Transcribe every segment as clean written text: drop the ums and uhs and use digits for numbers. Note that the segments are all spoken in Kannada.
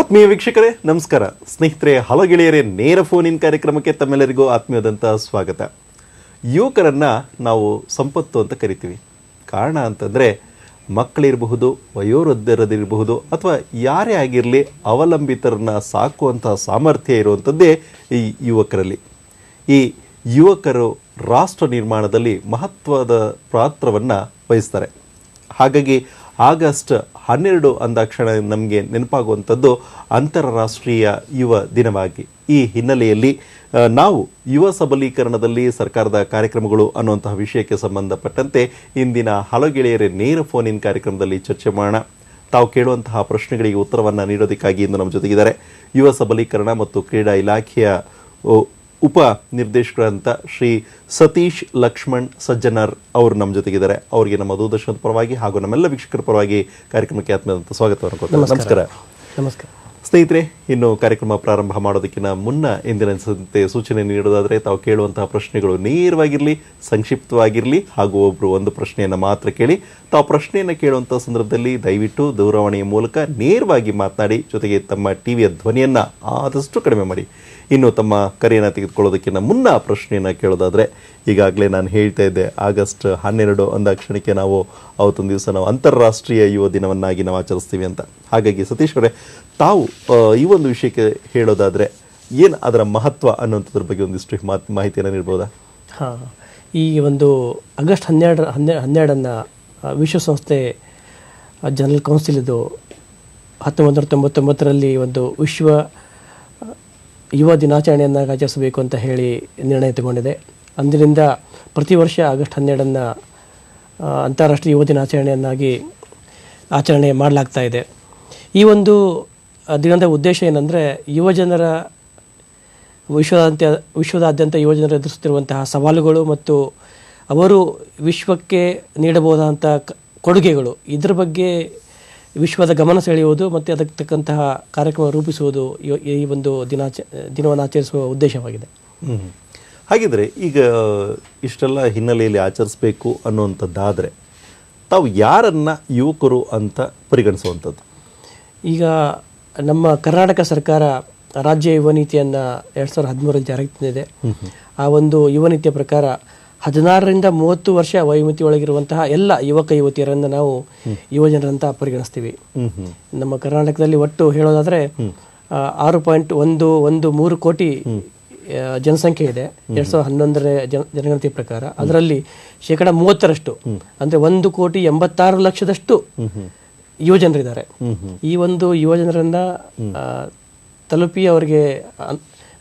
ಆತ್ಮೀಯ ವೀಕ್ಷಕರೇ ನಮಸ್ಕಾರ. ಸ್ನೇಹಿತರೆ, ಹಲೋ ಗೆಳೆಯರೇ, ನೇರ ಫೋನ್ ಇನ್ ಕಾರ್ಯಕ್ರಮಕ್ಕೆ ತಮ್ಮೆಲ್ಲರಿಗೂ ಆತ್ಮೀಯದಂಥ ಸ್ವಾಗತ. ಯುವಕರನ್ನು ನಾವು ಸಂಪತ್ತು ಅಂತ ಕರಿತೀವಿ. ಕಾರಣ ಅಂತಂದರೆ ಮಕ್ಕಳಿರಬಹುದು, ವಯೋವೃದ್ಧರದಿರಬಹುದು, ಅಥವಾ ಯಾರೇ ಆಗಿರಲಿ ಅವಲಂಬಿತರನ್ನು ಸಾಕುವಂಥ ಸಾಮರ್ಥ್ಯ ಇರುವಂಥದ್ದೇ ಈ ಯುವಕರಲ್ಲಿ. ಈ ಯುವಕರು ರಾಷ್ಟ್ರ ನಿರ್ಮಾಣದಲ್ಲಿ ಮಹತ್ವದ ಪಾತ್ರವನ್ನು ವಹಿಸ್ತಾರೆ. ಹಾಗಾಗಿ ಆಗಸ್ಟ್ 12 ಅಂದಾಕ್ಷಣ ನಮಗೆ ನೆನಪಾಗುವಂಥದ್ದು ಅಂತಾರಾಷ್ಟ್ರೀಯ ಯುವ ದಿನವಾಗಿ. ಈ ಹಿನ್ನೆಲೆಯಲ್ಲಿ ನಾವು ಯುವ ಸಬಲೀಕರಣದಲ್ಲಿ ಸರ್ಕಾರದ ಕಾರ್ಯಕ್ರಮಗಳು ಅನ್ನುವಂತಹ ವಿಷಯಕ್ಕೆ ಸಂಬಂಧಪಟ್ಟಂತೆ ಇಂದಿನ ಹಲೋ ಗೆಳೆಯರೇ ನೇರ ಫೋನ್ ಇನ್ ಕಾರ್ಯಕ್ರಮದಲ್ಲಿ ಚರ್ಚೆ ಮಾಡೋಣ. ತಾವು ಕೇಳುವಂತಹ ಪ್ರಶ್ನೆಗಳಿಗೆ ಉತ್ತರವನ್ನು ನೀಡೋದಕ್ಕಾಗಿ ಇಂದು ನಮ್ಮ ಜೊತೆಗಿದ್ದಾರೆ ಯುವ ಸಬಲೀಕರಣ ಮತ್ತು ಕ್ರೀಡಾ ಇಲಾಖೆಯ ಉಪ ನಿರ್ದೇಶಕರಂತ ಶ್ರೀ ಸತೀಶ್ ಲಕ್ಷ್ಮಣ್ ಸಜ್ಜನರ್ ಅವರು ನಮ್ಮ ಜೊತೆಗಿದ್ದಾರೆ. ಅವರಿಗೆ ನಮ್ಮ ದೂರದರ್ಶನದ ಪರವಾಗಿ ಹಾಗೂ ನಮ್ಮೆಲ್ಲ ವೀಕ್ಷಕರ ಪರವಾಗಿ ಕಾರ್ಯಕ್ರಮಕ್ಕೆ ಆತ್ಮೀಯವಾದಂಥ ಸ್ವಾಗತವನ್ನು ಕೊಡ್ತಾರೆ. ನಮಸ್ಕಾರ. ನಮಸ್ಕಾರ ಸ್ನೇಹಿತರೆ, ಇನ್ನು ಕಾರ್ಯಕ್ರಮ ಪ್ರಾರಂಭ ಮಾಡೋದಕ್ಕಿಂತ ಮುನ್ನ ಎಂದಿನಂತೆ ಸೂಚನೆ ನೀಡೋದಾದರೆ ತಾವು ಕೇಳುವಂತಹ ಪ್ರಶ್ನೆಗಳು ನೇರವಾಗಿರಲಿ, ಸಂಕ್ಷಿಪ್ತವಾಗಿರಲಿ, ಹಾಗೂ ಒಬ್ಬರು ಒಂದು ಪ್ರಶ್ನೆಯನ್ನು ಮಾತ್ರ ಕೇಳಿ. ತಾವು ಪ್ರಶ್ನೆಯನ್ನು ಕೇಳುವಂಥ ಸಂದರ್ಭದಲ್ಲಿ ದಯವಿಟ್ಟು ದೂರವಾಣಿಯ ಮೂಲಕ ನೇರವಾಗಿ ಮಾತನಾಡಿ, ಜೊತೆಗೆ ತಮ್ಮ ಟಿವಿಯ ಧ್ವನಿಯನ್ನು ಆದಷ್ಟು ಕಡಿಮೆ ಮಾಡಿ. ಇನ್ನು ತಮ್ಮ ಕರೆಯನ್ನು ತೆಗೆದುಕೊಳ್ಳೋದಕ್ಕಿಂತ ಮುನ್ನ ಪ್ರಶ್ನೆಯನ್ನು ಕೇಳೋದಾದರೆ, ಈಗಾಗಲೇ ನಾನು ಹೇಳ್ತಾ ಇದ್ದೆ ಆಗಸ್ಟ್ 12 ಅಂದಾಕ್ಷಣಕ್ಕೆ ನಾವು ಅವತ್ತೊಂದು ದಿವಸ ನಾವು ಅಂತಾರಾಷ್ಟ್ರೀಯ ಯುವ ದಿನವನ್ನಾಗಿ ನಾವು ಆಚರಿಸ್ತೀವಿ ಅಂತ. ಹಾಗಾಗಿ ಸತೀಶ್ ಅವರೇ, ತಾವು ಈ ಒಂದು ವಿಷಯಕ್ಕೆ ಹೇಳೋದಾದರೆ ಏನು ಅದರ ಮಹತ್ವ ಅನ್ನುವಂಥದ್ರ ಬಗ್ಗೆ ಒಂದಿಷ್ಟು ಮಾಹಿತಿಯನ್ನು ನೀಡ್ಬೋದಾ? ಹಾಂ, ಈ ಒಂದು ಆಗಸ್ಟ್ 12 ವಿಶ್ವಸಂಸ್ಥೆ ಜನರಲ್ ಕೌನ್ಸಿಲ್ ಇದು 1999ರಲ್ಲಿ ಒಂದು ವಿಶ್ವ ಯುವ ದಿನಾಚರಣೆಯನ್ನು ಆಚರಿಸಬೇಕು ಅಂತ ಹೇಳಿ ನಿರ್ಣಯ ತಗೊಂಡಿದೆ. ಅಂದಿನಿಂದ ಪ್ರತಿ ವರ್ಷ ಆಗಸ್ಟ್ 12 ಅಂತಾರಾಷ್ಟ್ರೀಯ ಯುವ ದಿನಾಚರಣೆಯನ್ನಾಗಿ ಆಚರಣೆ ಮಾಡಲಾಗ್ತಾ ಇದೆ. ಈ ಒಂದು ದಿನದ ಉದ್ದೇಶ ಏನಂದರೆ, ಯುವಜನರ ವಿಶ್ವದಾದ್ಯಂತ ಯುವಜನರು ಎದುರಿಸುತ್ತಿರುವಂತಹ ಸವಾಲುಗಳು ಮತ್ತು ಅವರು ವಿಶ್ವಕ್ಕೆ ನೀಡಬಹುದಾದಂಥ ಕೊಡುಗೆಗಳು, ಇದರ ಬಗ್ಗೆ ವಿಶ್ವದ ಗಮನ ಸೆಳೆಯುವುದು ಮತ್ತು ಅದಕ್ಕೆ ತಕ್ಕಂತಹ ಕಾರ್ಯಕ್ರಮ ರೂಪಿಸುವುದು ಈ ಒಂದು ದಿನವನ್ನು ಆಚರಿಸುವ ಉದ್ದೇಶವಾಗಿದೆ. ಹಾಗಿದ್ರೆ ಈಗ ಇಷ್ಟೆಲ್ಲ ಹಿನ್ನೆಲೆಯಲ್ಲಿ ಆಚರಿಸಬೇಕು ಅನ್ನುವಂಥದ್ದಾದರೆ ತಾವು ಯಾರನ್ನು ಯುವಕರು ಅಂತ ಪರಿಗಣಿಸುವಂಥದ್ದು? ಈಗ ನಮ್ಮ ಕರ್ನಾಟಕ ಸರ್ಕಾರ ರಾಜ್ಯ ಯುವ ನೀತಿಯನ್ನು 2013ರಲ್ಲಿ ಜಾರಿಗೆ ತಂದಿದೆ. ಆ ಒಂದು ಯುವ ನೀತಿಯ ಪ್ರಕಾರ 16ರಿಂದ 30 ವರ್ಷ ವಯೋಮಿತಿಯೊಳಗಿರುವಂತಹ ಎಲ್ಲ ಯುವಕ ಯುವತಿಯರನ್ನು ನಾವು ಯುವಜನರಂತ ಪರಿಗಣಿಸ್ತೀವಿ. ನಮ್ಮ ಕರ್ನಾಟಕದಲ್ಲಿ ಒಟ್ಟು ಹೇಳೋದಾದರೆ 6.113 ಕೋಟಿ ಜನಸಂಖ್ಯೆ ಇದೆ 2011ರ ಜನಗಣತಿ ಪ್ರಕಾರ. ಅದರಲ್ಲಿ 30% ಅಂದರೆ 1,86,00,000 ಯುವಜನರಿದ್ದಾರೆ. ಈ ಒಂದು ಯುವಜನರನ್ನ ತಲುಪಿ ಅವರಿಗೆ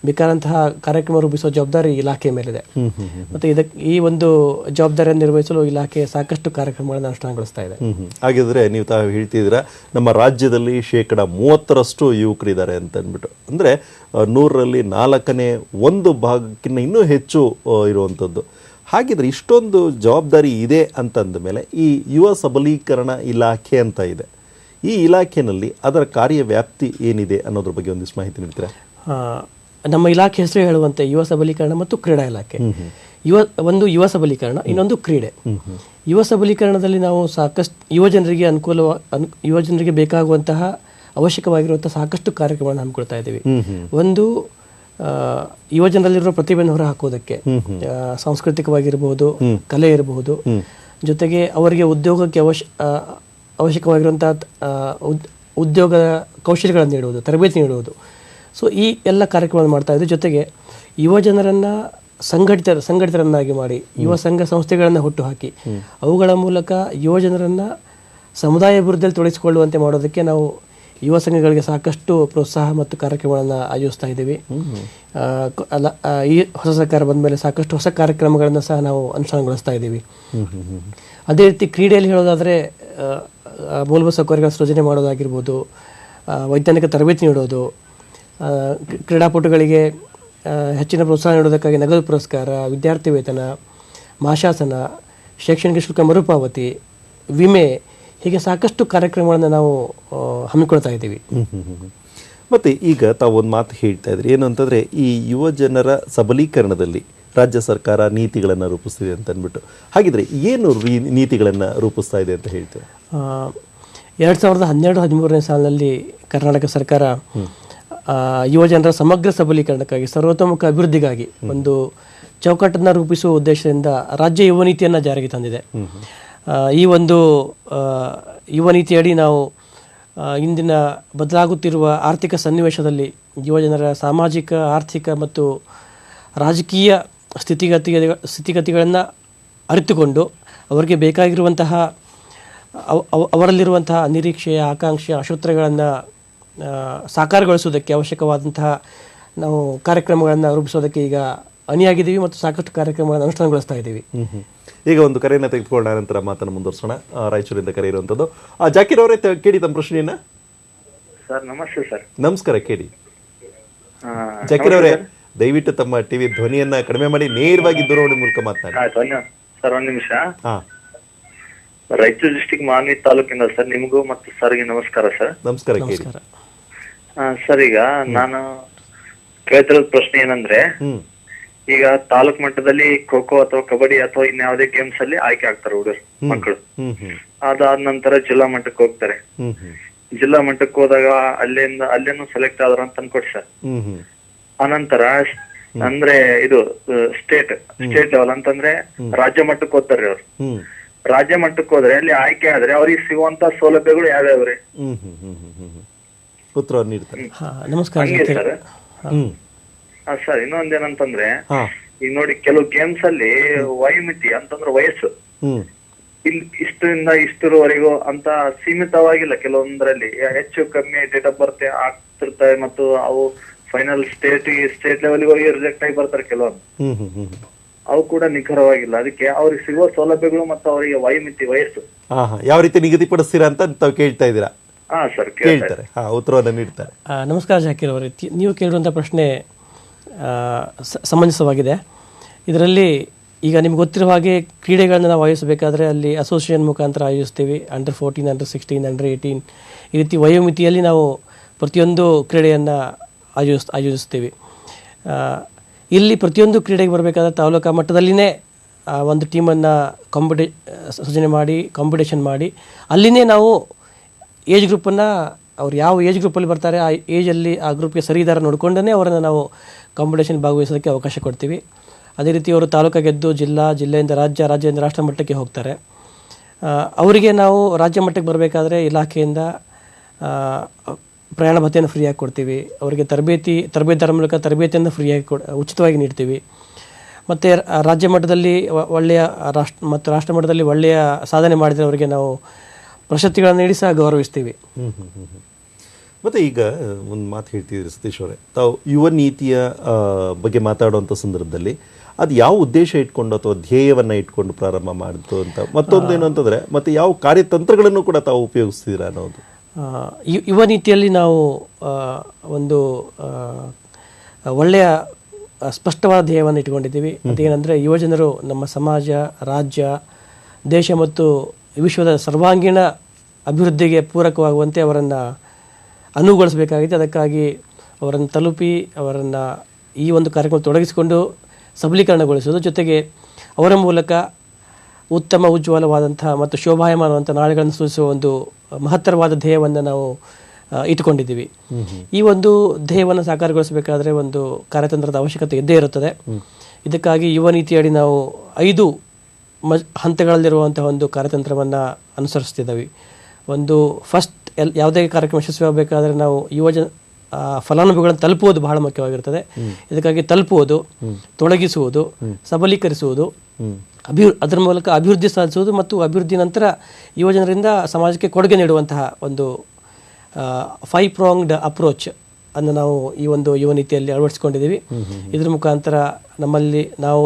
ಬೇಕಾದಂತಹ ಕಾರ್ಯಕ್ರಮ ರೂಪಿಸುವ ಜವಾಬ್ದಾರಿ ಇಲಾಖೆ ಮೇಲಿದೆ. ಮತ್ತು ಈ ಒಂದು ಜವಾಬ್ದಾರಿಯನ್ನು ನಿರ್ವಹಿಸಲು ಇಲಾಖೆ ಸಾಕಷ್ಟು ಕಾರ್ಯಕ್ರಮಗಳನ್ನು ಅನುಷ್ಠಾನಗೊಳಿಸ್ತಾ ಇದೆ. ಹಾಗಿದ್ರೆ ನೀವು ತಾವು ಹೇಳ್ತಿದ್ದೀರಾ ನಮ್ಮ ರಾಜ್ಯದಲ್ಲಿ 30% ಯುವಕರಿದ್ದಾರೆ ಅಂತ ಅಂದ್ಬಿಟ್ಟು, ಅಂದರೆ 100ರಲ್ಲಿ 4ನೇ 1 ಭಾಗಕ್ಕಿಂತ ಇನ್ನೂ ಹೆಚ್ಚು ಇರುವಂಥದ್ದು. ಹಾಗಿದ್ರೆ ಇಷ್ಟೊಂದು ಜವಾಬ್ದಾರಿ ಇದೆ ಅಂತಂದ ಮೇಲೆ ಈ ಯುವ ಸಬಲೀಕರಣ ಇಲಾಖೆ ಅಂತ ಇದೆ, ಈ ಇಲಾಖೆಯಲ್ಲಿ ಅದರ ಕಾರ್ಯವ್ಯಾಪ್ತಿ ಏನಿದೆ ಅನ್ನೋದ್ರ ಬಗ್ಗೆ ಒಂದಿಷ್ಟು ಮಾಹಿತಿ ನೀಡ್ತೀರಾ? ನಮ್ಮ ಇಲಾಖೆ ಹೆಸರು ಹೇಳುವಂತೆ ಯುವ ಸಬಲೀಕರಣ ಮತ್ತು ಕ್ರೀಡಾ ಇಲಾಖೆ. ಯುವ ಸಬಲೀಕರಣ, ಇನ್ನೊಂದು ಕ್ರೀಡೆ. ಯುವ ಸಬಲೀಕರಣದಲ್ಲಿ ನಾವು ಸಾಕಷ್ಟು ಯುವಜನರಿಗೆ ಬೇಕಾಗುವಂತಹ ಅವಶ್ಯಕವಾಗಿರುವಂತಹ ಸಾಕಷ್ಟು ಕಾರ್ಯಕ್ರಮಗಳನ್ನು ಹಮ್ಮಿಕೊಳ್ತಾ ಇದ್ದೀವಿ. ಒಂದು, ಯುವಜನರಲ್ಲಿರುವ ಪ್ರತಿಭೆಯನ್ನು ಹೊರ ಹಾಕೋದಕ್ಕೆ ಸಾಂಸ್ಕೃತಿಕವಾಗಿರಬಹುದು, ಕಲೆ ಇರಬಹುದು, ಜೊತೆಗೆ ಅವರಿಗೆ ಉದ್ಯೋಗಕ್ಕೆ ಅವಶ್ಯಕವಾಗಿರುವಂತಹ ಉದ್ಯೋಗ ಕೌಶಲ್ಯಗಳನ್ನು ನೀಡುವುದು, ತರಬೇತಿ ನೀಡುವುದು. ಸೊ ಈ ಎಲ್ಲ ಕಾರ್ಯಕ್ರಮವನ್ನು ಮಾಡ್ತಾ ಇದ್ದೀವಿ. ಜೊತೆಗೆ ಯುವಜನರನ್ನು ಸಂಘಟಿತರನ್ನಾಗಿ ಮಾಡಿ ಯುವ ಸಂಘ ಸಂಸ್ಥೆಗಳನ್ನು ಹುಟ್ಟುಹಾಕಿ ಅವುಗಳ ಮೂಲಕ ಯುವಜನರನ್ನು ಸಮುದಾಯ ಅಭಿವೃದ್ಧಿಯಲ್ಲಿ ತೊಡಗಿಸಿಕೊಳ್ಳುವಂತೆ ಮಾಡೋದಕ್ಕೆ ನಾವು ಯುವ ಸಂಘಗಳಿಗೆ ಸಾಕಷ್ಟು ಪ್ರೋತ್ಸಾಹ ಮತ್ತು ಕಾರ್ಯಕ್ರಮಗಳನ್ನು ಆಯೋಜಿಸ್ತಾ ಇದ್ದೀವಿ. ಈ ಹೊಸ ಸರ್ಕಾರ ಬಂದ ಮೇಲೆ ಸಾಕಷ್ಟು ಹೊಸ ಕಾರ್ಯಕ್ರಮಗಳನ್ನು ಸಹ ನಾವು ಅನುಷ್ಠಾನಗೊಳಿಸ್ತಾ ಇದ್ದೀವಿ. ಅದೇ ರೀತಿ ಕ್ರೀಡೆಯಲ್ಲಿ ಹೇಳೋದಾದರೆ ಮೂಲಭೂತ ಸೌಕರ್ಯಗಳ ಸೃಜನೆ ಮಾಡೋದಾಗಿರ್ಬೋದು, ವೈಜ್ಞಾನಿಕ ತರಬೇತಿ ನೀಡೋದು, ಕ್ರೀಡಾಪಟುಗಳಿಗೆ ಹೆಚ್ಚಿನ ಪ್ರೋತ್ಸಾಹ ನೀಡೋದಕ್ಕಾಗಿ ನಗದು ಪುರಸ್ಕಾರ, ವಿದ್ಯಾರ್ಥಿ ವೇತನ, ಮಾಶಾಸನ, ಶೈಕ್ಷಣಿಕ ಶುಲ್ಕ ಮರುಪಾವತಿ, ವಿಮೆ, ಹೀಗೆ ಸಾಕಷ್ಟು ಕಾರ್ಯಕ್ರಮಗಳನ್ನು ನಾವು ಹಮ್ಮಿಕೊಳ್ತಾ ಇದ್ದೀವಿ. ಮತ್ತು ಈಗ ತಾವು ಒಂದು ಮಾತು ಹೇಳ್ತಾ ಇದ್ರಿ, ಏನು ಅಂತಂದರೆ ಈ ಯುವ ಜನರ ಸಬಲೀಕರಣದಲ್ಲಿ ರಾಜ್ಯ ಸರ್ಕಾರ ನೀತಿಗಳನ್ನು ರೂಪಿಸ್ತಿದೆ ಅಂತ ಅಂದ್ಬಿಟ್ಟು, ಹಾಗಿದ್ರೆ ಏನು ನೀತಿಗಳನ್ನು ರೂಪಿಸ್ತಾ ಇದೆ ಅಂತ ಹೇಳ್ತೇವೆ? 2012-13ನೇ ಸಾಲಿನಲ್ಲಿ ಕರ್ನಾಟಕ ಸರ್ಕಾರ ಯುವಜನರ ಸಮಗ್ರ ಸಬಲೀಕರಣಕ್ಕಾಗಿ ಸರ್ವತೋಮುಖ ಅಭಿವೃದ್ಧಿಗಾಗಿ ಒಂದು ಚೌಕಟ್ಟನ್ನು ರೂಪಿಸುವ ಉದ್ದೇಶದಿಂದ ರಾಜ್ಯ ಯುವ ನೀತಿಯನ್ನು ಜಾರಿಗೆ ತಂದಿದೆ. ಈ ಒಂದು ಯುವ ನೀತಿಯಡಿ ನಾವು ಇಂದಿನ ಬದಲಾಗುತ್ತಿರುವ ಆರ್ಥಿಕ ಸನ್ನಿವೇಶದಲ್ಲಿ ಯುವಜನರ ಸಾಮಾಜಿಕ, ಆರ್ಥಿಕ ಮತ್ತು ರಾಜಕೀಯ ಸ್ಥಿತಿಗತಿಗಳನ್ನು ಅರಿತುಕೊಂಡು ಅವರಿಗೆ ಬೇಕಾಗಿರುವಂತಹ ಅವರಲ್ಲಿರುವಂತಹ ನಿರೀಕ್ಷೆ, ಆಕಾಂಕ್ಷೆ, ಆಶೋತ್ತರಗಳನ್ನು ಸಾಕಾರಗೊಳಿಸುವುದಕ್ಕೆ ಅವಶ್ಯಕವಾದಂತಹ ನಾವು ಕಾರ್ಯಕ್ರಮಗಳನ್ನು ರೂಪಿಸೋದಕ್ಕೆ ಈಗ ಅಣಿಯಾಗಿದ್ದೀವಿ ಮತ್ತು ಸಾಕಷ್ಟು ಕಾರ್ಯಕ್ರಮಗಳನ್ನು ಅನುಷ್ಠಾನಗೊಳಿಸ್ತಾ ಇದ್ದೀವಿ. ಈಗ ಒಂದು ಕರೆಯನ್ನು ತೆಗೆದುಕೊಂಡ ನಂತರ ಮಾತನ್ನು ಮುಂದುವರ್ಸೋಣ. ರಾಯಚೂರಿಂದ ಕರೆ ಇರುವಂಥದ್ದು ಜಾಕೀರ್ ಅವರೇ, ಕೇಳಿ ತಮ್ಮ ಪ್ರಶ್ನೆಯನ್ನ. ಸರ್ ನಮಸ್ತೆ ಸರ್. ನಮಸ್ಕಾರ, ಕೇಳಿ. ಜಾಕೀರ್ ಅವರೇ, ದಯವಿಟ್ಟು ತಮ್ಮ ಟಿವಿ ಧ್ವನಿಯನ್ನ ಕಡಿಮೆ ಮಾಡಿ ನೇರವಾಗಿ ದೂರವಾಣಿ ಮೂಲಕ ಮಾತನಾಡಿ. ಸರ್ ಒಂದ್ ನಿಮಿಷ. ರಾಯಚೂರು ಡಿಸ್ಟಿಕ್ ಮಾನ್ವಿ ತಾಲೂಕಿಂದ ಸರ್. ನಿಮಗೂ ಮತ್ತು ಸರ್ಗೆ ನಮಸ್ಕಾರ ಸರ್. ನಮಸ್ಕಾರ, ಕೇಳಿ. ಸರ್, ಈಗ ನಾನು ಕೇಳ್ತಿರೋದ್ ಪ್ರಶ್ನೆ ಏನಂದ್ರೆ, ಈಗ ತಾಲೂಕ್ ಮಟ್ಟದಲ್ಲಿ ಖೋ ಖೋ ಅಥವಾ ಕಬಡ್ಡಿ ಅಥವಾ ಇನ್ಯಾವುದೇ ಗೇಮ್ಸ್ ಅಲ್ಲಿ ಆಯ್ಕೆ ಆಗ್ತಾರೆ ಹುಡುಗರು ಮಕ್ಕಳು. ಅದಾದ ನಂತರ ಜಿಲ್ಲಾ ಮಟ್ಟಕ್ಕೆ ಹೋಗ್ತಾರೆ. ಜಿಲ್ಲಾ ಮಟ್ಟಕ್ಕೆ ಹೋದಾಗ ಅಲ್ಲೇನು ಸೆಲೆಕ್ಟ್ ಆದ್ರ ಅಂತ ಅನ್ಕೊಡಿ ಸರ್. ಅನಂತರ ಅಂದ್ರೆ ಇದು ಸ್ಟೇಟ್ ಲೆವೆಲ್ ಅಂತಂದ್ರೆ ರಾಜ್ಯ ಮಟ್ಟಕ್ಕೆ ಹೋಗ್ತಾರೆ ಅವ್ರು. ರಾಜ್ಯ ಮಟ್ಟಕ್ಕೆ ಹೋದ್ರೆ ಅಲ್ಲಿ ಆಯ್ಕೆ ಆದ್ರೆ ಅವ್ರಿಗೆ ಸಿಗುವಂತ ಸೌಲಭ್ಯಗಳು ಯಾವ್ಯಾವ್ರಿ? ಉತ್ತರ ನೀಡ್ತಾರೆ. ನಮಸ್ಕಾರ ಸರ್. ಇನ್ನೊಂದೇನಂತಂದ್ರೆ, ಈಗ ನೋಡಿ ಕೆಲವು ಗೇಮ್ಸ್ ಅಲ್ಲಿ ವಯೋಮಿತಿ ಅಂತಂದ್ರೆ ವಯಸ್ಸು ಇಷ್ಟರಿಂದ ಇಷ್ಟರವರೆಗೂ ಅಂತ ಸೀಮಿತವಾಗಿಲ್ಲ. ಕೆಲವೊಂದ್ರಲ್ಲಿ ಹೆಚ್ಚು ಕಮ್ಮಿ ಡೇಟ್ ಆಫ್ ಬರ್ತ್ ಆಗ್ತಿರ್ತವೆ ಮತ್ತು ಅವು ಫೈನಲ್ ಸ್ಟೇಟ್ ಲೆವೆಲ್ಗೆ ಹೋಗಿ ರಿಜೆಕ್ಟ್ ಆಗಿ ಬರ್ತಾರೆ ಕೆಲವೊಂದು. ಅವು ಕೂಡ ನಿಖರವಾಗಿಲ್ಲ. ಅದಕ್ಕೆ ಅವ್ರಿಗೆ ಸಿಗುವ ಸೌಲಭ್ಯಗಳು ಮತ್ತು ಅವರಿಗೆ ವಯೋಮಿತಿ ವಯಸ್ಸು ಯಾವ ರೀತಿ ನಿಗದಿಪಡಿಸ್ತೀರಾ ಅಂತ ತಾವು ಕೇಳ್ತಾ ಇದ್ದೀರಾ? ಸರ್ ಕೇಳ್ತಾರೆ, ಉತ್ತರವನ್ನು ನೀಡ್ತಾರೆ. ನಮಸ್ಕಾರ ಜಾಕೀರ್ ಅವರೇ, ನೀವು ಕೇಳಿರುವಂಥ ಪ್ರಶ್ನೆ ಸಮಂಜಸವಾಗಿದೆ. ಇದರಲ್ಲಿ ಈಗ ನಿಮ್ಗೆ ಗೊತ್ತಿರುವ ಹಾಗೆ ಕ್ರೀಡೆಗಳನ್ನು ನಾವು ಆಯೋಜಿಸಬೇಕಾದ್ರೆ ಅಲ್ಲಿ ಅಸೋಸಿಯೇಷನ್ ಮುಖಾಂತರ ಆಯೋಜಿಸ್ತೀವಿ. Under 14, Under 16, Under 18 ಈ ರೀತಿ ವಯೋಮಿತಿಯಲ್ಲಿ ನಾವು ಪ್ರತಿಯೊಂದು ಕ್ರೀಡೆಯನ್ನು ಆಯೋಜಿಸ್ತೀವಿ. ಇಲ್ಲಿ ಪ್ರತಿಯೊಂದು ಕ್ರೀಡೆಗೆ ಬರಬೇಕಾದ್ರೆ ತಾಲೂಕಾ ಮಟ್ಟದಲ್ಲಿನೇ ಒಂದು ಟೀಮನ್ನು ಸೃಜನೆ ಮಾಡಿ ಕಾಂಪಿಟೇಷನ್ ಮಾಡಿ ಅಲ್ಲಿನೇ ನಾವು ಏಜ್ ಗ್ರೂಪನ್ನು ಅವ್ರು ಯಾವ ಏಜ್ ಗ್ರೂಪಲ್ಲಿ ಬರ್ತಾರೆ ಆ ಏಜಲ್ಲಿ ಆ ಗ್ರೂಪ್ಗೆ ಸರಿದಾರ ನೋಡಿಕೊಂಡೇ ಅವರನ್ನು ನಾವು ಕಾಂಪಿಟೇಷನ್ ಭಾಗವಹಿಸೋದಕ್ಕೆ ಅವಕಾಶ ಕೊಡ್ತೀವಿ. ಅದೇ ರೀತಿ ಅವರು ತಾಲೂಕು ಗೆದ್ದು ಜಿಲ್ಲೆಯಿಂದ ರಾಜ್ಯದಿಂದ ರಾಷ್ಟ್ರ ಮಟ್ಟಕ್ಕೆ ಹೋಗ್ತಾರೆ. ಅವರಿಗೆ ನಾವು ರಾಜ್ಯ ಮಟ್ಟಕ್ಕೆ ಬರಬೇಕಾದ್ರೆ ಇಲಾಖೆಯಿಂದ ಪ್ರಯಾಣ ಭತ್ಯೆಯನ್ನು ಫ್ರೀಯಾಗಿ ಕೊಡ್ತೀವಿ. ಅವರಿಗೆ ತರಬೇತಿದಾರ ಮೂಲಕ ತರಬೇತಿಯನ್ನು ಫ್ರೀಯಾಗಿ ಉಚಿತವಾಗಿ ನೀಡ್ತೀವಿ. ಮತ್ತು ರಾಜ್ಯ ಮಟ್ಟದಲ್ಲಿ ಒಳ್ಳೆಯ ರಾಷ್ಟ್ರ ಮಟ್ಟದಲ್ಲಿ ಒಳ್ಳೆಯ ಸಾಧನೆ ಮಾಡಿದರೆ ಅವರಿಗೆ ನಾವು ಪ್ರಶಸ್ತಿಗಳನ್ನು ನೀಡಿ ಸಹ ಗೌರವಿಸ್ತೀವಿ. ಮತ್ತು ಈಗ ಒಂದು ಮಾತು ಹೇಳ್ತಿದ್ರಿ ಸತೀಶ್ ಅವರೇ, ತಾವು ಯುವ ನೀತಿಯ ಬಗ್ಗೆ ಮಾತಾಡುವಂಥ ಸಂದರ್ಭದಲ್ಲಿ ಅದು ಯಾವ ಉದ್ದೇಶ ಇಟ್ಕೊಂಡು ಅಥವಾ ಧ್ಯೇಯವನ್ನು ಇಟ್ಕೊಂಡು ಪ್ರಾರಂಭ ಮಾಡಿತು ಅಂತ, ಮತ್ತೊಂದೇನು ಅಂತಂದರೆ ಮತ್ತು ಯಾವ ಕಾರ್ಯತಂತ್ರಗಳನ್ನು ಕೂಡ ತಾವು ಉಪಯೋಗಿಸ್ತೀರಾ ಅನ್ನೋದು. ಯುವ ನೀತಿಯಲ್ಲಿ ನಾವು ಒಂದು ಒಳ್ಳೆಯ ಸ್ಪಷ್ಟವಾದ ಧ್ಯೇಯವನ್ನು ಇಟ್ಕೊಂಡಿದ್ದೀವಿ. ಅದೇನೆಂದರೆ ಯುವಜನರು ನಮ್ಮ ಸಮಾಜ, ರಾಜ್ಯ, ದೇಶ ಮತ್ತು ವಿಶ್ವದ ಸರ್ವಾಂಗೀಣ ಅಭಿವೃದ್ಧಿಗೆ ಪೂರಕವಾಗುವಂತೆ ಅವರನ್ನು ಅನುಗೊಳಿಸಬೇಕಾಗಿದೆ. ಅದಕ್ಕಾಗಿ ಅವರನ್ನು ತಲುಪಿ ಅವರನ್ನು ಈ ಒಂದು ಕಾರ್ಯಕ್ರಮ ತೊಡಗಿಸಿಕೊಂಡು ಸಬಲೀಕರಣಗೊಳಿಸುವುದು, ಜೊತೆಗೆ ಅವರ ಮೂಲಕ ಉತ್ತಮ ಉಜ್ವಲವಾದಂಥ ಮತ್ತು ಶೋಭಾಯಮಾನವಂಥ ನಾಳೆಗಳನ್ನು ಸೂಚಿಸುವ ಒಂದು ಮಹತ್ತರವಾದ ಧ್ಯೇಯವನ್ನು ನಾವು ಇಟ್ಟುಕೊಂಡಿದ್ದೀವಿ. ಈ ಒಂದು ಧ್ಯೇಯವನ್ನು ಸಾಕಾರಗೊಳಿಸಬೇಕಾದ್ರೆ ಒಂದು ಕಾರ್ಯತಂತ್ರದ ಅವಶ್ಯಕತೆ ಇದ್ದೇ ಇರುತ್ತದೆ. ಇದಕ್ಕಾಗಿ ಯುವ ನೀತಿಯಡಿ ನಾವು 5 ಹಂತಗಳಲ್ಲಿರುವಂತಹ ಒಂದು ಕಾರ್ಯತಂತ್ರವನ್ನು ಅನುಸರಿಸ್ತಿದ್ದೀವಿ. ಒಂದು ಫಸ್ಟ್ ಯಾವುದೇ ಕಾರ್ಯಕ್ರಮ ಯಶಸ್ವಿಯಾಗಬೇಕಾದ್ರೆ ನಾವು ಫಲಾನುಭವಿಗಳನ್ನು ತಲುಪುವುದು ಬಹಳ ಮುಖ್ಯವಾಗಿರ್ತದೆ. ಇದಕ್ಕಾಗಿ ತಲುಪುವುದು, ತೊಡಗಿಸುವುದು, ಸಬಲೀಕರಿಸುವುದು, ಅದರ ಮೂಲಕ ಅಭಿವೃದ್ಧಿ ಸಾಧಿಸುವುದು ಮತ್ತು ಅಭಿವೃದ್ಧಿ ನಂತರ ಯುವಜನರಿಂದ ಸಮಾಜಕ್ಕೆ ಕೊಡುಗೆ ನೀಡುವಂತಹ ಒಂದು 5-pronged ಅಪ್ರೋಚ್ ಅನ್ನು ನಾವು ಈ ಒಂದು ಯುವ ನೀತಿಯಲ್ಲಿ ಅಳವಡಿಸಿಕೊಂಡಿದ್ದೀವಿ. ಇದರ ಮುಖಾಂತರ ನಮ್ಮಲ್ಲಿ ನಾವು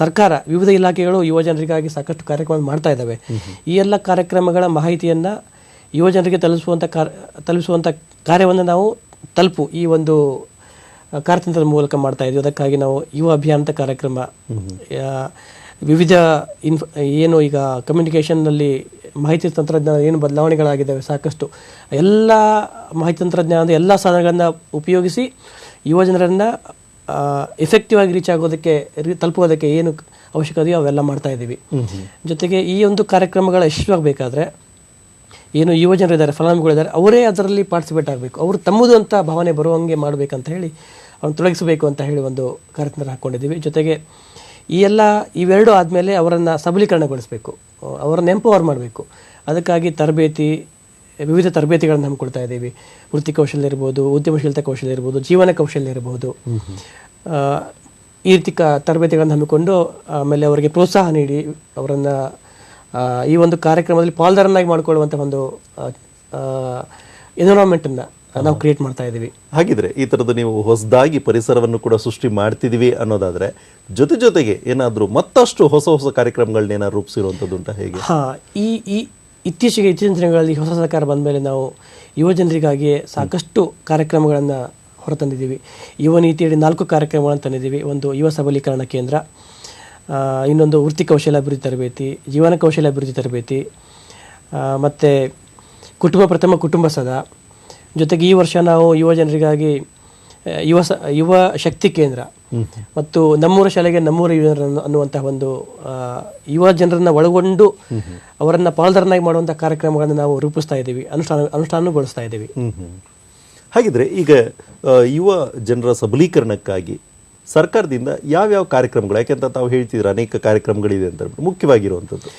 ಸರ್ಕಾರ ವಿವಿಧ ಇಲಾಖೆಗಳು ಯುವಜನರಿಗಾಗಿ ಸಾಕಷ್ಟು ಕಾರ್ಯಕ್ರಮ ಮಾಡ್ತಾ ಇದ್ದಾವೆ. ಈ ಎಲ್ಲ ಕಾರ್ಯಕ್ರಮಗಳ ಮಾಹಿತಿಯನ್ನು ಯುವಜನರಿಗೆ ತಲುಪಿಸುವಂಥ ಕಾರ್ಯವನ್ನು ನಾವು ಈ ಒಂದು ಕಾರ್ಯತಂತ್ರದ ಮೂಲಕ ಮಾಡ್ತಾ ಇದ್ದೀವಿ. ಅದಕ್ಕಾಗಿ ನಾವು ಯುವ ಅಭಿಯಾನದ ಕಾರ್ಯಕ್ರಮ, ವಿವಿಧ ಏನು ಈಗ ಕಮ್ಯುನಿಕೇಷನ್ನಲ್ಲಿ ಮಾಹಿತಿ ತಂತ್ರಜ್ಞಾನ ಏನು ಬದಲಾವಣೆಗಳಾಗಿದ್ದಾವೆ ಸಾಕಷ್ಟು, ಎಲ್ಲ ಮಾಹಿತಿ ತಂತ್ರಜ್ಞಾನದ ಎಲ್ಲ ಸಾಧನಗಳನ್ನು ಉಪಯೋಗಿಸಿ ಯುವಜನರನ್ನು ಎಫೆಕ್ಟಿವ್ ಆಗಿ ತಲುಪೋದಕ್ಕೆ ಏನು ಅವಶ್ಯಕತೆಯೋ ಅವೆಲ್ಲ ಮಾಡ್ತಾ ಇದ್ದೀವಿ. ಜೊತೆಗೆ ಈ ಒಂದು ಕಾರ್ಯಕ್ರಮಗಳ ಯಶಸ್ವಿಯಾಗಬೇಕಾದ್ರೆ ಏನು ಯುವ ಜನರಿದ್ದಾರೆ, ಫಲಾನುಭವಿಗಳಿದ್ದಾರೆ, ಅವರೇ ಅದರಲ್ಲಿ ಪಾರ್ಟಿಸಿಪೇಟ್ ಆಗಬೇಕು. ಅವರು ತಮ್ಮದು ಅಂತ ಭಾವನೆ ಬರುವಂಗೆ ಮಾಡಬೇಕಂತ ಹೇಳಿ ಅವ್ರನ್ನ ತೊಡಗಿಸಬೇಕು ಅಂತ ಹೇಳಿ ಒಂದು ಕಾರ್ಯಕ್ರಮ ಹಾಕ್ಕೊಂಡಿದ್ದೀವಿ. ಜೊತೆಗೆ ಇವೆರಡು ಆದಮೇಲೆ ಅವರನ್ನು ಸಬಲೀಕರಣಗೊಳಿಸಬೇಕು, ಅವರನ್ನು ಎಂಪವರ್ ಮಾಡಬೇಕು. ಅದಕ್ಕಾಗಿ ವಿವಿಧ ತರಬೇತಿಗಳನ್ನು ಹಮ್ಮಿಕೊಳ್ತಾ ಇದ್ದೀವಿ. ವೃತ್ತಿ ಕೌಶಲ್ಯ ಇರ್ಬೋದು, ಉದ್ಯಮಶೀಲತಾ ಕೌಶಲ್ಯ ಇರ್ಬೋದು, ಜೀವನ ಕೌಶಲ್ಯ ಇರ್ಬೋದು. ಈ ರೀತಿ ತರಬೇತಿಗಳನ್ನು ಹಮ್ಮಿಕೊಂಡು ಆಮೇಲೆ ಅವರಿಗೆ ಪ್ರೋತ್ಸಾಹ ನೀಡಿ ಅವರನ್ನು ಈ ಒಂದು ಕಾರ್ಯಕ್ರಮದಲ್ಲಿ ಪಾಲ್ದಾರನಾಗಿ ಮಾಡಿಕೊಳ್ಳುವಂಥ ಒಂದು ಎನ್ವಿರಾನ್ಮೆಂಟನ್ನು ನಾವು ಕ್ರಿಯೇಟ್ ಮಾಡ್ತಾ ಇದ್ದೀವಿ. ಹಾಗಿದ್ರೆ ಈ ಥರದ್ದು ನೀವು ಹೊಸದಾಗಿ ಪರಿಸರವನ್ನು ಕೂಡ ಸೃಷ್ಟಿ ಮಾಡ್ತಿದ್ದೀವಿ ಅನ್ನೋದಾದರೆ ಜೊತೆಗೆ ಏನಾದರೂ ಮತ್ತಷ್ಟು ಹೊಸ ಕಾರ್ಯಕ್ರಮಗಳನ್ನೇನಾದ್ರು ರೂಪಿಸಿರುವಂಥದ್ದು ಉಂಟಾ, ಹೇಗೆ? ಈ ಇತ್ತೀಚಿನ ದಿನಗಳಲ್ಲಿ ಹೊಸ ಸರ್ಕಾರ ಬಂದ ಮೇಲೆ ನಾವು ಯುವ ಜನರಿಗಾಗಿ ಸಾಕಷ್ಟು ಕಾರ್ಯಕ್ರಮಗಳನ್ನು ಹೊರತಂದಿದ್ದೀವಿ. ಯುವ ನೀತಿಯಡಿ 4 ಕಾರ್ಯಕ್ರಮಗಳನ್ನು ತಂದಿದ್ದೀವಿ. ಒಂದು ಯುವ ಸಬಲೀಕರಣ ಕೇಂದ್ರ, ಇನ್ನೊಂದು ವೃತ್ತಿ ಕೌಶಲ್ಯ ಅಭಿವೃದ್ಧಿ ತರಬೇತಿ, ಜೀವನ ಕೌಶಲ್ಯ ಅಭಿವೃದ್ಧಿ ತರಬೇತಿ, ಮತ್ತು ಪ್ರಥಮ ಕುಟುಂಬ ಸದಾ. ಜೊತೆಗೆ ಈ ವರ್ಷ ನಾವು ಯುವ ಜನರಿಗಾಗಿ ಯುವ ಶಕ್ತಿ ಕೇಂದ್ರ ಮತ್ತು ನಮ್ಮೂರ ಶಾಲೆಗೆ ನಮ್ಮೂರ ಯುವಜನರನ್ನು ಅನ್ನುವಂತಹ ಒಂದು ಯುವ ಜನರನ್ನು ಒಳಗೊಂಡು ಅವರನ್ನು ಪಾಲ್ದಾರನಾಗಿ ಮಾಡುವಂಥ ಕಾರ್ಯಕ್ರಮಗಳನ್ನು ನಾವು ರೂಪಿಸ್ತಾ ಇದ್ದೀವಿ, ಅನುಷ್ಠಾನಗೊಳಿಸ್ತಾ ಇದ್ದೀವಿ. ಹಾಗಿದ್ರೆ ಈಗ ಯುವ ಜನರ ಸಬಲೀಕರಣಕ್ಕಾಗಿ ಸರ್ಕಾರದಿಂದ ಯಾವ್ಯಾವ ಕಾರ್ಯಕ್ರಮಗಳು, ಯಾಕೆಂತ ತಾವು ಹೇಳ್ತಿದ್ರೆ ಅನೇಕ ಕಾರ್ಯಕ್ರಮಗಳಿದೆ ಅಂತ ಮುಖ್ಯವಾಗಿರುವಂಥದ್ದು?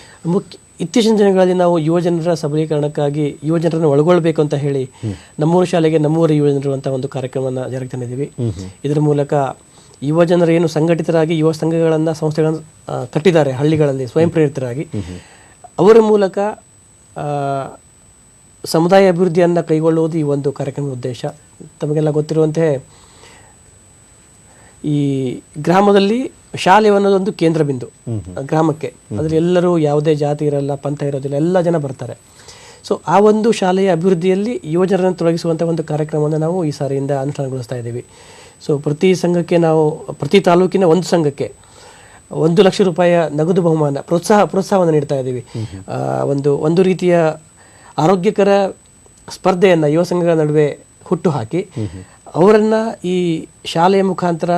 ಇತ್ತೀಚಿನ ದಿನಗಳಲ್ಲಿ ನಾವು ಯುವ ಜನರ ಸಬಲೀಕರಣಕ್ಕಾಗಿ ಯುವ ಜನರನ್ನು ಒಳಗೊಳ್ಳಬೇಕು ಅಂತ ಹೇಳಿ ನಮ್ಮೂರ ಶಾಲೆಗೆ ನಮ್ಮೂರ ಯುವ ಜನರು ಅಂತ ಒಂದು ಕಾರ್ಯಕ್ರಮವನ್ನು ಜಾರಿಗೆ ತಂದಿದ್ದೀವಿ. ಇದರ ಮೂಲಕ ಯುವ ಜನರು ಏನು ಸಂಘಟಿತರಾಗಿ ಯುವ ಸಂಘಗಳನ್ನು, ಸಂಸ್ಥೆಗಳನ್ನು ಕಟ್ಟಿದ್ದಾರೆ ಹಳ್ಳಿಗಳಲ್ಲಿ ಸ್ವಯಂ ಪ್ರೇರಿತರಾಗಿ, ಅವರ ಮೂಲಕ ಸಮುದಾಯ ಅಭಿವೃದ್ಧಿಯನ್ನು ಕೈಗೊಳ್ಳುವುದು ಈ ಒಂದು ಕಾರ್ಯಕ್ರಮದ ಉದ್ದೇಶ. ತಮಗೆಲ್ಲ ಗೊತ್ತಿರುವಂತೆ ಈ ಗ್ರಾಮದಲ್ಲಿ ಶಾಲೆ ಅನ್ನೋದೊಂದು ಕೇಂದ್ರ ಬಿಂದು ಗ್ರಾಮಕ್ಕೆ. ಅದರಲ್ಲಿ ಎಲ್ಲರೂ ಯಾವುದೇ ಜಾತಿ ಇರಲ್ಲ, ಪಂಥ ಇರೋದಿಲ್ಲ, ಎಲ್ಲ ಜನ ಬರ್ತಾರೆ. ಸೊ ಆ ಒಂದು ಶಾಲೆಯ ಅಭಿವೃದ್ಧಿಯಲ್ಲಿ ಯುವ ಜನರನ್ನು ತೊಡಗಿಸುವಂಥ ಒಂದು ಕಾರ್ಯಕ್ರಮವನ್ನು ನಾವು ಈ ಸಾರಿಯಿಂದ ಅನುಷ್ಠಾನಗೊಳಿಸ್ತಾ ಇದ್ದೀವಿ. ಸೊ ಪ್ರತಿ ತಾಲೂಕಿನ ಒಂದು ಸಂಘಕ್ಕೆ 1 ಲಕ್ಷ ರೂಪಾಯಿ ನಗದು ಬಹುಮಾನ ಪ್ರೋತ್ಸಾಹವನ್ನು ನೀಡ್ತಾ ಇದ್ದೀವಿ. ಒಂದು ರೀತಿಯ ಆರೋಗ್ಯಕರ ಸ್ಪರ್ಧೆಯನ್ನು ಯುವ ಸಂಘಗಳ ನಡುವೆ ಹುಟ್ಟು ಹಾಕಿ ಅವರನ್ನು ಈ ಶಾಲೆಯ ಮುಖಾಂತರ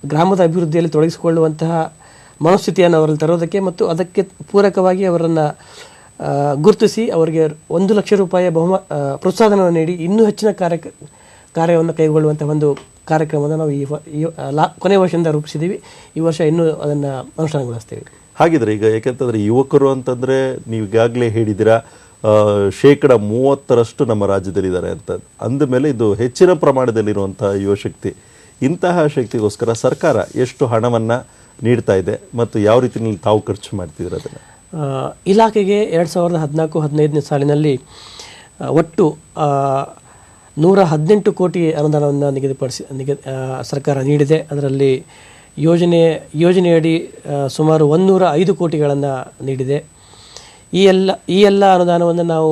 ಗ್ರಾಮದ ಅಭಿವೃದ್ಧಿಯಲ್ಲಿ ತೊಡಗಿಸಿಕೊಳ್ಳುವಂತಹ ಮನಸ್ಥಿತಿಯನ್ನು ಅವರಲ್ಲಿ ತರೋದಕ್ಕೆ ಮತ್ತು ಅದಕ್ಕೆ ಪೂರಕವಾಗಿ ಅವರನ್ನು ಗುರುತಿಸಿ ಅವರಿಗೆ 1 ಲಕ್ಷ ರೂಪಾಯಿ ಪ್ರೋತ್ಸಾಹವನ್ನು ನೀಡಿ ಇನ್ನೂ ಹೆಚ್ಚಿನ ಕಾರ್ಯವನ್ನು ಕೈಗೊಳ್ಳುವಂಥ ಒಂದು ಕಾರ್ಯಕ್ರಮವನ್ನು ನಾವು ಕೊನೆ ವರ್ಷದಿಂದ ರೂಪಿಸಿದ್ದೀವಿ. ಈ ವರ್ಷ ಇನ್ನೂ ಅದನ್ನು ಅನುಷ್ಠಾನಗೊಳಿಸ್ತೀವಿ. ಹಾಗಿದ್ರೆ ಈಗ ಯಾಕೆಂತಂದರೆ ಯುವಕರು ಅಂತಂದರೆ ನೀವು ಈಗಾಗಲೇ ಹೇಳಿದ್ದೀರಾ 30% ನಮ್ಮ ರಾಜ್ಯದಲ್ಲಿದ್ದಾರೆ ಅಂತ. ಅಂದಮೇಲೆ ಇದು ಹೆಚ್ಚಿನ ಪ್ರಮಾಣದಲ್ಲಿರುವಂಥ ಯುವಶಕ್ತಿ. ಇಂತಹ ಶಕ್ತಿಗೋಸ್ಕರ ಸರ್ಕಾರ ಎಷ್ಟು ಹಣವನ್ನು ನೀಡ್ತಾ ಇದೆ ಮತ್ತು ಯಾವ ರೀತಿಯಲ್ಲಿ ತಾವು ಖರ್ಚು ಮಾಡ್ತಿದ್ದೀರ ಅದನ್ನು? ಇಲಾಖೆಗೆ 2014-15ನೇ ಸಾಲಿನಲ್ಲಿ ಒಟ್ಟು 118 ಕೋಟಿ ಅನುದಾನವನ್ನು ಸರ್ಕಾರ ನೀಡಿದೆ. ಅದರಲ್ಲಿ ಯೋಜನೆಯಡಿ ಸುಮಾರು 105 ಕೋಟಿಗಳನ್ನು ನೀಡಿದೆ. ಈ ಎಲ್ಲ ಅನುದಾನವನ್ನು ನಾವು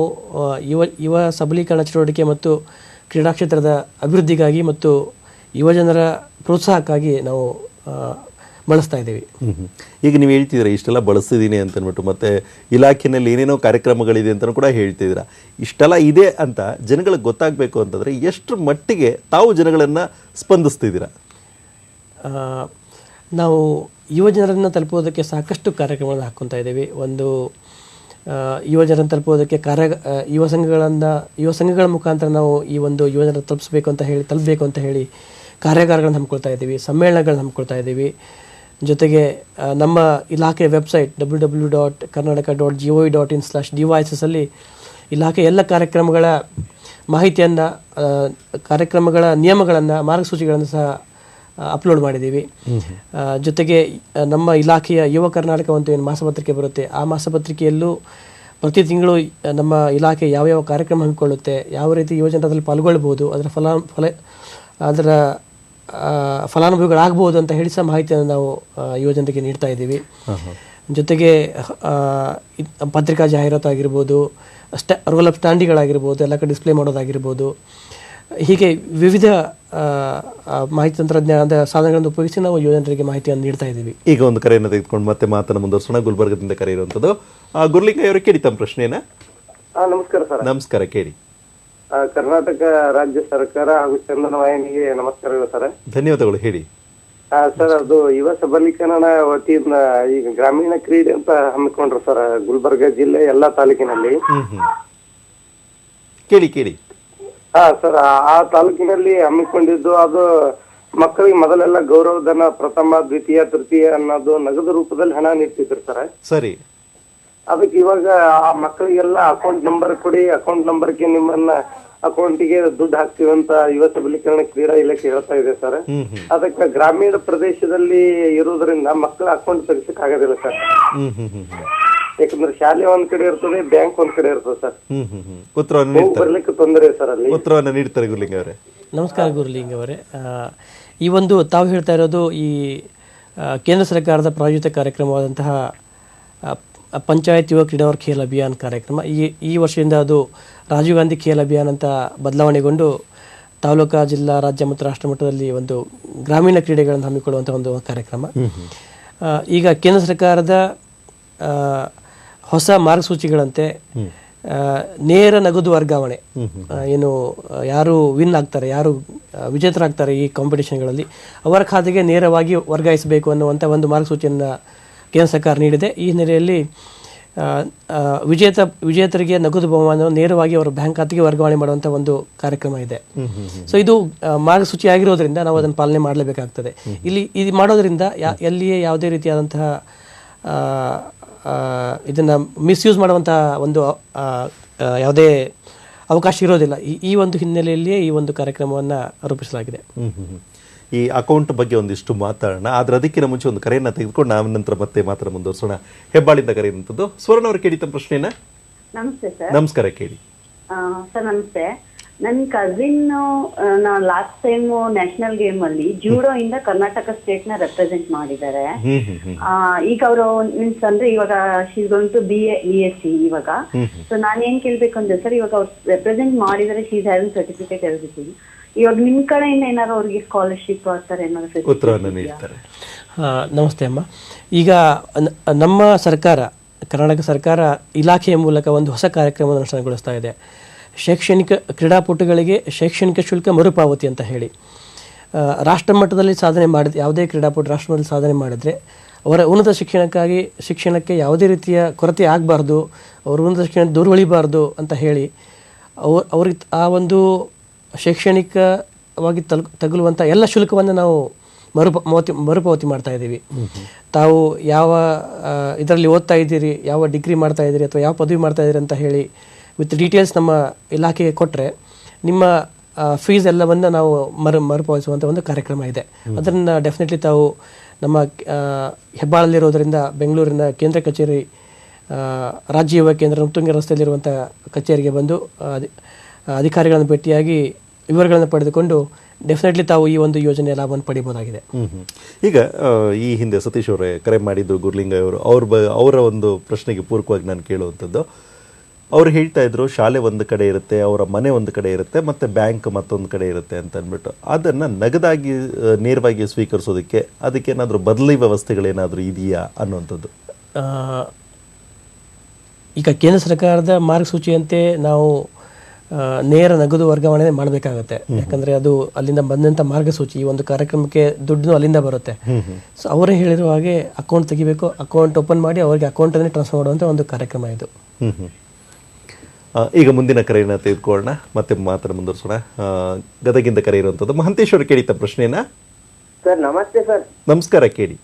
ಯುವ ಸಬಲೀಕರಣ ಚಟುವಟಿಕೆ ಮತ್ತು ಕ್ರೀಡಾ ಕ್ಷೇತ್ರದ ಅಭಿವೃದ್ಧಿಗಾಗಿ ಮತ್ತು ಯುವಜನರ ಪ್ರೋತ್ಸಾಹಕ್ಕಾಗಿ ನಾವು ಬಳಸ್ತಾ ಇದ್ದೀವಿ. ಈಗ ನೀವು ಹೇಳ್ತಿದ್ದೀರಾ ಇಷ್ಟೆಲ್ಲ ಬಳಸ್ತಿದ್ದೀನಿ ಅಂತನ್ಬಿಟ್ಟು, ಮತ್ತು ಇಲಾಖೆಯಲ್ಲಿ ಏನೇನೋ ಕಾರ್ಯಕ್ರಮಗಳಿದೆ ಅಂತಲೂ ಕೂಡ ಹೇಳ್ತಿದ್ದೀರಾ. ಇಷ್ಟೆಲ್ಲ ಇದೆ ಅಂತ ಜನಗಳಿಗೆ ಗೊತ್ತಾಗಬೇಕು ಅಂತಂದರೆ ಎಷ್ಟು ಮಟ್ಟಿಗೆ ತಾವು ಜನಗಳನ್ನು ಸ್ಪಂದಿಸ್ತಿದ್ದೀರಾ? ನಾವು ಯುವ ಜನರನ್ನು ತಲುಪೋದಕ್ಕೆ ಸಾಕಷ್ಟು ಕಾರ್ಯಕ್ರಮಗಳನ್ನು ಹಾಕ್ಕೊತಾ ಇದ್ದೀವಿ. ಯುವ ಜನರನ್ನು ತಲುಪೋದಕ್ಕೆ ಯುವ ಸಂಘಗಳ ಮುಖಾಂತರ ನಾವು ಈ ಒಂದು ಯುವ ಜನರನ್ನು ತಲುಪಬೇಕು ಅಂತ ಹೇಳಿ ಕಾರ್ಯಾಗಾರಗಳನ್ನು ಹಮ್ಮಿಕೊಳ್ತಾ ಇದ್ದೀವಿ, ಸಮ್ಮೇಳನಗಳನ್ನು ಹಮ್ಮಿಕೊಳ್ತಾ ಇದ್ದೀವಿ. ಜೊತೆಗೆ ನಮ್ಮ ಇಲಾಖೆ ವೆಬ್ಸೈಟ್ www.karnataka.gov.in/devices ಅಲ್ಲಿ ಇಲಾಖೆ ಎಲ್ಲ ಕಾರ್ಯಕ್ರಮಗಳ ಮಾಹಿತಿಯನ್ನು, ಕಾರ್ಯಕ್ರಮಗಳ ನಿಯಮಗಳನ್ನು, ಮಾರ್ಗಸೂಚಿಗಳನ್ನು ಸಹ ಅಪ್ಲೋಡ್ ಮಾಡಿದ್ದೀವಿ. ಜೊತೆಗೆ ನಮ್ಮ ಇಲಾಖೆಯ ಯುವ ಕರ್ನಾಟಕ ಅಂತ ಏನು ಮಾಸಪತ್ರಿಕೆ ಬರುತ್ತೆ, ಆ ಮಾಸಪತ್ರಿಕೆಯಲ್ಲೂ ಪ್ರತಿ ತಿಂಗಳು ನಮ್ಮ ಇಲಾಖೆ ಯಾವ್ಯಾವ ಕಾರ್ಯಕ್ರಮ ಹಮ್ಮಿಕೊಳ್ಳುತ್ತೆ, ಯಾವ ರೀತಿ ಯುವಜನರು ಅದರಲ್ಲಿ ಪಾಲ್ಗೊಳ್ಬೋದು, ಅದರ ಫಲಾನುಭವಿಗಳಾಗ್ಬೋದು ಅಂತ ಹೇಳಿ ಸಹ ಮಾಹಿತಿಯನ್ನು ನಾವು ಯುವಜನರಿಗೆ ನೀಡ್ತಾ ಇದ್ದೀವಿ. ಜೊತೆಗೆ ಪತ್ರಿಕಾ ಜಾಹೀರಾತು ಆಗಿರ್ಬೋದು, ರೋಲ್ ಆಫ್ ಸ್ಟ್ಯಾಂಡಿಗಳಾಗಿರ್ಬೋದು, ಎಲ್ಲ ಕಡೆ ಡಿಸ್ಪ್ಲೇ ಮಾಡೋದಾಗಿರ್ಬೋದು, ಹೀಗೆ ವಿವಿಧ ಮಾಹಿತಿ ತಂತ್ರಜ್ಞಾನದ ಸಾಧನಗಳನ್ನು ಉಪಯೋಗಿಸಿ ನಾವು ಯುವಜನರಿಗೆ ಮಾಹಿತಿಯನ್ನು ನೀಡ್ತಾ ಇದ್ದೀವಿ. ಈಗ ಒಂದು ಕರೆಯನ್ನು ತೆಗೆದುಕೊಂಡು ಮತ್ತೆ ಮಾತನ್ನು ಮುಂದುವರಿಸೋಣ. ಗುಲ್ಬರ್ಗದಿಂದ ಕರೆ ಇರುವಂಥದ್ದು ಗುರ್ಲಿಂಗ ಅವರು, ಕೇಳಿ ತಮ್ಮ ಪ್ರಶ್ನೆಯನ್ನ. ನಮಸ್ಕಾರ ಸರ್. ನಮಸ್ಕಾರ, ಕೇಳಿ. ಕರ್ನಾಟಕ ರಾಜ್ಯ ಸರ್ಕಾರ ಹಾಗೂ ಚಂದನ ವಾಹಿನಿಗೆ ನಮಸ್ಕಾರಗಳು ಸರ್. ಧನ್ಯವಾದಗಳು, ಹೇಳಿ. ಸರ್, ಅದು ಯುವ ಸಬಲೀಕರಣ ವತಿಯಿಂದ ಈಗ ಗ್ರಾಮೀಣ ಕ್ರೀಡೆ ಅಂತ ಹಮ್ಮಿಕೊಂಡ್ರು ಸರ್ ಗುಲ್ಬರ್ಗ ಜಿಲ್ಲೆ ಎಲ್ಲಾ ತಾಲೂಕಿನಲ್ಲಿ. ಕೇಳಿ. ಹಾ ಸರ್, ಆ ತಾಲೂಕಿನಲ್ಲಿ ಹಮ್ಮಿಕೊಂಡಿದ್ದು ಅದು ಮಕ್ಕಳಿಗೆ ಮೊದಲೆಲ್ಲ ಗೌರವಧನ ಪ್ರಥಮ ದ್ವಿತೀಯ ತೃತೀಯ ಅನ್ನೋದು ನಗದು ರೂಪದಲ್ಲಿ ಹಣ ನೀಡ್ತಿದ್ರು ಸರ್. ಸರಿ. ಅದಕ್ಕೆ ಇವಾಗ ಆ ಮಕ್ಕಳಿಗೆಲ್ಲ ಅಕೌಂಟ್ ನಂಬರ್ ಕೊಡಿ, ಅಕೌಂಟ್ ನಂಬರ್ಗೆ ನಿಮ್ಮನ್ನ ಅಕೌಂಟಿಗೆ ದುಡ್ಡು ಹಾಕ್ತೀವಿ ಅಂತ ಯುವ ಸಬಲೀಕರಣ ಕ್ರೀಡಾ ಇಲಾಖೆ ಹೇಳ್ತಾ ಇದೆ ಸರ್. ಅದಕ್ಕೆ ಗ್ರಾಮೀಣ ಪ್ರದೇಶದಲ್ಲಿ ಇರುವುದರಿಂದ ಮಕ್ಕಳ ಅಕೌಂಟ್ ತೆಗಿಸಕ್ ಆಗೋದಿಲ್ಲ ಸರ್. ಯಾಕಂದ್ರೆ ಶಾಲೆ ಒಂದ್ ಕಡೆ ಇರ್ತದೆ, ಬ್ಯಾಂಕ್ ಒಂದ್ ಕಡೆ ಇರ್ತದೆ ಸರ್. ಉತ್ತರವನ್ನು ಹೋಗಿ ನೀಡ್ತಾರೆ. ಬರ್ಲಿಕ್ಕೆ ತೊಂದರೆ ಸರ್ ಅಲ್ಲಿ. ಉತ್ತರವನ್ನು ನೀಡ್ತಾರೆ ಗುರುಲಿಂಗ ಅವರೇ. ನಮಸ್ಕಾರ ಗುರುಲಿಂಗ ಅವರೇ. ಈ ಒಂದು ತಾವು ಹೇಳ್ತಾ ಇರೋದು ಈ ಕೇಂದ್ರ ಸರ್ಕಾರದ ಪ್ರಾಯೋಜಿತ ಕಾರ್ಯಕ್ರಮವಾದಂತಹ ಪಂಚಾಯತ್ ಯುವ ಕ್ರೀಡಾ ಖೇಲ್ ಅಭಿಯಾನ್ ಕಾರ್ಯಕ್ರಮ ಈ ವರ್ಷದಿಂದ ಅದು ರಾಜೀವ್ ಗಾಂಧಿ ಖೇಲ್ ಅಭಿಯಾನ್ ಅಂತ ಬದಲಾವಣೆಗೊಂಡು ತಾಲೂಕಾ, ಜಿಲ್ಲಾ, ರಾಜ್ಯ ಮತ್ತು ರಾಷ್ಟ್ರ ಮಟ್ಟದಲ್ಲಿ ಒಂದು ಗ್ರಾಮೀಣ ಕ್ರೀಡೆಗಳನ್ನು ಹಮ್ಮಿಕೊಳ್ಳುವಂಥ ಒಂದು ಕಾರ್ಯಕ್ರಮ. ಈಗ ಕೇಂದ್ರ ಸರ್ಕಾರದ ಹೊಸ ಮಾರ್ಗಸೂಚಿಗಳಂತೆ ನೇರ ನಗದು ವರ್ಗಾವಣೆ, ಏನು ಯಾರು ವಿನ್ ಆಗ್ತಾರೆ, ಯಾರು ವಿಜೇತರಾಗ್ತಾರೆ ಈ ಕಾಂಪಿಟೇಷನ್ಗಳಲ್ಲಿ ಅವರ ಖಾತೆಗೆ ನೇರವಾಗಿ ವರ್ಗಾಯಿಸಬೇಕು ಅನ್ನುವಂಥ ಒಂದು ಮಾರ್ಗಸೂಚಿಯನ್ನು ಕೇಂದ್ರ ಸರ್ಕಾರ ನೀಡಿದೆ. ಈ ಹಿನ್ನೆಲೆಯಲ್ಲಿ ವಿಜೇತರಿಗೆ ನಗದು ಬಹುಮಾನವನ್ನು ನೇರವಾಗಿ ಅವರ ಬ್ಯಾಂಕ್ ಖಾತೆಗೆ ವರ್ಗಾವಣೆ ಮಾಡುವಂಥ ಒಂದು ಕಾರ್ಯಕ್ರಮ ಇದೆ. ಸೊ ಇದು ಮಾರ್ಗಸೂಚಿ ಆಗಿರೋದ್ರಿಂದ ನಾವು ಅದನ್ನು ಪಾಲನೆ ಮಾಡಲೇಬೇಕಾಗ್ತದೆ. ಇದು ಮಾಡೋದ್ರಿಂದ ಎಲ್ಲಿಯೇ ಯಾವುದೇ ರೀತಿಯಾದಂತಹ ಇದನ್ನು ಮಿಸ್ಯೂಸ್ ಮಾಡುವಂಥ ಒಂದು ಯಾವುದೇ ಅವಕಾಶ ಇರೋದಿಲ್ಲ. ಈ ಒಂದು ಹಿನ್ನೆಲೆಯಲ್ಲಿಯೇ ಈ ಒಂದು ಕಾರ್ಯಕ್ರಮವನ್ನು ರೂಪಿಸಲಾಗಿದೆ. ಈ ಅಕೌಂಟ್ ಬಗ್ಗೆ ಒಂದಿಷ್ಟು ಮಾತಾಡೋಣ, ಆದ್ರೆ ಅದಕ್ಕಿಂತ ಮುಂಚೆ ಒಂದು ಕರೆಯನ್ನು ತೆಗೆದುಕೊಂಡು ನಾವು ನಂತರ ಮತ್ತೆ ಮಾತ್ರ ಮುಂದುವರ್ಸೋಣ. ಹೆಬ್ಬಾಳಿಂದ ಕರೆಯುವಂಥದ್ದು ಸ್ವರ್ಣ ಅವರು. ಕೇಳಿ ತಮ್ಮ ಪ್ರಶ್ನೆನ. ನಮಸ್ತೆ ಸರ್. ನಮಸ್ಕಾರ. ಕೇಳಿ ಸರ್. ನಮಸ್ತೆ. ನನ್ನ cousin last time national game ಅಲ್ಲಿ ಜೂಡೋ ಇಂದ ಕರ್ನಾಟಕ ಸ್ಟೇಟ್ ನ ರೆಪ್ರೆಸೆಂಟ್ ಮಾಡಿದ್ದಾರೆ. ಈಗ ಅವರು ಮೀನ್ಸ್ ಅಂದ್ರೆ ಇವಾಗ she is going to BSc ಇವಾಗ. ಸೊ ನಾನು ಏನ್ ಕೇಳ್ಬೇಕು ಅಂದ್ರೆ ಸರ್, ಇವಾಗ ಅವ್ರು ರೆಪ್ರೆಸೆಂಟ್ ಮಾಡಿದರೆ she is having certificate everything. ಇವಾಗ ನಿಮ್ ಕಡೆಯಿಂದ ಏನಾದ್ರು ಅವ್ರಿಗೆ ಸ್ಕಾಲರ್ಶಿಪ್ ಆ ಥರ ಏನಾದ್ರು ಉತ್ತರವನ್ನು ನೀಡ್ತಾರೆ. ನಮಸ್ತೆ ಅಮ್ಮ. ಈಗ ನಮ್ಮ ಸರ್ಕಾರ, ಕರ್ನಾಟಕ ಸರ್ಕಾರ ಇಲಾಖೆಯ ಮೂಲಕ ಒಂದು ಹೊಸ ಕಾರ್ಯಕ್ರಮವನ್ನು ಅನುಷ್ಠಾನಗೊಳಿಸ್ತಾ ಇದೆ. ಶೈಕ್ಷಣಿಕ ಕ್ರೀಡಾಪಟುಗಳಿಗೆ ಶೈಕ್ಷಣಿಕ ಶುಲ್ಕ ಮರುಪಾವತಿ ಅಂತ ಹೇಳಿ. ರಾಷ್ಟ್ರ ಮಟ್ಟದಲ್ಲಿ ಸಾಧನೆ ಮಾಡಿದ ಯಾವುದೇ ಕ್ರೀಡಾಪಟು ರಾಷ್ಟ್ರ ಮಟ್ಟದಲ್ಲಿ ಸಾಧನೆ ಮಾಡಿದರೆ ಅವರ ಉನ್ನತ ಶಿಕ್ಷಣಕ್ಕೆ ಯಾವುದೇ ರೀತಿಯ ಕೊರತೆ ಆಗಬಾರ್ದು, ಅವರ ಉನ್ನತ ಶಿಕ್ಷಣ ದುರ್ವಳಿಬಾರ್ದು ಅಂತ ಹೇಳಿ ಅವ್ರಿಗೆ ಆ ಒಂದು ಶೈಕ್ಷಣಿಕವಾಗಿ ತಗುಲುವಂಥ ಎಲ್ಲ ಶುಲ್ಕವನ್ನು ನಾವು ಮರುಪಾವತಿ ಮಾಡ್ತಾ ಇದ್ದೀವಿ. ತಾವು ಯಾವ ಇದರಲ್ಲಿ ಓದ್ತಾ ಇದ್ದೀರಿ, ಯಾವ ಡಿಗ್ರಿ ಮಾಡ್ತಾ ಇದ್ದೀರಿ ಅಥವಾ ಯಾವ ಪದವಿ ಮಾಡ್ತಾ ಇದ್ದೀರಿ ಅಂತ ಹೇಳಿ ವಿತ್ ಡೀಟೇಲ್ಸ್ ನಮ್ಮ ಇಲಾಖೆಗೆ ಕೊಟ್ಟರೆ ನಿಮ್ಮ ಫೀಸ್ ಎಲ್ಲವನ್ನು ನಾವು ಮರುಪಾವತಿಸುವಂಥ ಒಂದು ಕಾರ್ಯಕ್ರಮ ಇದೆ. ಅದನ್ನು ಡೆಫಿನೆಟ್ಲಿ ತಾವು ನಮ್ಮ ಹೆಬ್ಬಾಳಲ್ಲಿರೋದರಿಂದ ಬೆಂಗಳೂರಿನ ಕೇಂದ್ರ ಕಚೇರಿ, ರಾಜ್ಯ ಯುವ ಕೇಂದ್ರ ಉತ್ತುಂಗ ರಸ್ತೆಯಲ್ಲಿರುವಂಥ ಕಚೇರಿಗೆ ಬಂದು ಅಧಿಕಾರಿಗಳನ್ನು ಭೇಟಿಯಾಗಿ ವಿವರಗಳನ್ನು ಪಡೆದುಕೊಂಡು ಡೆಫಿನೆಟ್ಲಿ ತಾವು ಈ ಒಂದು ಯೋಜನೆಯ ಲಾಭವನ್ನು ಪಡಿಬೋದಾಗಿದೆ. ಈಗ ಈ ಹಿಂದೆ ಸತೀಶ್ ಅವರೇ ಕರೆ ಮಾಡಿದ್ದು ಗುರುಲಿಂಗ ಅವರು, ಅವರ ಒಂದು ಪ್ರಶ್ನೆಗೆ ಪೂರಕವಾಗಿ ನಾನು ಕೇಳುವಂಥದ್ದು, ಅವ್ರು ಹೇಳ್ತಾ ಇದ್ರು ಶಾಲೆ ಒಂದು ಕಡೆ ಇರುತ್ತೆ, ಅವರ ಮನೆ ಒಂದು ಕಡೆ ಇರುತ್ತೆ, ಮತ್ತು ಬ್ಯಾಂಕ್ ಮತ್ತೊಂದು ಕಡೆ ಇರುತ್ತೆ ಅಂತ ಅಂದ್ಬಿಟ್ಟು ಅದನ್ನು ನಗದಾಗಿ ನೇರವಾಗಿ ಸ್ವೀಕರಿಸೋದಕ್ಕೆ ಅದಕ್ಕೇನಾದರೂ ಬದಲಿ ವ್ಯವಸ್ಥೆಗಳೇನಾದರೂ ಇದೆಯಾ ಅನ್ನುವಂಥದ್ದು. ಈಗ ಕೇಂದ್ರ ಸರ್ಕಾರದ ಮಾರ್ಗಸೂಚಿಯಂತೆ ನಾವು ನೇರ ನಗದು ವರ್ಗಾವಣೆ ಮಾಡಬೇಕಾಗತ್ತೆ. ಯಾಕಂದರೆ ಅದು ಅಲ್ಲಿಂದ ಬಂದಂಥ ಮಾರ್ಗಸೂಚಿ. ಈ ಒಂದು ಕಾರ್ಯಕ್ರಮಕ್ಕೆ ದುಡ್ಡು ಅಲ್ಲಿಂದ ಬರುತ್ತೆ. ಸೊ ಅವರೇ ಹೇಳಿರುವ ಹಾಗೆ ಅಕೌಂಟ್ ತೆಗಿಬೇಕು, ಅಕೌಂಟ್ ಓಪನ್ ಮಾಡಿ ಅವರಿಗೆ ಅಕೌಂಟನ್ನೇ ಟ್ರಾನ್ಸ್ಫರ್ ಮಾಡುವಂಥ ಒಂದು ಕಾರ್ಯಕ್ರಮ ಇದು. ಈಗ ಮುಂದಿನ ಕರೆಯನ್ನು ತೆಗೆದುಕೊಳ್ಳೋಣ, ಮತ್ತೆ ಮಾತ್ರ ಮುಂದುವರ್ಸೋಣ. ಗದಗಿಂದ ಕರೆ ಇರುವಂಥದ್ದು ಮಹಂತೇಶ್ವರ. ಕೇಳಿ ತಮ್ಮ ಪ್ರಶ್ನೆನ. ಸರ್ ನಮಸ್ತೆ ಸರ್. ನಮಸ್ಕಾರ. ಕೇಳಿ.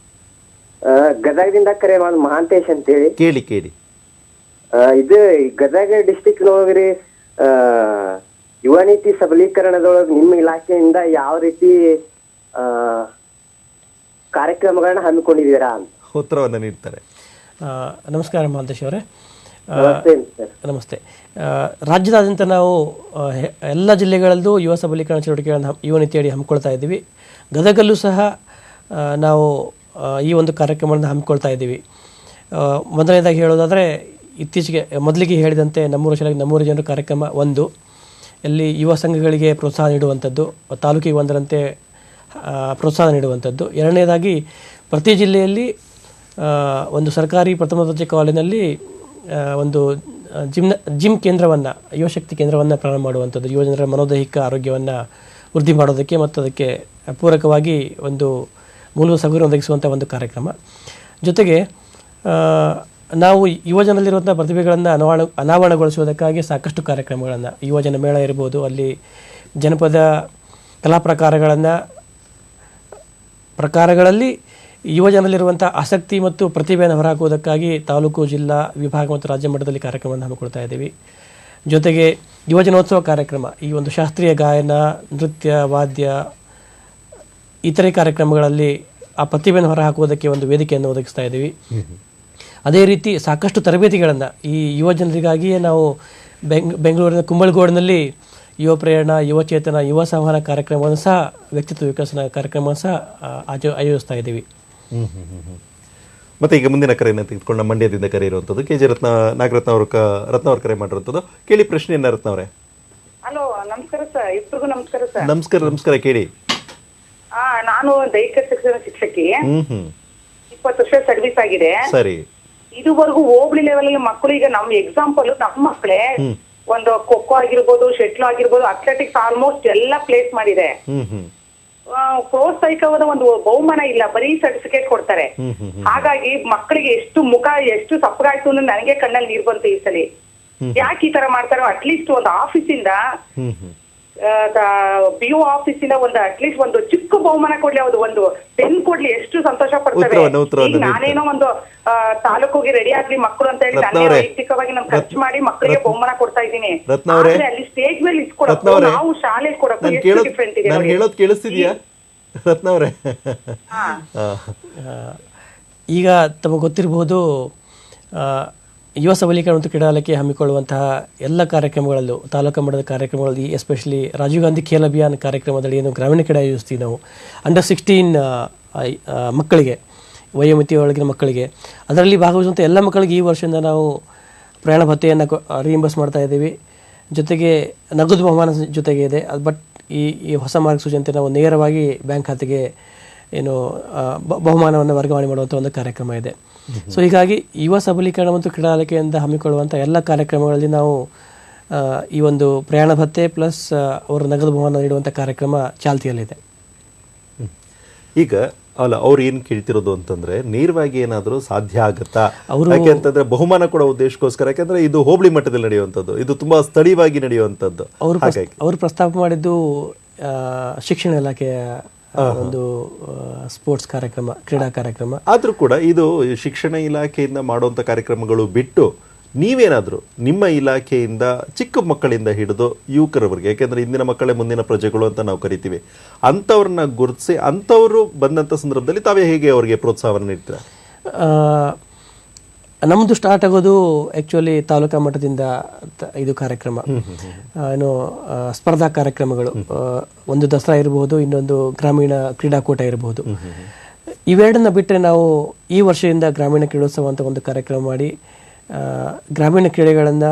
ಗದಗದಿಂದ ಕರೆ ಮಾಡೋದು ಮಹಾಂತೇಶ್ ಅಂತೇಳಿ. ಕೇಳಿ. ಇದು ಗದಗ ಡಿಸ್ಟಿಕ್ ನೋಡ್ರಿ, ಯುವ ನೀತಿ ಸಬಲೀಕರಣದೊಳಗೆ ನಿಮ್ಮ ಇಲಾಖೆಯಿಂದ ಯಾವ ರೀತಿ ಕಾರ್ಯಕ್ರಮಗಳನ್ನ ಹಮ್ಮಿಕೊಂಡಿದ್ದೀರಾ ಅಂತ ಉತ್ತರವನ್ನು ನೀಡ್ತಾರೆ. ನಮಸ್ಕಾರ ಮಹಂತೇಶ್ ಅವರೇ. ನಮಸ್ತೆ. ರಾಜ್ಯದಾದ್ಯಂತ ನಾವು ಎಲ್ಲ ಜಿಲ್ಲೆಗಳಲ್ಲೂ ಯುವ ಸಬಲೀಕರಣ ಚಟುವಟಿಕೆಗಳನ್ನು ಯುವ ನೀತಿಯಡಿ ಹಮ್ಮಿಕೊಳ್ತಾ ಇದ್ದೀವಿ. ಗದಗಲ್ಲೂ ಸಹ ನಾವು ಈ ಒಂದು ಕಾರ್ಯಕ್ರಮವನ್ನು ಹಮ್ಮಿಕೊಳ್ತಾ ಇದ್ದೀವಿ. ಮೊದಲನೇದಾಗಿ ಹೇಳೋದಾದರೆ, ಇತ್ತೀಚೆಗೆ ಮೊದಲಿಗೆ ಹೇಳಿದಂತೆ ನಮ್ಮೂರು ಶಾಲೆಗೆ ನಮ್ಮೂರು ಜನರು ಕಾರ್ಯಕ್ರಮ ಒಂದು, ಎಲ್ಲಿ ಯುವ ಸಂಘಗಳಿಗೆ ಪ್ರೋತ್ಸಾಹ ನೀಡುವಂಥದ್ದು, ತಾಲೂಕಿಗೆ ಒಂದರಂತೆ ಪ್ರೋತ್ಸಾಹ ನೀಡುವಂಥದ್ದು. ಎರಡನೇದಾಗಿ ಪ್ರತಿ ಜಿಲ್ಲೆಯಲ್ಲಿ ಒಂದು ಸರ್ಕಾರಿ ಪ್ರಥಮ ದರ್ಜೆ ಕಾಲೇಜಿನಲ್ಲಿ ಒಂದು ಜಿಮ್ ಕೇಂದ್ರವನ್ನು, ಯುವಶಕ್ತಿ ಕೇಂದ್ರವನ್ನು ಪ್ರಾರಂಭ ಮಾಡುವಂಥದ್ದು, ಯುವಜನರ ಮನೋದೈಹಿಕ ಆರೋಗ್ಯವನ್ನು ವೃದ್ಧಿ ಮಾಡೋದಕ್ಕೆ ಮತ್ತು ಅದಕ್ಕೆ ಪೂರಕವಾಗಿ ಒಂದು ಮೂಲಭೂತ ಸೌಕರ್ಯ ಒದಗಿಸುವಂಥ ಒಂದು ಕಾರ್ಯಕ್ರಮ. ಜೊತೆಗೆ ನಾವು ಯುವಜನರಲ್ಲಿರುವಂಥ ಪ್ರತಿಭೆಗಳನ್ನು ಅನಾವರಣಗೊಳಿಸುವುದಕ್ಕಾಗಿ ಸಾಕಷ್ಟು ಕಾರ್ಯಕ್ರಮಗಳನ್ನು ಯುವಜನ ಮೇಳ ಇರ್ಬೋದು, ಅಲ್ಲಿ ಜನಪದ ಕಲಾ ಪ್ರಕಾರಗಳಲ್ಲಿ ಯುವಜನರಲ್ಲಿರುವಂಥ ಆಸಕ್ತಿ ಮತ್ತು ಪ್ರತಿಭೆಯನ್ನು ಹೊರಹಾಕುವುದಕ್ಕಾಗಿ ತಾಲೂಕು, ಜಿಲ್ಲಾ, ವಿಭಾಗ ಮತ್ತು ರಾಜ್ಯ ಮಟ್ಟದಲ್ಲಿ ಕಾರ್ಯಕ್ರಮವನ್ನು ಹಮ್ಮಿಕೊಳ್ತಾ ಇದ್ದೀವಿ. ಜೊತೆಗೆ ಯುವಜನೋತ್ಸವ ಕಾರ್ಯಕ್ರಮ, ಈ ಒಂದು ಶಾಸ್ತ್ರೀಯ ಗಾಯನ, ನೃತ್ಯ, ವಾದ್ಯ, ಇತರೆ ಕಾರ್ಯಕ್ರಮಗಳಲ್ಲಿ ಆ ಪ್ರತಿಭೆಯನ್ನು ಹೊರಹಾಕುವುದಕ್ಕೆ ಒಂದು ವೇದಿಕೆಯನ್ನು ಒದಗಿಸ್ತಾ ಇದ್ದೀವಿ. ಅದೇ ರೀತಿ ಸಾಕಷ್ಟು ತರಬೇತಿಗಳನ್ನು ಈ ಯುವಜನರಿಗಾಗಿಯೇ ನಾವು ಬೆಂಗಳೂರಿನ ಕುಂಬಳಗೋಡಿನಲ್ಲಿ ಯುವ ಪ್ರೇರಣ, ಯುವ ಚೇತನ, ಯುವ ಸಂವಹನ ಕಾರ್ಯಕ್ರಮವನ್ನು ಸಹ, ವ್ಯಕ್ತಿತ್ವ ವಿಕಸನ ಕಾರ್ಯಕ್ರಮವನ್ನು ಸಹ ಆಯೋಜಿಸ್ತಾ ಇದ್ದೀವಿ. ಮತ್ತೆ ಈಗ ಮುಂದಿನ ಕರೆಯನ್ನು ತೆಗೆದುಕೊಂಡು ನಮ್ಮ ಮಂಡ್ಯದಿಂದ ಕರೆ ಇರುವಂಥದ್ದು KJ ನಾಗರತ್ನ ಅವರು ಕರೆ ಮಾಡಿರುವಂಥದ್ದು. ಕೇಳಿ ಪ್ರಶ್ನೆಯನ್ನ ರತ್ನ ಅವರೇ. ಹಲೋ, ನಮಸ್ಕಾರ ಸರ್. ಇಬ್ಬರಿಗೂ ನಮಸ್ಕಾರ ಸರ್. ನಮಸ್ಕಾರ ಕೇಳಿ. ನಾನು ದೈಹಿಕ ಶಿಕ್ಷಣ ಶಿಕ್ಷಕಿ. 20 ವರ್ಷ ಸರ್ವಿಸ್ ಆಗಿದೆ. ಸರಿ. ಇದುವರೆಗೂ ಹೋಬಳಿ ಲೆವೆಲ್ ಅಲ್ಲಿ ಮಕ್ಕಳು, ಈಗ ನಮ್ ಎಕ್ಸಾಂಪಲ್ ನಮ್ಮ ಮಕ್ಕಳೇ ಒಂದು ಖೋಖೋ ಆಗಿರ್ಬೋದು, ಶಟ್ಲ್ ಆಗಿರ್ಬೋದು, ಅಥ್ಲೆಟಿಕ್ಸ್ ಆಲ್ಮೋಸ್ಟ್ ಎಲ್ಲ ಪ್ಲೇಸ್ ಮಾಡಿದೆ. ಪ್ರೋತ್ಸಾಹಿಕವಾದ ಒಂದು ಬಹುಮಾನ ಇಲ್ಲ, ಬರೀ ಸರ್ಟಿಫಿಕೇಟ್ ಕೊಡ್ತಾರೆ. ಹಾಗಾಗಿ ಮಕ್ಕಳಿಗೆ ಎಷ್ಟು ಮುಖ ಎಷ್ಟು ಸಪ್ಪಗಾಯ್ತು ಅಂದ್ರೆ ನನಗೆ ಕಣ್ಣಲ್ಲಿ ನೀರ್ ಬಂತು ಈ ಸಲ. ಯಾಕೆ ಈ ತರ ಮಾಡ್ತಾರೋ, ಅಟ್ಲೀಸ್ಟ್ ಒಂದು ಆಫೀಸಿಂದ BO ಆಫೀಸಿಂದ ಒಂದು ಅಟ್ಲೀಸ್ಟ್ ಒಂದು ಚಿಕ್ಕ ಬಹುಮಾನ ಕೊಡ್ಲಿ, ಅದು ಒಂದು ಪೆನ್ ಕೊಡ್ಲಿ, ಎಷ್ಟು ಸಂತೋಷ ಪಡ್ತಾರೆ. ನಾನೇನೋ ಒಂದು ತಾಲೂಕಿಗೆ ರೆಡಿ ಆಗ್ಲಿ ಮಕ್ಕಳು ಅಂತ ಹೇಳಿ ನಾನೇ ವೈಯಕ್ತಿಕವಾಗಿ ನಾನು ಖರ್ಚು ಮಾಡಿ ಮಕ್ಕಳಿಗೆ ಬಹುಮಾನ ಕೊಡ್ತಾ ಇದ್ದೀನಿ. ಅಲ್ಲಿ ಸ್ಟೇಜ್ ಮೇಲೆ ಇಸ್ಕೊಡಕ್ಕೂ ನಾವು ಶಾಲೆಗೆ ಕೊಡಕ್ಕೂ ಎಷ್ಟು ಡಿಫ್ರೆಂಟ್ ಇದೆ. ಹೇಳೋದು ಕೇಳಿಸ್ತಿದ್ಯಾ ರತ್ನ ಅವರೇ? ಈಗ ತಮಗೆ ಗೊತ್ತಿರಬಹುದು, ಯುವ ಸಬಲೀಕರಣ ಮತ್ತು ಕ್ರೀಡಾ ಇಲಾಖೆ ಹಮ್ಮಿಕೊಳ್ಳುವಂತಹ ಎಲ್ಲ ಕಾರ್ಯಕ್ರಮಗಳಲ್ಲೂ, ತಾಲೂಕು ಮಟ್ಟದ ಕಾರ್ಯಕ್ರಮಗಳಲ್ಲಿ, ಎಸ್ಪೆಷಲಿ ರಾಜೀವ್ ಗಾಂಧಿ ಖೇಲ್ ಅಭಿಯಾನ್ ಕಾರ್ಯಕ್ರಮದಲ್ಲಿ ಏನು ಗ್ರಾಮೀಣ ಕ್ರೀಡಾ ಆಯೋಜಿಸ್ತೀವಿ ನಾವು, ಅಂಡರ್ 16 ಮಕ್ಕಳಿಗೆ, ವಯೋಮಿತಿ ಒಳಗಿನ ಮಕ್ಕಳಿಗೆ, ಅದರಲ್ಲಿ ಭಾಗವಹಿಸುವಂಥ ಎಲ್ಲ ಮಕ್ಕಳಿಗೆ ಈ ವರ್ಷದಿಂದ ನಾವು ಪ್ರಯಾಣ ಭತ್ಯೆಯನ್ನು ರಿಇಂಬರ್ಸ್ ಮಾಡ್ತಾ ಇದ್ದೀವಿ. ಜೊತೆಗೆ ನಗದು ಬಹುಮಾನ ಜೊತೆಗೆ ಇದೆ. ಬಟ್ ಈ ಹೊಸ ಮಾರ್ಗಸೂಚಿಯಂತೆ ನಾವು ನೇರವಾಗಿ ಬ್ಯಾಂಕ್ ಖಾತೆಗೆ ಏನು ಬಹುಮಾನವನ್ನು ವರ್ಗಾವಣೆ ಮಾಡುವಂಥ ಒಂದು ಕಾರ್ಯಕ್ರಮ ಇದೆ. ಸೊ ಹೀಗಾಗಿ ಯುವ ಸಬಲೀಕರಣ ಮತ್ತು ಕ್ರೀಡಾ ಇಲಾಖೆಯಿಂದ ಹಮ್ಮಿಕೊಳ್ಳುವಂಥ ಎಲ್ಲ ಕಾರ್ಯಕ್ರಮಗಳಲ್ಲಿ ನಾವು ಈ ಒಂದು ಪ್ರಯಾಣ ಭತ್ಯೆ ಪ್ಲಸ್ ಅವರ ನಗದು ಬಹುಮಾನ ನೀಡುವಂಥ ಕಾರ್ಯಕ್ರಮ ಚಾಲ್ತಿಯಲ್ಲಿದೆ. ಈಗ ಅವ್ರು ಏನು ಕೇಳ್ತಿರೋದು ಅಂತಂದ್ರೆ, ನೇರವಾಗಿ ಏನಾದರೂ ಸಾಧ್ಯ ಆಗುತ್ತಾ? ಯಾಕೆ ಅಂತಂದ್ರೆ ಬಹುಮಾನ ಕೊಡೋ ಉದ್ದೇಶಕ್ಕೋಸ್ಕರ, ಯಾಕಂದ್ರೆ ಇದು ಹೋಬಳಿ ಮಟ್ಟದಲ್ಲಿ ನಡೆಯುವಂಥದ್ದು, ಇದು ತುಂಬಾ ಸ್ಥಳೀಯವಾಗಿ ನಡೆಯುವಂಥದ್ದು. ಅವರು ಪ್ರಸ್ತಾಪ ಮಾಡಿದ್ದು ಶಿಕ್ಷಣ ಇಲಾಖೆಯ ಒಂದು ಸ್ಪೋರ್ಟ್ಸ್ ಕಾರ್ಯಕ್ರಮ, ಕ್ರೀಡಾ ಕಾರ್ಯಕ್ರಮ. ಆದ್ರೂ ಕೂಡ ಇದು ಶಿಕ್ಷಣ ಇಲಾಖೆಯಿಂದ ಮಾಡುವಂಥ ಕಾರ್ಯಕ್ರಮಗಳು ಬಿಟ್ಟು ನೀವೇನಾದರೂ ನಿಮ್ಮ ಇಲಾಖೆಯಿಂದ ಚಿಕ್ಕ ಮಕ್ಕಳಿಂದ ಹಿಡಿದು ಯುವಕರವರೆಗೆ, ಯಾಕೆಂದರೆ ಇಂದಿನ ಮಕ್ಕಳೇ ಮುಂದಿನ ಪ್ರಜೆಗಳು ಅಂತ ನಾವು ಕರಿತೀವಿ, ಅಂಥವ್ರನ್ನ ಗುರುತಿಸಿ ಅಂಥವರು ಬಂದಂಥ ಸಂದರ್ಭದಲ್ಲಿ ತಾವೇ ಹೇಗೆ ಅವರಿಗೆ ಪ್ರೋತ್ಸಾಹವನ್ನು ನೀಡ್ತೀರಾ? ನಮ್ಮದು ಸ್ಟಾರ್ಟ್ ಆಗೋದು ಆ್ಯಕ್ಚುಲಿ ತಾಲೂಕಾ ಮಟ್ಟದಿಂದ ಇದು ಕಾರ್ಯಕ್ರಮ, ಏನು ಸ್ಪರ್ಧಾ ಕಾರ್ಯಕ್ರಮಗಳು. ಒಂದು ದಸರಾ ಇರಬಹುದು, ಇನ್ನೊಂದು ಗ್ರಾಮೀಣ ಕ್ರೀಡಾಕೂಟ ಇರಬಹುದು. ಇವೆರಡನ್ನ ಬಿಟ್ಟರೆ ನಾವು ಈ ವರ್ಷದಿಂದ ಗ್ರಾಮೀಣ ಕ್ರೀಡೋತ್ಸವ ಅಂತ ಒಂದು ಕಾರ್ಯಕ್ರಮ ಮಾಡಿ ಗ್ರಾಮೀಣ ಕ್ರೀಡೆಗಳನ್ನು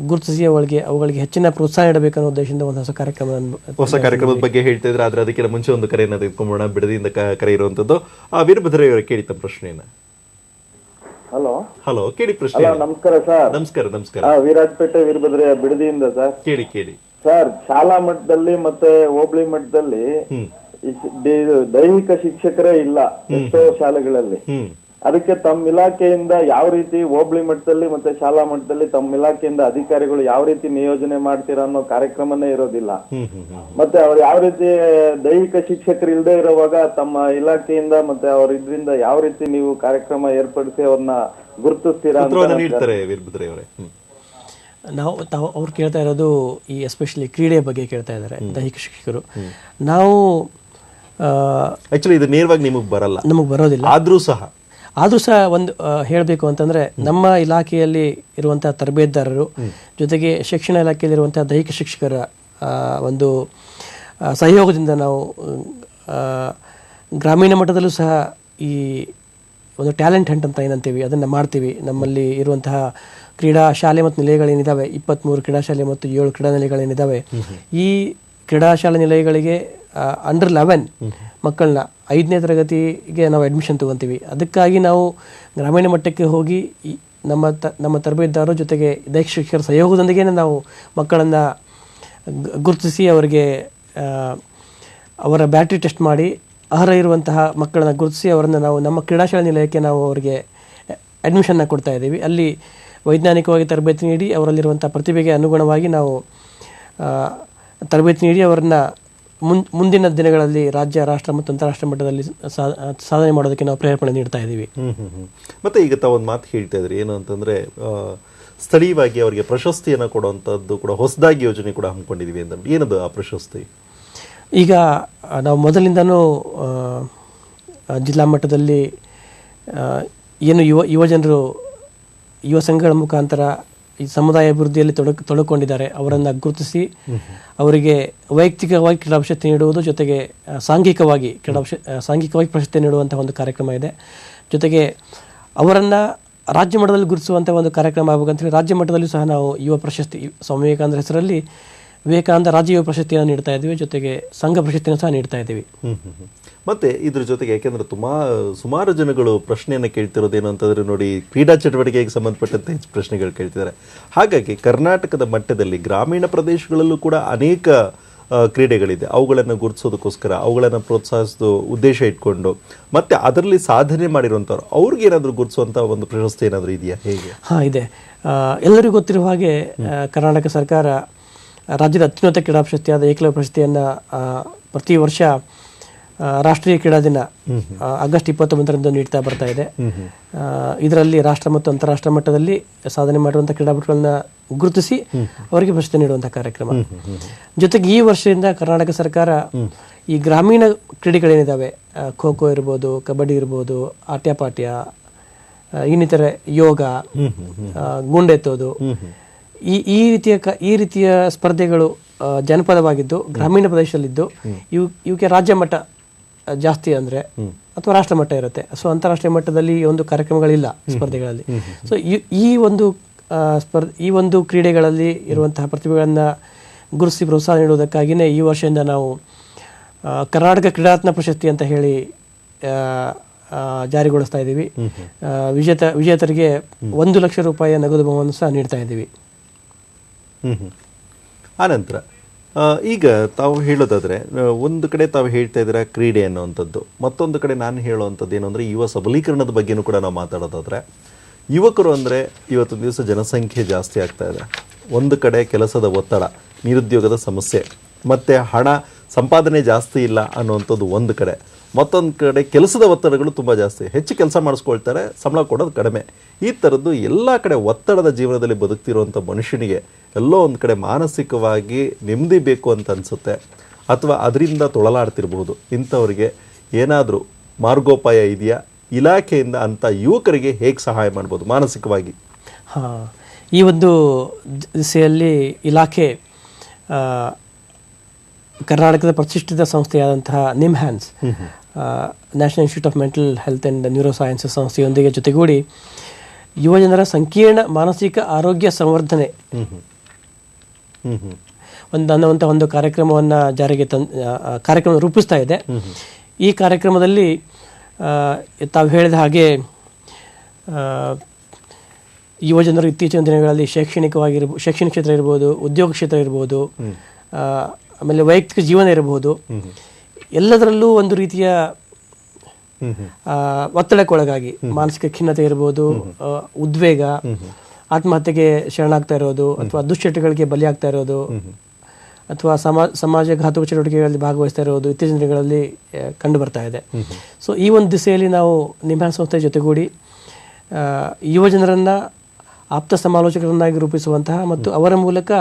ಗುರುತಿಸಿ ಅವುಗಳಿಗೆ ಹೆಚ್ಚಿನ ಪ್ರೋತ್ಸಾಹ ನೀಡಬೇಕನ್ನೋ ಉದ್ದೇಶದಿಂದ ಒಂದು ಹೊಸ ಕಾರ್ಯಕ್ರಮದ ಬಗ್ಗೆ ಹೇಳ್ತಾ ಇದ್ರೆ, ಆದ್ರೆ ಅದಕ್ಕಿಂತ ಮುಂಚೆ ಒಂದು ಕರೆಯನ್ನು ತೆಗೆದುಕೊಂಬೋಣ. ಬಿಡದಿಯಿಂದ ಕರೆ ಇರುವಂತದ್ದು ವೀರಭದ್ರಯ್ಯವರು ಕೇಳಿ ತಮ್ಮ ಪ್ರಶ್ನೆಯನ್ನ. ಹಲೋ ಕೇಳಿ ಪ್ರಶ್ನೆ. ನಮಸ್ಕಾರ ಸರ್. ನಮಸ್ಕಾರ. ವೀರಾಜಪೇಟೆ ವೀರಭದ್ರಯ್ಯ ಬಿಡದಿಯಿಂದ ಸರ್. ಕೇಳಿ ಸರ್, ಶಾಲಾ ಮಟ್ಟದಲ್ಲಿ ಮತ್ತೆ ಹೋಬಳಿ ಮಟ್ಟದಲ್ಲಿ ದೈಹಿಕ ಶಿಕ್ಷಕರೇ ಇಲ್ಲ ಎಷ್ಟೋ ಶಾಲೆಗಳಲ್ಲಿ. ಅದಕ್ಕೆ ತಮ್ಮ ಇಲಾಖೆಯಿಂದ ಯಾವ ರೀತಿ ಹೋಬಳಿ ಮಟ್ಟದಲ್ಲಿ ಮತ್ತೆ ಶಾಲಾ ಮಟ್ಟದಲ್ಲಿ ತಮ್ಮ ಇಲಾಖೆಯಿಂದ ಅಧಿಕಾರಿಗಳು ಯಾವ ರೀತಿ ನಿಯೋಜನೆ ಮಾಡ್ತೀರಾ ಅನ್ನೋ ಕಾರ್ಯಕ್ರಮನೇ ಇರೋದಿಲ್ಲ. ಮತ್ತೆ ಅವ್ರು ಯಾವ ರೀತಿ ದೈಹಿಕ ಶಿಕ್ಷಕರು ಇಲ್ಲದೆ ಇರುವಾಗ ತಮ್ಮ ಇಲಾಖೆಯಿಂದ ಮತ್ತೆ ಅವ್ರ ಇದರಿಂದ ಯಾವ ರೀತಿ ನೀವು ಕಾರ್ಯಕ್ರಮ ಏರ್ಪಡಿಸಿ ಅವ್ರನ್ನ ಗುರುತಿಸ್ತೀರಾ ಅಂತ ಹೇಳ್ತಾರೆ ವೀರಭದ್ರಯ್ಯ ಅವರೇ. ಅವ್ರು ಕೇಳ್ತಾ ಇರೋದು ಈ ಎಸ್ಪೆಷಲಿ ಕ್ರೀಡೆ ಬಗ್ಗೆ ಕೇಳ್ತಾ ಇದ್ದಾರೆ ದೈಹಿಕ ಶಿಕ್ಷಕರು. ನಾವು ಆಕ್ಚುಲಿ ಇದು ನೇರವಾಗಿ ನಮಗೆ ಬರೋದಿಲ್ಲ. ಆದರೂ ಸಹ ಒಂದು ಹೇಳಬೇಕು ಅಂತಂದರೆ, ನಮ್ಮ ಇಲಾಖೆಯಲ್ಲಿ ಇರುವಂಥ ತರಬೇತುದಾರರು ಜೊತೆಗೆ ಶಿಕ್ಷಣ ಇಲಾಖೆಯಲ್ಲಿರುವಂಥ ದೈಹಿಕ ಶಿಕ್ಷಕರ ಒಂದು ಸಹಯೋಗದಿಂದ ನಾವು ಗ್ರಾಮೀಣ ಮಟ್ಟದಲ್ಲೂ ಸಹ ಈ ಒಂದು ಟ್ಯಾಲೆಂಟ್ ಹಂಟ್ ಅಂತ ಏನಂತೀವಿ ಅದನ್ನು ಮಾಡ್ತೀವಿ. ನಮ್ಮಲ್ಲಿ ಇರುವಂತಹ ಕ್ರೀಡಾ ಶಾಲೆ ಮತ್ತು ನಿಲಯಗಳೇನಿದ್ದಾವೆ, 23 ಕ್ರೀಡಾ ಶಾಲೆ ಮತ್ತು 7 ಕ್ರೀಡಾ ನಿಲಯಗಳೇನಿದ್ದಾವೆ, ಈ ಕ್ರೀಡಾ ಶಾಲಾ ನಿಲಯಗಳಿಗೆ ಅಂಡರ್ 11 ಮಕ್ಕಳನ್ನ 5ನೇ ತರಗತಿಗೆ ನಾವು ಅಡ್ಮಿಷನ್ ತೊಗೊತೀವಿ. ಅದಕ್ಕಾಗಿ ನಾವು ಗ್ರಾಮೀಣ ಮಟ್ಟಕ್ಕೆ ಹೋಗಿ ನಮ್ಮ ತರಬೇತುದಾರರ ಜೊತೆಗೆ ದೈಹಿಕ ಶಿಕ್ಷಕರ ಸಹಯೋಗದೊಂದಿಗೆ ನಾವು ಮಕ್ಕಳನ್ನು ಗುರುತಿಸಿ ಅವರಿಗೆ ಅವರ ಬ್ಯಾಟ್ರಿ ಟೆಸ್ಟ್ ಮಾಡಿ ಅರ್ಹ ಇರುವಂತಹ ಮಕ್ಕಳನ್ನು ಗುರುತಿಸಿ ಅವರನ್ನು ನಾವು ನಮ್ಮ ಕ್ರೀಡಾಶಾಲಾ ನಿಲಯಕ್ಕೆ ನಾವು ಅವರಿಗೆ ಅಡ್ಮಿಷನ್ನ ಕೊಡ್ತಾ ಇದ್ದೀವಿ. ಅಲ್ಲಿ ವೈಜ್ಞಾನಿಕವಾಗಿ ತರಬೇತಿ ನೀಡಿ ಅವರಲ್ಲಿರುವಂಥ ಪ್ರತಿಭೆಗೆ ಅನುಗುಣವಾಗಿ ನಾವು ತರಬೇತಿ ನೀಡಿ ಅವರನ್ನು ಮುಂದಿನ ದಿನಗಳಲ್ಲಿ ರಾಜ್ಯ, ರಾಷ್ಟ್ರ ಮತ್ತು ಅಂತಾರಾಷ್ಟ್ರ ಮಟ್ಟದಲ್ಲಿ ಸಾಧನೆ ಮಾಡೋದಕ್ಕೆ ನಾವು ಪ್ರೇರೇಪಣೆ ನೀಡ್ತಾ ಇದ್ದೀವಿ. ಮತ್ತು ಈಗ ತಾವೊಂದು ಮಾತು ಹೇಳ್ತಾ ಇದ್ರಿ, ಏನು ಅಂತಂದರೆ ಸ್ಥಳೀಯವಾಗಿ ಅವರಿಗೆ ಪ್ರಶಸ್ತಿಯನ್ನು ಕೊಡುವಂಥದ್ದು ಕೂಡ ಹೊಸದಾಗಿ ಯೋಜನೆ ಕೂಡ ಹಮ್ಮಿಕೊಂಡಿದ್ದೀವಿ ಅಂತ. ಏನದು ಆ ಪ್ರಶಸ್ತಿ? ಈಗ ನಾವು ಮೊದಲಿಂದನೂ ಜಿಲ್ಲಾ ಮಟ್ಟದಲ್ಲಿ ಏನು ಯುವಜನರು ಯುವ ಸಂಘಗಳ ಮುಖಾಂತರ ಈ ಸಮುದಾಯ ಅಭಿವೃದ್ಧಿಯಲ್ಲಿ ತೊಡಕೊಂಡಿದ್ದಾರೆ ಅವರನ್ನು ಗುರುತಿಸಿ ಅವರಿಗೆ ವೈಯಕ್ತಿಕವಾಗಿ ಕ್ರೀಡಾ ಪ್ರಶಸ್ತಿ ನೀಡುವುದು, ಜೊತೆಗೆ ಸಾಂಘಿಕವಾಗಿ ಪ್ರಶಸ್ತಿ ನೀಡುವಂಥ ಒಂದು ಕಾರ್ಯಕ್ರಮ ಇದೆ. ಜೊತೆಗೆ ಅವರನ್ನು ರಾಜ್ಯ ಮಟ್ಟದಲ್ಲಿ ಗುರುತಿಸುವಂಥ ಒಂದು ಕಾರ್ಯಕ್ರಮ ಆಗಬೇಕಂತೇಳಿ ರಾಜ್ಯ ಮಟ್ಟದಲ್ಲೂ ಸಹ ನಾವು ಯುವ ಪ್ರಶಸ್ತಿ, ಸ್ವಾಮಿ ವಿವೇಕಾನಂದರ ಹೆಸರಲ್ಲಿ ವಿವೇಕಾನಂದ ರಾಜ್ಯ ಯುವ ಪ್ರಶಸ್ತಿಯನ್ನು ನೀಡ್ತಾ ಇದ್ದೀವಿ. ಜೊತೆಗೆ ಸಂಘ ಪ್ರಶಸ್ತಿಯನ್ನು ಸಹ ನೀಡ್ತಾ ಇದ್ದೀವಿ. ಮತ್ತು ಇದ್ರ ಜೊತೆಗೆ ಯಾಕೆಂದರೆ ಸುಮಾರು ಜನಗಳು ಪ್ರಶ್ನೆಯನ್ನು ಕೇಳ್ತಿರೋದೇನು ಅಂತಂದರೆ, ನೋಡಿ, ಕ್ರೀಡಾ ಚಟುವಟಿಕೆಗೆ ಸಂಬಂಧಪಟ್ಟಂತೆ ಹೆಚ್ಚು ಪ್ರಶ್ನೆಗಳು ಕೇಳ್ತಿದ್ದಾರೆ. ಹಾಗಾಗಿ ಕರ್ನಾಟಕದ ಮಟ್ಟದಲ್ಲಿ ಗ್ರಾಮೀಣ ಪ್ರದೇಶಗಳಲ್ಲೂ ಕೂಡ ಅನೇಕ ಕ್ರೀಡೆಗಳಿದೆ. ಅವುಗಳನ್ನು ಗುರುತಿಸೋದಕ್ಕೋಸ್ಕರ ಅವುಗಳನ್ನು ಪ್ರೋತ್ಸಾಹಿಸೋದು ಉದ್ದೇಶ ಇಟ್ಕೊಂಡು ಮತ್ತು ಅದರಲ್ಲಿ ಸಾಧನೆ ಮಾಡಿರುವಂಥವ್ರು ಅವ್ರಿಗೆ ಏನಾದರೂ ಗುರುತಿಸುವಂಥ ಒಂದು ಪ್ರಶಸ್ತಿ ಏನಾದರೂ ಇದೆಯಾ, ಹೇಗೆ? ಹಾಂ, ಇದೆ. ಎಲ್ಲರಿಗೂ ಗೊತ್ತಿರುವ ಹಾಗೆ ಕರ್ನಾಟಕ ಸರ್ಕಾರ ರಾಜ್ಯದ ಅತ್ಯುನ್ನತ ಕ್ರೀಡಾ ಪ್ರಶಸ್ತಿಯಾದ ಏಕಲವ್ಯ ಪ್ರಶಸ್ತಿಯನ್ನು ಪ್ರತಿ ವರ್ಷ ರಾಷ್ಟ್ರೀಯ ಕ್ರೀಡಾ ದಿನ ಆಗಸ್ಟ್ 29ರಂದು ನೀಡ್ತಾ ಬರ್ತಾ ಇದೆ. ಇದರಲ್ಲಿ ರಾಷ್ಟ್ರ ಮತ್ತು ಅಂತಾರಾಷ್ಟ್ರ ಮಟ್ಟದಲ್ಲಿ ಸಾಧನೆ ಮಾಡಿರುವಂಥ ಕ್ರೀಡಾಪಟುಗಳನ್ನ ಗುರುತಿಸಿ ಅವರಿಗೆ ಪ್ರಶಸ್ತಿ ನೀಡುವಂಥ ಕಾರ್ಯಕ್ರಮ. ಜೊತೆಗೆ ಈ ವರ್ಷದಿಂದ ಕರ್ನಾಟಕ ಸರ್ಕಾರ ಈ ಗ್ರಾಮೀಣ ಕ್ರೀಡೆಗಳೇನಿದ್ದಾವೆ, ಖೋ ಖೋ ಇರ್ಬೋದು, ಕಬಡ್ಡಿ ಇರ್ಬೋದು, ಆಟ್ಯಪಾಟ್ಯ, ಇನ್ನಿತರೆ ಯೋಗ, ಗುಂಡೆತ್ತೋದು, ಈ ರೀತಿಯ ಸ್ಪರ್ಧೆಗಳು ಜನಪದವಾಗಿದ್ದು ಗ್ರಾಮೀಣ ಪ್ರದೇಶದಲ್ಲಿದ್ದು ಇವಕ್ಕೆ ರಾಜ್ಯ ಮಟ್ಟ ಜಾಸ್ತಿ ಅಂದರೆ ಅಥವಾ ರಾಷ್ಟ್ರ ಮಟ್ಟ ಇರುತ್ತೆ. ಸೊ ಅಂತಾರಾಷ್ಟ್ರೀಯ ಮಟ್ಟದಲ್ಲಿ ಈ ಒಂದು ಕಾರ್ಯಕ್ರಮಗಳಿಲ್ಲ ಸ್ಪರ್ಧೆಗಳಲ್ಲಿ. ಸೊ ಈ ಒಂದು ಕ್ರೀಡೆಗಳಲ್ಲಿ ಇರುವಂತಹ ಪ್ರತಿಭೆಗಳನ್ನು ಗುರುತಿಸಿ ಪ್ರೋತ್ಸಾಹ ನೀಡುವುದಕ್ಕಾಗಿಯೇ ಈ ವರ್ಷದಿಂದ ನಾವು ಕರ್ನಾಟಕ ಕ್ರೀಡಾರತ್ನ ಪ್ರಶಸ್ತಿ ಅಂತ ಹೇಳಿ ಜಾರಿಗೊಳಿಸ್ತಾ ಇದ್ದೀವಿ. ವಿಜೇತರಿಗೆ 1 ಲಕ್ಷ ರೂಪಾಯಿಯ ನಗದು ಬಹುಮಾನ ಸಹ ನೀಡ್ತಾ ಇದ್ದೀವಿ. ಆನಂತರ ಈಗ ತಾವು ಹೇಳೋದಾದರೆ, ಒಂದು ಕಡೆ ತಾವು ಹೇಳ್ತಾ ಇದ್ದೀರಾ ಕ್ರೀಡೆ ಅನ್ನುವಂಥದ್ದು, ಮತ್ತೊಂದು ಕಡೆ ನಾನು ಹೇಳುವಂಥದ್ದು ಏನು ಅಂದರೆ ಯುವ ಸಬಲೀಕರಣದ ಬಗ್ಗೆನೂ ಕೂಡ ನಾವು ಮಾತಾಡೋದಾದರೆ, ಯುವಕರು ಅಂದರೆ ಇವತ್ತೊಂದು ದಿವಸ ಜನಸಂಖ್ಯೆ ಜಾಸ್ತಿ ಆಗ್ತಾ ಇದೆ. ಒಂದು ಕಡೆ ಕೆಲಸದ ಒತ್ತಡ, ನಿರುದ್ಯೋಗದ ಸಮಸ್ಯೆ, ಮತ್ತು ಹಣ ಸಂಪಾದನೆ ಜಾಸ್ತಿ ಇಲ್ಲ ಅನ್ನುವಂಥದ್ದು ಒಂದು ಕಡೆ. ಮತ್ತೊಂದು ಕಡೆ ಕೆಲಸದ ಒತ್ತಡಗಳು ತುಂಬ ಜಾಸ್ತಿ, ಹೆಚ್ಚು ಕೆಲಸ ಮಾಡಿಸ್ಕೊಳ್ತಾರೆ, ಸಂಬಳ ಕೊಡೋದು ಕಡಿಮೆ. ಈ ಥರದ್ದು ಎಲ್ಲ ಕಡೆ ಒತ್ತಡದ ಜೀವನದಲ್ಲಿ ಬದುಕ್ತಿರುವಂಥ ಮನುಷ್ಯನಿಗೆ ಎಲ್ಲೋ ಒಂದು ಕಡೆ ಮಾನಸಿಕವಾಗಿ ನೆಮ್ಮದಿ ಬೇಕು ಅಂತ ಅನಿಸುತ್ತೆ, ಅಥವಾ ಅದರಿಂದ ತೊಳಲಾಡ್ತಿರ್ಬೋದು. ಇಂಥವರಿಗೆ ಏನಾದರೂ ಮಾರ್ಗೋಪಾಯ ಇದೆಯಾ? ಇಲಾಖೆಯಿಂದ ಅಂಥ ಯುವಕರಿಗೆ ಹೇಗೆ ಸಹಾಯ ಮಾಡ್ಬೋದು ಮಾನಸಿಕವಾಗಿ? ಹಾಂ, ಈ ಒಂದು ದಿಸೆಯಲ್ಲಿ ಇಲಾಖೆ ಕರ್ನಾಟಕದ ಪ್ರತಿಷ್ಠಿತ ಸಂಸ್ಥೆಯಾದಂತಹ NIMHANS, National Institute of Mental Health and Neuro Sciences ಸಂಸ್ಥೆಯೊಂದಿಗೆ ಜೊತೆಗೂಡಿ ಯುವಜನರ ಸಂಕೀರ್ಣ ಮಾನಸಿಕ ಆರೋಗ್ಯ ಸಂವರ್ಧನೆ ಅನ್ನುವಂಥ ಒಂದು ಕಾರ್ಯಕ್ರಮವನ್ನು ಕಾರ್ಯಕ್ರಮ ರೂಪಿಸ್ತಾ ಇದೆ. ಈ ಕಾರ್ಯಕ್ರಮದಲ್ಲಿ ತಾವು ಹೇಳಿದ ಹಾಗೆ ಯುವಜನರು ಇತ್ತೀಚಿನ ದಿನಗಳಲ್ಲಿ ಶೈಕ್ಷಣಿಕ ಕ್ಷೇತ್ರ ಇರ್ಬೋದು, ಉದ್ಯೋಗ ಕ್ಷೇತ್ರ ಇರ್ಬೋದು, ಆಮೇಲೆ ವೈಯಕ್ತಿಕ ಜೀವನ ಇರಬಹುದು, ಎಲ್ಲದರಲ್ಲೂ ಒಂದು ರೀತಿಯ ಒತ್ತಡಕ್ಕೊಳಗಾಗಿ ಮಾನಸಿಕ ಖಿನ್ನತೆ ಇರ್ಬೋದು, ಉದ್ವೇಗ, ಆತ್ಮಹತ್ಯೆಗೆ ಶರಣಾಗ್ತಾ ಇರೋದು, ಅಥವಾ ದುಶ್ಚಟಗಳಿಗೆ ಬಲಿಯಾಗ್ತಾ ಇರೋದು, ಅಥವಾ ಸಮಾಜಘಾತುಕ ಚಟುವಟಿಕೆಗಳಲ್ಲಿ ಭಾಗವಹಿಸ್ತಾ ಇರೋದು ಇತ್ತೀಚಿನ ದಿನಗಳಲ್ಲಿ ಕಂಡು ಬರ್ತಾ ಇದೆ. ಸೊ ಈ ಒಂದು ದಿಸೆಯಲ್ಲಿ ನಾವು ನಿಮ್ಹ್ಯಾನ್ಸ್ ಸಂಸ್ಥೆ ಜೊತೆಗೂಡಿ ಯುವಜನರನ್ನು ಆಪ್ತ ಸಮಾಲೋಚಕರನ್ನಾಗಿ ರೂಪಿಸುವಂತಹ ಮತ್ತು ಅವರ ಮೂಲಕ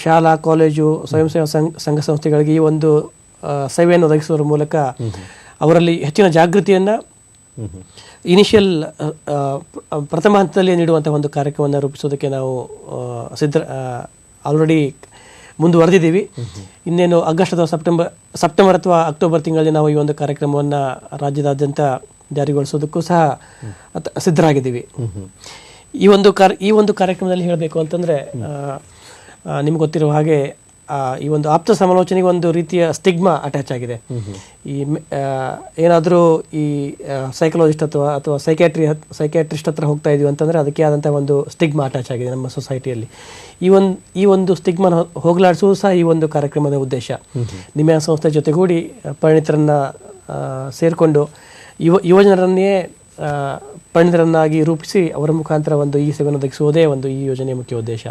ಶಾಲಾ, ಕಾಲೇಜು, ಸ್ವಯಂ ಸೇವಾ ಸಂಘ ಸಂಸ್ಥೆಗಳಿಗೆ ಈ ಒಂದು ಸೇವೆಯನ್ನು ಒದಗಿಸುವ ಮೂಲಕ ಅವರಲ್ಲಿ ಹೆಚ್ಚಿನ ಜಾಗೃತಿಯನ್ನು ಇನಿಷಿಯಲ್ ಪ್ರಥಮ ಹಂತದಲ್ಲಿ ನೀಡುವಂಥ ಒಂದು ಕಾರ್ಯಕ್ರಮವನ್ನು ರೂಪಿಸೋದಕ್ಕೆ ನಾವು ಆಲ್ರೆಡಿ ಮುಂದುವರೆದಿದ್ದೀವಿ. ಇನ್ನೇನು ಆಗಸ್ಟ್ ಅಥವಾ ಸೆಪ್ಟೆಂಬರ್ ಅಥವಾ ಅಕ್ಟೋಬರ್ ತಿಂಗಳಲ್ಲಿ ನಾವು ಈ ಒಂದು ಕಾರ್ಯಕ್ರಮವನ್ನು ರಾಜ್ಯದಾದ್ಯಂತ ಜಾರಿಗೊಳಿಸೋದಕ್ಕೂ ಸಹ ಸಿದ್ಧರಾಗಿದ್ದೀವಿ. ಈ ಒಂದು ಕಾರ್ಯಕ್ರಮದಲ್ಲಿ ಹೇಳಬೇಕು ಅಂತಂದರೆ, ನಿಮ್ಗೆ ಗೊತ್ತಿರುವ ಹಾಗೆ ಈ ಒಂದು ಆಪ್ತ ಸಮಾಲೋಚನೆಗೆ ಒಂದು ರೀತಿಯ ಸ್ಟಿಗ್ಮಾ ಅಟ್ಯಾಚ್ ಆಗಿದೆ. ಈ ಏನಾದರೂ ಈ ಸೈಕಾಲಜಿಸ್ಟ್ ಅಥವಾ ಸೈಕ್ಯಾಟ್ರಿಸ್ಟ್ ಹತ್ರ ಹೋಗ್ತಾ ಇದೀವಿ ಅಂತಂದರೆ ಅದಕ್ಕೆ ಆದಂಥ ಒಂದು ಸ್ಟಿಗ್ಮಾ ಅಟ್ಯಾಚ್ ಆಗಿದೆ ನಮ್ಮ ಸೊಸೈಟಿಯಲ್ಲಿ. ಈ ಒಂದು ಸ್ಟಿಗ್ಮಾನ ಹೋಗಲಾಡಿಸುವುದು ಸಹ ಈ ಒಂದು ಕಾರ್ಯಕ್ರಮದ ಉದ್ದೇಶ. ನಿಮ್ಮ ಸಂಸ್ಥೆ ಜೊತೆಗೂಡಿ ಪರಿಣಿತರನ್ನು ಸೇರಿಕೊಂಡು ಯುವಜನರನ್ನೇ ಪರಿಣಿತರನ್ನಾಗಿ ರೂಪಿಸಿ ಅವರ ಮುಖಾಂತರ ಒಂದು ಈ ಸೇವೆಯನ್ನು ಒದಗಿಸುವುದೇ ಒಂದು ಈ ಯೋಜನೆಯ ಮುಖ್ಯ ಉದ್ದೇಶ.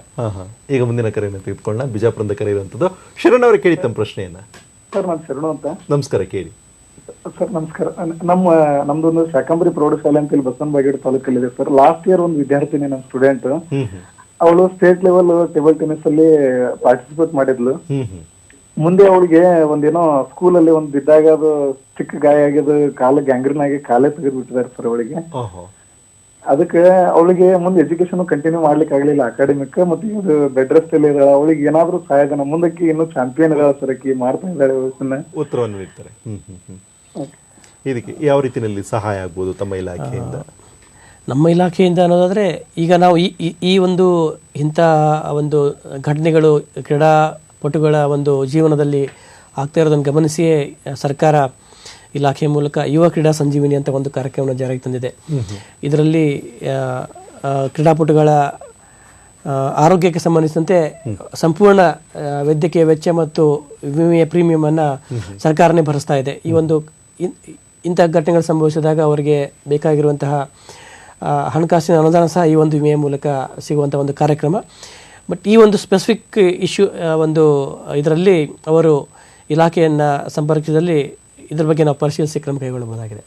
ಈಗ ಮುಂದಿನ ಕರೆಯನ್ನು ತೆಗೆದುಕೊಳ್ಳೋಣ. ಬಿಜಾಪುರದ ಕರೆ ಇರುವಂಥದ್ದು. ಶರಣ್ ಅವರು ಕೇಳಿ ತಮ್ಮ ಪ್ರಶ್ನೆಯನ್ನ. ಸರ್ ನಾನು ಶರಣು ಅಂತ. ನಮಸ್ಕಾರ, ಕೇಳಿ ಸರ್. ನಮಸ್ಕಾರ. ನಮ್ದೊಂದು ಶಾಕಂಬರಿ ಪ್ರೌಢಶಾಲೆ ಅಂತ ಇಲ್ಲಿ ಬಸವನ ಬಾಗೇಡು ತಾಲೂಕಲ್ಲಿದೆ ಸರ್. ಲಾಸ್ಟ್ ಇಯರ್ ಒಂದು ವಿದ್ಯಾರ್ಥಿನಿ ನಮ್ಮ ಸ್ಟೂಡೆಂಟ್, ಅವಳು ಸ್ಟೇಟ್ ಲೆವೆಲ್ ಟೇಬಲ್ ಟೆನ್ನಿಸ್ ಅಲ್ಲಿ ಪಾರ್ಟಿಸಿಪೇಟ್ ಮಾಡಿದ್ಲು. ಮುಂದೆ ಅವಳಿಗೆ ಒಂದೇನೋ ಸ್ಕೂಲಲ್ಲಿ ಒಂದು ಬಿದ್ದಾಗ ಅದು ಚಿಕ್ಕ ಗಾಯ ಆಗಿದ್ದು, ಕಾಲು ಗ್ಯಾಂಗ್ರೀನ್ ಆಗಿ ಕಾಲೇ ತೆಗೆದು ಬಿಟ್ಟಿದ್ದಾರೆ ಸರ್ ಅವಳಿಗೆ. ಅದಕ್ಕೆ ಅವಳಿಗೆ ಮುಂದೆ ಎಜುಕೇಶನ್ ಕಂಟಿನ್ಯೂ ಮಾಡ್ಲಿಕ್ಕೆ ಆಗ್ಲಿಲ್ಲ, ಅಕಾಡೆಮಿಕ್. ಮತ್ತೆ ಇದು ಬೆಡ್ ರೆಸ್ಟ್ ಅಲ್ಲಿ ಇದ್ದಾಳೆ. ಅವಳಿಗೆ ಏನಾದ್ರೂ ಸಹಾಯಧನ ಮುಂದಕ್ಕೆ ಇನ್ನೂ ಚಾಂಪಿಯನ್ ಇದಾಳೆ ಸರ್, ಆಕಿ ಮಾಡ್ತಾ ಇದ್ದಾಳೆ. ಉತ್ತರವನ್ನು ನೀಡ್ತಾರೆ. ಇದಕ್ಕೆ ಯಾವ ರೀತಿಯಲ್ಲಿ ಸಹಾಯ ಆಗ್ಬೋದು ತಮ್ಮ ಇಲಾಖೆಯಿಂದ? ನಮ್ಮ ಇಲಾಖೆಯಿಂದ ಅನ್ನೋದಾದರೆ, ಈಗ ನಾವು ಈ ಒಂದು ಇಂಥ ಒಂದು ಘಟನೆಗಳು ಕ್ರೀಡಾಪಟುಗಳ ಒಂದು ಜೀವನದಲ್ಲಿ ಆಗ್ತಾ ಇರೋದನ್ನು ಗಮನಿಸಿಯೇ ಸರ್ಕಾರ ಇಲಾಖೆಯ ಮೂಲಕ ಯುವ ಕ್ರೀಡಾ ಸಂಜೀವಿನಿ ಅಂತ ಒಂದು ಕಾರ್ಯಕ್ರಮವನ್ನು ಜಾರಿಗೆ ತಂದಿದೆ. ಇದರಲ್ಲಿ ಕ್ರೀಡಾಪಟುಗಳ ಆರೋಗ್ಯಕ್ಕೆ ಸಂಬಂಧಿಸಿದಂತೆ ಸಂಪೂರ್ಣ ವೈದ್ಯಕೀಯ ವೆಚ್ಚ ಮತ್ತು ವಿಮೆಯ ಪ್ರೀಮಿಯಮನ್ನು ಸರ್ಕಾರನೇ ಭರಿಸ್ತಾ ಇದೆ. ಈ ಒಂದು ಇಂಥ ಘಟನೆಗಳು ಸಂಭವಿಸಿದಾಗ ಅವರಿಗೆ ಬೇಕಾಗಿರುವಂತಹ ಹಣಕಾಸಿನ ಅನುದಾನ ಸಹ ಈ ಒಂದು ವಿಮೆಯ ಮೂಲಕ ಸಿಗುವಂಥ ಒಂದು ಕಾರ್ಯಕ್ರಮ. ಬಟ್ ಈ ಒಂದು ಸ್ಪೆಸಿಫಿಕ್ ಇಶ್ಯೂ ಒಂದು ಇದರಲ್ಲಿ ಅವರು ಇಲಾಖೆಯನ್ನು ಸಂಪರ್ಕಿಸಿದಲ್ಲಿ ಇದ್ರ ಬಗ್ಗೆ ನಾವು ಪರಿಶೀಲಿಸಿ ಕ್ರಮ ಕೈಗೊಳ್ಳಬಹುದಾಗಿದೆ.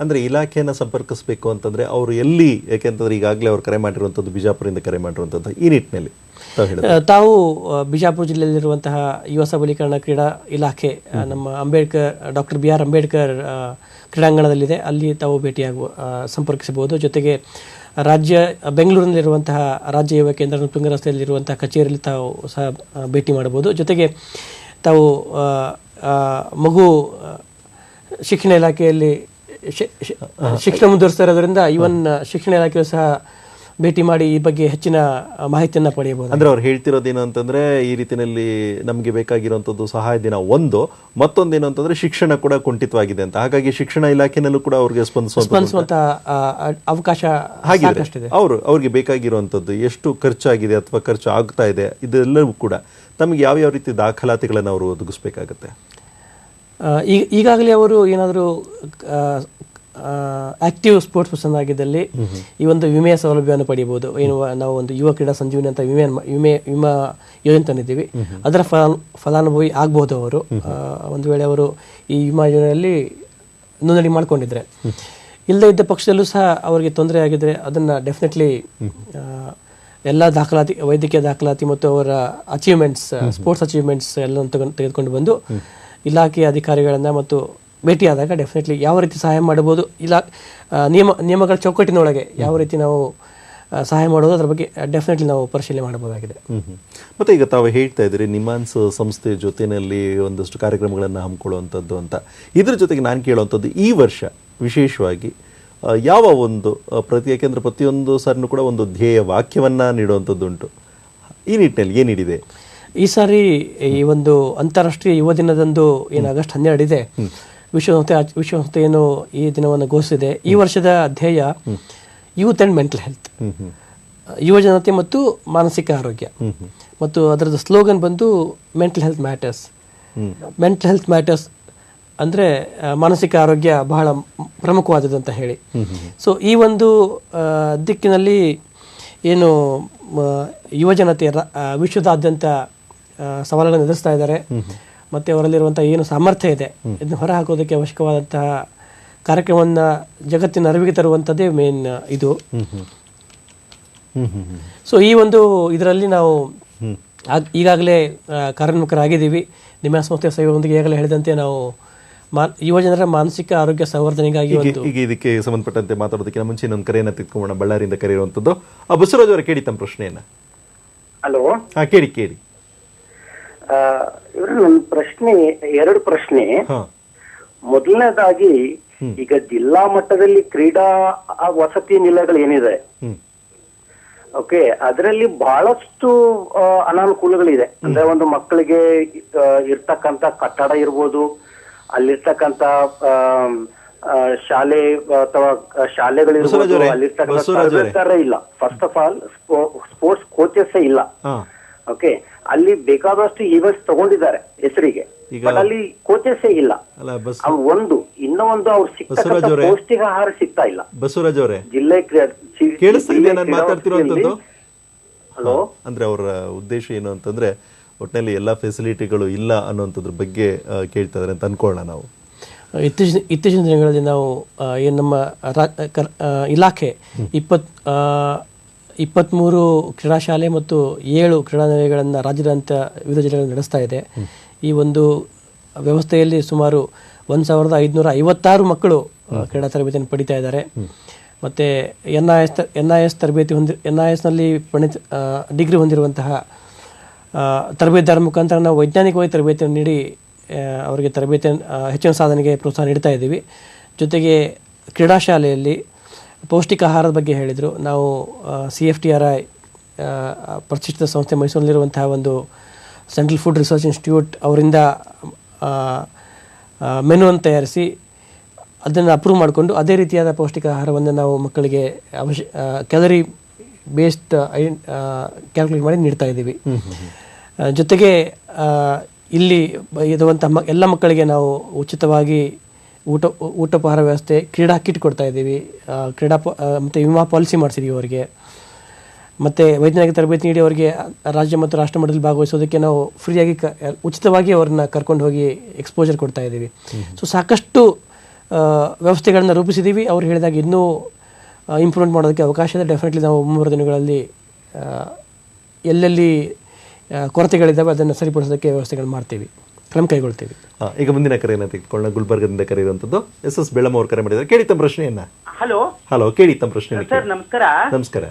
ಅಂದರೆ ಇಲಾಖೆಯನ್ನು ಸಂಪರ್ಕಿಸಬೇಕು ಅಂತಂದರೆ ಅವರು ಎಲ್ಲಿ, ಯಾಕೆಂತಂದ್ರೆ ಈಗಾಗಲೇ ಅವರು ಕರೆ ಮಾಡಿರುವಂಥದ್ದು ಬಿಜಾಪುರದಿಂದ ಕರೆ ಮಾಡಿರುವಂಥದ್ದು, ಈ ನಿಟ್ಟಿನಲ್ಲಿ ತಾವು ಬಿಜಾಪುರ ಜಿಲ್ಲೆಯಲ್ಲಿರುವಂತಹ ಯುವ ಸಬಲೀಕರಣ ಕ್ರೀಡಾ ಇಲಾಖೆ ನಮ್ಮ ಡಾಕ್ಟರ್ BR ಅಂಬೇಡ್ಕರ್ ಕ್ರೀಡಾಂಗಣದಲ್ಲಿದೆ. ಅಲ್ಲಿ ತಾವು ಸಂಪರ್ಕಿಸಬಹುದು. ಜೊತೆಗೆ ಬೆಂಗಳೂರಿನಲ್ಲಿರುವಂತಹ ರಾಜ್ಯ ಯುವ ಕೇಂದ್ರ ತುಂಗ ರಸ್ತೆಯಲ್ಲಿರುವಂತಹ ಕಚೇರಿಯಲ್ಲಿ ತಾವು ಸಹ ಭೇಟಿ ಮಾಡಬಹುದು. ಜೊತೆಗೆ ತಾವು ಮಗು ಶಿಕ್ಷಣ ಇಲಾಖೆಯಲ್ಲಿ ಶಿಕ್ಷಣ ಮುಂದುವರಿಸ್ತಾ ಇರೋದ್ರಿಂದ ಇವನ್ ಶಿಕ್ಷಣ ಇಲಾಖೆಯು ಸಹ ಭೇಟಿ ಮಾಡಿ ಈ ಬಗ್ಗೆ ಹೆಚ್ಚಿನ ಮಾಹಿತಿಯನ್ನು ಪಡೆಯಬಹುದು. ಅಂದ್ರೆ ಅವ್ರು ಹೇಳ್ತಿರೋದೇನು ಅಂತಂದ್ರೆ, ಈ ರೀತಿಯಲ್ಲಿ ನಮಗೆ ಬೇಕಾಗಿರುವಂಥದ್ದು ಸಹಾಯಧನ ಒಂದು, ಮತ್ತೊಂದೇನು ಅಂತಂದ್ರೆ ಶಿಕ್ಷಣ ಕೂಡ ಕುಂಠಿತವಾಗಿದೆ ಅಂತ. ಹಾಗಾಗಿ ಶಿಕ್ಷಣ ಇಲಾಖೆನಲ್ಲೂ ಕೂಡ ಅವ್ರಿಗೆ ಸ್ಪಂದಿಸುವಂತ ಅವಕಾಶ ಆಗಿದೆ. ಅವ್ರಿಗೆ ಬೇಕಾಗಿರುವಂಥದ್ದು ಎಷ್ಟು ಖರ್ಚಾಗಿದೆ ಅಥವಾ ಖರ್ಚು ಆಗ್ತಾ ಇದೆ, ಇದೆಲ್ಲವೂ ಕೂಡ ತಮಗೆ ಯಾವ ರೀತಿ ದಾಖಲಾತಿಗಳನ್ನು ಅವರು ಒದಗಿಸ್ಬೇಕಾಗತ್ತೆ? ಈಗಾಗಲೇ ಅವರು ಏನಾದರೂ ಆಕ್ಟಿವ್ ಸ್ಪೋರ್ಟ್ಸ್ ಪರ್ಸನ್ ಆಗಿದ್ದಲ್ಲಿ ಈ ಒಂದು ವಿಮೆಯ ಸೌಲಭ್ಯವನ್ನು ಪಡೆಯಬಹುದು. ಏನು ನಾವು ಒಂದು ಯುವ ಕ್ರೀಡಾ ಸಂಜೀವಿನಿ ಅಂತ ವಿಮಾ ಯೋಜನೆ ತಂದಿದ್ದೀವಿ, ಅದರ ಫಲಾನುಭವಿ ಆಗ್ಬೋದು ಅವರು. ಒಂದು ವೇಳೆ ಅವರು ಈ ವಿಮಾ ಯೋಜನೆಯಲ್ಲಿ ನೋಂದಣಿ ಮಾಡ್ಕೊಂಡಿದ್ರೆ. ಇಲ್ಲದೇ ಇದ್ದ ಪಕ್ಷದಲ್ಲೂ ಸಹ ಅವರಿಗೆ ತೊಂದರೆ ಆಗಿದ್ರೆ ಅದನ್ನು ಡೆಫಿನೆಟ್ಲಿ ಎಲ್ಲ ದಾಖಲಾತಿ, ವೈದ್ಯಕೀಯ ದಾಖಲಾತಿ ಮತ್ತು ಅವರ ಅಚೀವ್ಮೆಂಟ್ಸ್, ಸ್ಪೋರ್ಟ್ಸ್ ಅಚೀವ್ಮೆಂಟ್ಸ್ ಎಲ್ಲ ತೆಗೆದುಕೊಂಡು ಬಂದು ಇಲಾಖೆಯ ಅಧಿಕಾರಿಗಳನ್ನು ಮತ್ತು ಭೇಟಿಯಾದಾಗ ಡೆಫಿನೆಟ್ಲಿ ಯಾವ ರೀತಿ ಸಹಾಯ ಮಾಡಬಹುದು, ನಿಯಮಗಳ ಚೌಕಟ್ಟಿನೊಳಗೆ ಯಾವ ರೀತಿ ನಾವು ಸಹಾಯ ಮಾಡೋದು, ಅದರ ಬಗ್ಗೆ ಡೆಫಿನೆಟ್ಲಿ ನಾವು ಪರಿಶೀಲನೆ ಮಾಡಬಹುದಾಗಿದೆ. ಮತ್ತು ಈಗ ತಾವು ಹೇಳ್ತಾ ಇದ್ದೀರಿ ನಿಮಾನ್ಸ್ ಸಂಸ್ಥೆ ಜೊತೆಯಲ್ಲಿ ಒಂದಷ್ಟು ಕಾರ್ಯಕ್ರಮಗಳನ್ನು ಹಮ್ಮಿಕೊಳ್ಳುವಂಥದ್ದು ಅಂತ. ಇದ್ರ ಜೊತೆಗೆ ನಾನು ಕೇಳುವಂಥದ್ದು, ಈ ವರ್ಷ ವಿಶೇಷವಾಗಿ ಯಾವ ಒಂದು ಯಾಕೆಂದರೆ ಪ್ರತಿಯೊಂದು ಸಾರಿನೂ ಕೂಡ ಒಂದು ಧ್ಯೇಯ ವಾಕ್ಯವನ್ನು ನೀಡುವಂಥದ್ದುಂಟು. ಈ ನಿಟ್ಟಿನಲ್ಲಿ ಏನು ನೀಡಿದೆ ಈ ಸಾರಿ? ಈ ಒಂದು ಅಂತಾರಾಷ್ಟ್ರೀಯ ಯುವ ದಿನದಂದು ಏನು ಆಗಸ್ಟ್ 12 ಇದೆ, ವಿಶ್ವಸಂಸ್ಥೆ ಏನು ಈ ದಿನವನ್ನು ಘೋಷಿಸಿದೆ. ಈ ವರ್ಷದ ಧ್ಯೇಯ ಯೂತ್ ಆ್ಯಂಡ್ ಮೆಂಟಲ್ ಹೆಲ್ತ್, ಯುವಜನತೆ ಮತ್ತು ಮಾನಸಿಕ ಆರೋಗ್ಯ. ಮತ್ತು ಅದರದ್ದು ಸ್ಲೋಗನ್ ಬಂದು mental health matters. Mental health matters ಅಂದರೆ ಮಾನಸಿಕ ಆರೋಗ್ಯ ಬಹಳ ಪ್ರಮುಖವಾದದ್ದು ಅಂತ ಹೇಳಿ. ಸೊ ಈ ಒಂದು ದಿಕ್ಕಿನಲ್ಲಿ ಏನು ಯುವಜನತೆ ವಿಶ್ವದಾದ್ಯಂತ ಸವಾಲುಗಳನ್ನು ಎದುರಿಸ್ತಾ ಇದ್ದಾರೆ, ಮತ್ತು ಅವರಲ್ಲಿರುವಂಥ ಏನು ಸಾಮರ್ಥ್ಯ ಇದೆ ಇದನ್ನು ಹೊರಹಾಕೋದಕ್ಕೆ ಅವಶ್ಯಕವಾದಂತಹ ಕಾರ್ಯಕ್ರಮವನ್ನು ಜಗತ್ತಿನ ಅರಿವಿಗೆ ತರುವಂಥದ್ದೇ ಮೇನ್ ಇದು. ಸೊ ಈ ಒಂದು ಇದರಲ್ಲಿ ನಾವು ಈಗಾಗಲೇ ಕಾರ್ಯೋನ್ಮುಖರಾಗಿದ್ದೀವಿ. ನಿಮ್ಮ ಸಂಸ್ಥೆಯ ಸಹಯೋಗದೊಂದಿಗೆ ಈಗಾಗಲೇ ಹೇಳಿದಂತೆ ನಾವು ಯುವಜನರ ಮಾನಸಿಕ ಆರೋಗ್ಯ ಸಂವರ್ಧನೆಗಾಗಿ ಈಗ ಇದಕ್ಕೆ ಸಂಬಂಧಪಟ್ಟಂತೆ ಮಾತಾಡೋದಕ್ಕೆ ಮುಂಚೆ ಇನ್ನೊಂದು ಕರೆಯನ್ನು ತೆಗೆದುಕೊಳ್ಳೋಣ. ಬಳ್ಳಾರಿಯಿಂದ ಕರೆಯುವಂಥದ್ದು ಬಸವರಾಜ್ ಅವರ, ಕೇಳಿ ತಮ್ಮ ಪ್ರಶ್ನೆಯನ್ನ. ಹಲೋ, ಕೇಳಿ. ನನ್ನ ಪ್ರಶ್ನೆ 2 ಪ್ರಶ್ನೆ. ಮೊದಲನೇದಾಗಿ, ಈಗ ಜಿಲ್ಲಾ ಮಟ್ಟದಲ್ಲಿ ಕ್ರೀಡಾ ವಸತಿ ನಿಲಯಗಳು ಏನಿದೆ, ಓಕೆ, ಅದರಲ್ಲಿ ಬಹಳಷ್ಟು ಅನಾನುಕೂಲಗಳಿದೆ. ಅಂದ್ರೆ ಒಂದು ಮಕ್ಕಳಿಗೆ ಇರ್ತಕ್ಕಂತ ಕಟ್ಟಡ ಇರ್ಬೋದು, ಅಲ್ಲಿರ್ತಕ್ಕಂತ ಶಾಲೆ ಅಥವಾ ಶಾಲೆಗಳಿರ್ಬೋದು, ಅಲ್ಲಿರ್ತಕ್ಕಂಥ ಇಲ್ಲ. First of all sports coaches ಇಲ್ಲ. ಓಕೆ, ಅಲ್ಲಿ ಬೇಕಾದಷ್ಟು ಈವೆಂಟ್ಸ್ ತಗೊಂಡಿದ್ದಾರೆ ಹೆಸರಿಗೆ, ಈಗ ಬಟ್ ಅಲ್ಲಿ ಕೋಚಸ್ಸೇ ಇಲ್ಲ. ಅಲ್ಲ ಅವ್ರು ಒಂದು ಇನ್ನೊಂದು ಅವ್ರು ಬಸವರಾಜ್ ಅವರೇ, ಪೌಷ್ಟಿಕ ಆಹಾರ ಸಿಗ್ತಾ ಇಲ್ಲ. ಬಸವರಾಜ್ ಅವರೇ ಜಿಲ್ಲೆ ಕೇಳಿಸ್ತಾ ಇದೆಯಾ ನಾನು ಮಾತಾಡ್ತಿರುವಂತದ್ದು? ಹಲೋ, ಅಂದ್ರೆ ಅವರ ಉದ್ದೇಶ ಏನು ಅಂತಂದ್ರೆ ಒಟ್ಟಿನಲ್ಲಿ ಎಲ್ಲ ಫೆಸಿಲಿಟಿಗಳು ಇಲ್ಲ ಅನ್ನೋಂಥದ್ರ ಬಗ್ಗೆ ಕೇಳ್ತಾ ಇದ್ದಾರೆ ಅಂತ ಅನ್ಕೊಳ್ಳೋಣ ನಾವು. ಇತ್ತೀಚಿನ ದಿನಗಳಲ್ಲಿ ನಾವು ಏನು ನಮ್ಮ ಇಲಾಖೆ 23 ಕ್ರೀಡಾ ಶಾಲೆ ಮತ್ತು 7 ಕ್ರೀಡಾ ನಿಲಯಗಳನ್ನು ರಾಜ್ಯಾದ್ಯಂತ ವಿವಿಧ ಜಿಲ್ಲೆಗಳಲ್ಲಿ ನಡೆಸ್ತಾ ಇದೆ. ಈ ಒಂದು ವ್ಯವಸ್ಥೆಯಲ್ಲಿ ಸುಮಾರು 1556 ಮಕ್ಕಳು ಕ್ರೀಡಾ ತರಬೇತಿಯನ್ನು ಪಡಿತಾ ಇದ್ದಾರೆ. ಮತ್ತು NIS ತರಬೇತಿ NISನಲ್ಲಿ ಡಿಗ್ರಿ ಹೊಂದಿರುವಂತಹ ತರಬೇತಿದಾರರ ಮುಖಾಂತರ ನಾವು ವೈಜ್ಞಾನಿಕವಾಗಿ ತರಬೇತಿಯನ್ನು ನೀಡಿ ಅವರಿಗೆ ತರಬೇತಿಯನ್ನು ಹೆಚ್ಚಿನ ಸಾಧನೆಗೆ ಪ್ರೋತ್ಸಾಹ ನೀಡ್ತಾ ಇದ್ದೀವಿ. ಜೊತೆಗೆ ಕ್ರೀಡಾ ಶಾಲೆಯಲ್ಲಿ ಪೌಷ್ಟಿಕ ಆಹಾರದ ಬಗ್ಗೆ ಹೇಳಿದರು. ನಾವು CFTRI ಪ್ರತಿಷ್ಠಿತ ಸಂಸ್ಥೆ ಮೈಸೂರಿನಲ್ಲಿರುವಂತಹ ಒಂದು ಸೆಂಟ್ರಲ್ ಫುಡ್ ರಿಸರ್ಚ್ ಇನ್ಸ್ಟಿಟ್ಯೂಟ್ ಅವರಿಂದ ಮೆನುವನ್ನು ತಯಾರಿಸಿ ಅದನ್ನು ಅಪ್ರೂವ್ ಮಾಡಿಕೊಂಡು ಅದೇ ರೀತಿಯಾದ ಪೌಷ್ಟಿಕ ಆಹಾರವನ್ನು ನಾವು ಮಕ್ಕಳಿಗೆ ಕ್ಯಾಲರಿ ಬೇಸ್ಡ್ ಕ್ಯಾಲ್ಕುಲೇಟ್ ಮಾಡಿ ನೀಡ್ತಾ ಇದ್ದೀವಿ. ಜೊತೆಗೆ ಇಲ್ಲಿ ಇರುವಂಥ ಎಲ್ಲ ಮಕ್ಕಳಿಗೆ ನಾವು ಉಚಿತವಾಗಿ ಊಟೋಪಹಾರ ವ್ಯವಸ್ಥೆ, ಕ್ರೀಡಾ ಕಿಟ್ ಕೊಡ್ತಾ ಇದ್ದೀವಿ, ಮತ್ತು ವಿಮಾ ಪಾಲಿಸಿ ಮಾಡಿಸಿದ್ದೀವಿ ಅವರಿಗೆ. ಮತ್ತು ವೈಜ್ಞಾನಿಕ ತರಬೇತಿ ನೀಡಿ ಅವರಿಗೆ ರಾಜ್ಯ ಮತ್ತು ರಾಷ್ಟ್ರ ಮಟ್ಟದಲ್ಲಿ ಭಾಗವಹಿಸೋದಕ್ಕೆ ನಾವು ಫ್ರೀಯಾಗಿ ಉಚಿತವಾಗಿ ಅವ್ರನ್ನ ಕರ್ಕೊಂಡು ಹೋಗಿ ಎಕ್ಸ್ಪೋಜರ್ ಕೊಡ್ತಾ ಇದ್ದೀವಿ. ಸೊ ಸಾಕಷ್ಟು ವ್ಯವಸ್ಥೆಗಳನ್ನು ರೂಪಿಸಿದ್ದೀವಿ. ಅವ್ರು ಹೇಳಿದಾಗ ಇನ್ನೂ ಇಂಪ್ರೂವ್ಮೆಂಟ್ ಮಾಡೋದಕ್ಕೆ ಅವಕಾಶ ಇದೆ. ಡೆಫಿನೆಟ್ಲಿ ನಾವು ಮುಂಬರುವ ದಿನಗಳಲ್ಲಿ ಎಲ್ಲೆಲ್ಲಿ ಕೊರತೆಗಳಿದ್ದಾವೆ ಅದನ್ನು ಸರಿಪಡಿಸೋದಕ್ಕೆ ವ್ಯವಸ್ಥೆಗಳು ಮಾಡ್ತೀವಿ, ಕ್ರಮ ಕೈಗೊಳ್ತೀವಿ. ಈಗ ಮುಂದಿನ ಕರೆಯನ್ನು ತೆಗೆದುಕೊಳ್ಳೋಣ. ಗುಲ್ಬರ್ಗದಿಂದ ಕರೆಯುವಂಥದ್ದು SS ಬೆಳಮ ಅವರು ಕರೆ ಮಾಡಿದ್ದಾರೆ. ಕೇಳಿ ತಮ್ಮ ಪ್ರಶ್ನೆಯನ್ನ. ಹಲೋ, ಕೇಳಿ ತಮ್ಮ ಪ್ರಶ್ನೆ. ಸರ್ ನಮಸ್ಕಾರ. ನಮಸ್ಕಾರ.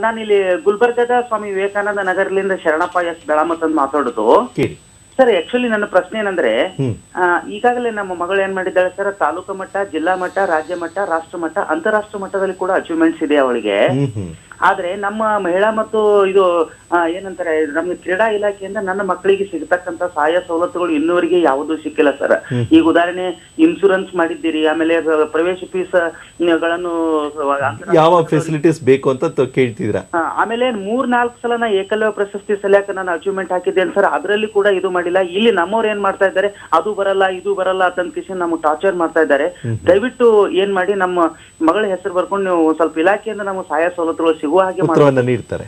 ನಾನು ಇಲ್ಲಿ ಗುಲ್ಬರ್ಗದ ಸ್ವಾಮಿ ವಿವೇಕಾನಂದ ನಗರದಿಂದ ಶರಣಪ್ಪ S ಬೆಳಮತ್ ಅಂತ ಮಾತಾಡೋದು. ಕೇಳಿ ಸರ್, ಆಕ್ಚುಲಿ ನನ್ನ ಪ್ರಶ್ನೆ ಏನಂದ್ರೆ, ಈಗಾಗಲೇ ನಮ್ಮ ಮಗಳು ಏನ್ ಮಾಡಿದ್ದಾಳೆ ಸರ್, ತಾಲೂಕು ಮಟ್ಟ, ಜಿಲ್ಲಾ ಮಟ್ಟ, ರಾಜ್ಯ ಮಟ್ಟ, ರಾಷ್ಟ್ರ ಮಟ್ಟ, ಅಂತಾರಾಷ್ಟ್ರ ಮಟ್ಟದಲ್ಲಿ ಕೂಡ ಅಚೀವ್ಮೆಂಟ್ಸ್ ಇದೆ ಅವಳಿಗೆ. ಆದ್ರೆ ನಮ್ಮ ಮಹಿಳಾ ಮತ್ತು ಇದು ಏನಂತಾರೆ ನಮ್ಗೆ ಕ್ರೀಡಾ ಇಲಾಖೆಯಿಂದ ನನ್ನ ಮಕ್ಕಳಿಗೆ ಸಿಗತಕ್ಕಂತ ಸಹಾಯ ಸವಲತ್ತುಗಳು ಇನ್ನೂವರೆಗೆ ಯಾವುದೂ ಸಿಕ್ಕಿಲ್ಲ ಸರ್. ಈಗ ಉದಾಹರಣೆ ಇನ್ಶೂರೆನ್ಸ್ ಮಾಡಿದ್ದೀರಿ, ಆಮೇಲೆ ಪ್ರವೇಶ ಫೀಸ್ ಗಳನ್ನು ಯಾವ ಫೆಸಿಲಿಟೀಸ್ ಬೇಕು ಅಂತ ಕೇಳ್ತಿದ್ರ. ಆಮೇಲೆ 3-4 ಸಲ ನಾ ಏಕಲವ್ಯ ಪ್ರಶಸ್ತಿ ಸಲಕ ನಾನು ಅಚೀವ್ಮೆಂಟ್ ಹಾಕಿದ್ದೇನೆ ಸರ್, ಅದರಲ್ಲಿ ಕೂಡ ಇದು ಮಾಡಿಲ್ಲ. ಇಲ್ಲಿ ನಮ್ಮವ್ರು ಏನ್ ಮಾಡ್ತಾ ಇದ್ದಾರೆ, ಅದು ಬರಲ್ಲ ಇದು ಬರಲ್ಲ ಅಂತ ಕಿಶನ್ ನಮ್ಗೆ ಟಾರ್ಚರ್ ಮಾಡ್ತಾ ಇದ್ದಾರೆ. ದಯವಿಟ್ಟು ಏನ್ ಮಾಡಿ ನಮ್ಮ ಮಗಳ ಹೆಸರು ಬರ್ಕೊಂಡು ನೀವು ಸ್ವಲ್ಪ ಇಲಾಖೆಯಿಂದ ನಮ್ಗೆ ಸಹಾಯ ಸವಲತ್ತುಗಳು ಸಿಗುವ ಹಾಗೆ ಉತ್ತರವನ್ನ ನೀಡ್ತಾರೆ.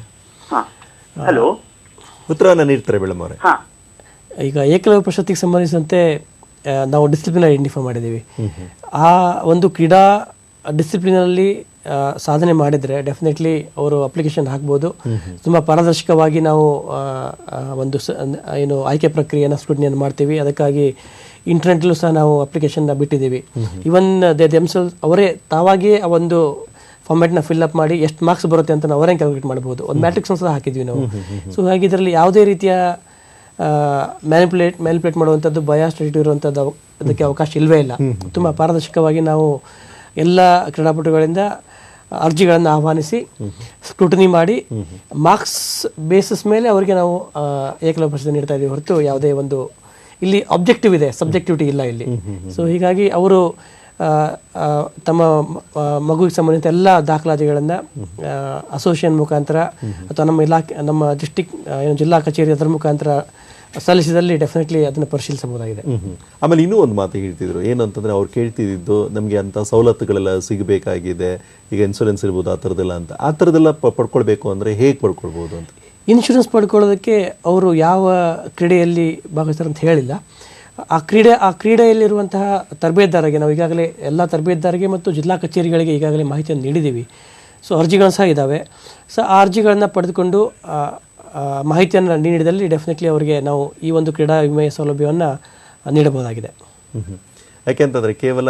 ಹಲೋ, ಉತ್ತರವನ್ನ ನೀಡ್ತಾರೆ ಬೆಳಮ ಅವರೇ. ಈಗ ಏಕಲವ್ಯ ಪ್ರಶಸ್ತಿಗೆ ಸಂಬಂಧಿಸಿದಂತೆ ನಾವು ಡಿಸಿಪ್ಲಿನ್ ಐಡೆಂಟಿಫೈ ಮಾಡಿದ್ದೀವಿ. ಆ ಒಂದು ಕ್ರೀಡಾ ಡಿಸಿಪ್ಲಿನಲ್ಲಿ ಸಾಧನೆ ಮಾಡಿದರೆ ಡೆಫಿನೆಟ್ಲಿ ಅವರು ಅಪ್ಲಿಕೇಶನ್ ಹಾಕ್ಬೋದು. ತುಂಬ ಪಾರದರ್ಶಕವಾಗಿ ನಾವು ಒಂದು ಏನು ಆಯ್ಕೆ ಪ್ರಕ್ರಿಯೆಯನ್ನು ಸ್ಕ್ರೂಟಿನಿಯನ್ನು ಮಾಡ್ತೀವಿ. ಅದಕ್ಕಾಗಿ ಇಂಟರ್ನೆಟ್ಲೂ ಸಹ ನಾವು ಅಪ್ಲಿಕೇಶನ್ನ ಬಿಟ್ಟಿದ್ದೀವಿ. ಇವನ್ ದೆಮ್ಸೆಲ್ಸ್ ಅವರೇ ತಾವಾಗಿಯೇ ಆ ಒಂದು ಫಾರ್ಮ್ಯಾಟ್ನ ಫಿಲ್ಅಪ್ ಮಾಡಿ ಎಷ್ಟು ಮಾರ್ಕ್ಸ್ ಬರುತ್ತೆ ಅಂತ ನಾವು ಅವರೇ ಕ್ಯಾಲ್ಕುಲೇಟ್ ಮಾಡ್ಬೋದು. ಒಂದು ಮ್ಯಾಟ್ರಿಕ್ಸ್ ಸಹ ಹಾಕಿದ್ವಿ ನಾವು. ಸೊ ಹಾಗೆ ಇದರಲ್ಲಿ ಯಾವುದೇ ರೀತಿಯ ಮ್ಯಾನಿಪುಲೇಟ್ ಮಾಡುವಂಥದ್ದು, ಬಯಾಸ್ಟಿಟಿ ಇರುವಂಥದ್ದು ಅದಕ್ಕೆ ಅವಕಾಶ ಇಲ್ಲವೇ ಇಲ್ಲ. ತುಂಬ ಪಾರದರ್ಶಕವಾಗಿ ನಾವು ಎಲ್ಲ ಕ್ರೀಡಾಪಟುಗಳಿಂದ ಅರ್ಜಿಗಳನ್ನು ಆಹ್ವಾನಿಸಿ ಸ್ಕ್ರೂಟನಿ ಮಾಡಿ ಮಾರ್ಕ್ಸ್ ಬೇಸಿಸ್ ಮೇಲೆ ಅವರಿಗೆ ನಾವು ಏಕಲವ್ಯ ಪ್ರಶಸ್ತಿ ನೀಡ್ತಾ ಇದ್ದೀವಿ ಹೊರತು ಯಾವುದೇ ಒಂದು ಇಲ್ಲಿ ಆಬ್ಜೆಕ್ಟಿವ್ ಇದೆ, ಸಬ್ಜೆಕ್ಟಿವಿಟಿ ಇಲ್ಲ ಇಲ್ಲಿ. ಸೊ ಹೀಗಾಗಿ ಅವರು ತಮ್ಮ ಮಗುವಿಗೆ ಸಂಬಂಧಿಸಿದ ಎಲ್ಲ ದಾಖಲಾತಿಗಳನ್ನು ಅಸೋಸಿಯೇಷನ್ ಮುಖಾಂತರ ಅಥವಾ ನಮ್ಮ ಇಲಾಖೆ, ನಮ್ಮ ಡಿಸ್ಟಿಕ್ ಜಿಲ್ಲಾ ಕಚೇರಿ ಅದರ ಮುಖಾಂತರ ಸಲ್ಲಿಸಿದಲ್ಲಿ ಡೆಫಿನೆಟ್ಲಿ ಅದನ್ನು ಪರಿಶೀಲಿಸಬಹುದಾಗಿದೆ. ಆಮೇಲೆ ಇನ್ನೂ ಒಂದು ಮಾತು ಹೇಳ್ತಿದ್ರು, ಏನು ಅಂತಂದರೆ ಅವ್ರು ಕೇಳ್ತಿದ್ದು ನಮಗೆ ಅಂಥ ಸವಲತ್ತುಗಳೆಲ್ಲ ಸಿಗಬೇಕಾಗಿದೆ, ಈಗ ಇನ್ಶೂರೆನ್ಸ್ ಇರ್ಬೋದು ಆ ಥರದ್ದೆಲ್ಲ ಪಡ್ಕೊಳ್ಬೇಕು ಅಂದರೆ ಹೇಗೆ ಪಡ್ಕೊಳ್ಬೋದು ಅಂತ. ಇನ್ಶೂರೆನ್ಸ್ ಪಡ್ಕೊಳ್ಳೋದಕ್ಕೆ ಅವರು ಯಾವ ಕ್ರೀಡೆಯಲ್ಲಿ ಭಾಗವಹಿಸ್ತಾರೆ ಅಂತ ಹೇಳಿಲ್ಲ. ಆ ಕ್ರೀಡೆಯಲ್ಲಿರುವಂತಹ ತರಬೇತುದಾರರಿಗೆ ನಾವು ಈಗಾಗಲೇ ಎಲ್ಲ ತರಬೇತುದಾರರಿಗೆ ಮತ್ತು ಜಿಲ್ಲಾ ಕಚೇರಿಗಳಿಗೆ ಈಗಾಗಲೇ ಮಾಹಿತಿಯನ್ನು ನೀಡಿದ್ದೀವಿ. ಸೊ ಅರ್ಜಿಗಳು ಸಹ ಇದ್ದಾವೆ. ಸೊ ಆ ಅರ್ಜಿಗಳನ್ನು ಪಡೆದುಕೊಂಡು ಮಾಹಿತಿಯನ್ನು ನೀಡಿದಲ್ಲಿ ಡೆಫಿನೆಟ್ಲಿ ಅವರಿಗೆ ನಾವು ಈ ಒಂದು ಕ್ರೀಡಾ ವಿಮೆಯ ಸೌಲಭ್ಯವನ್ನು ನೀಡಬಹುದಾಗಿದೆ. ಯಾಕೆಂತಂದರೆ ಕೇವಲ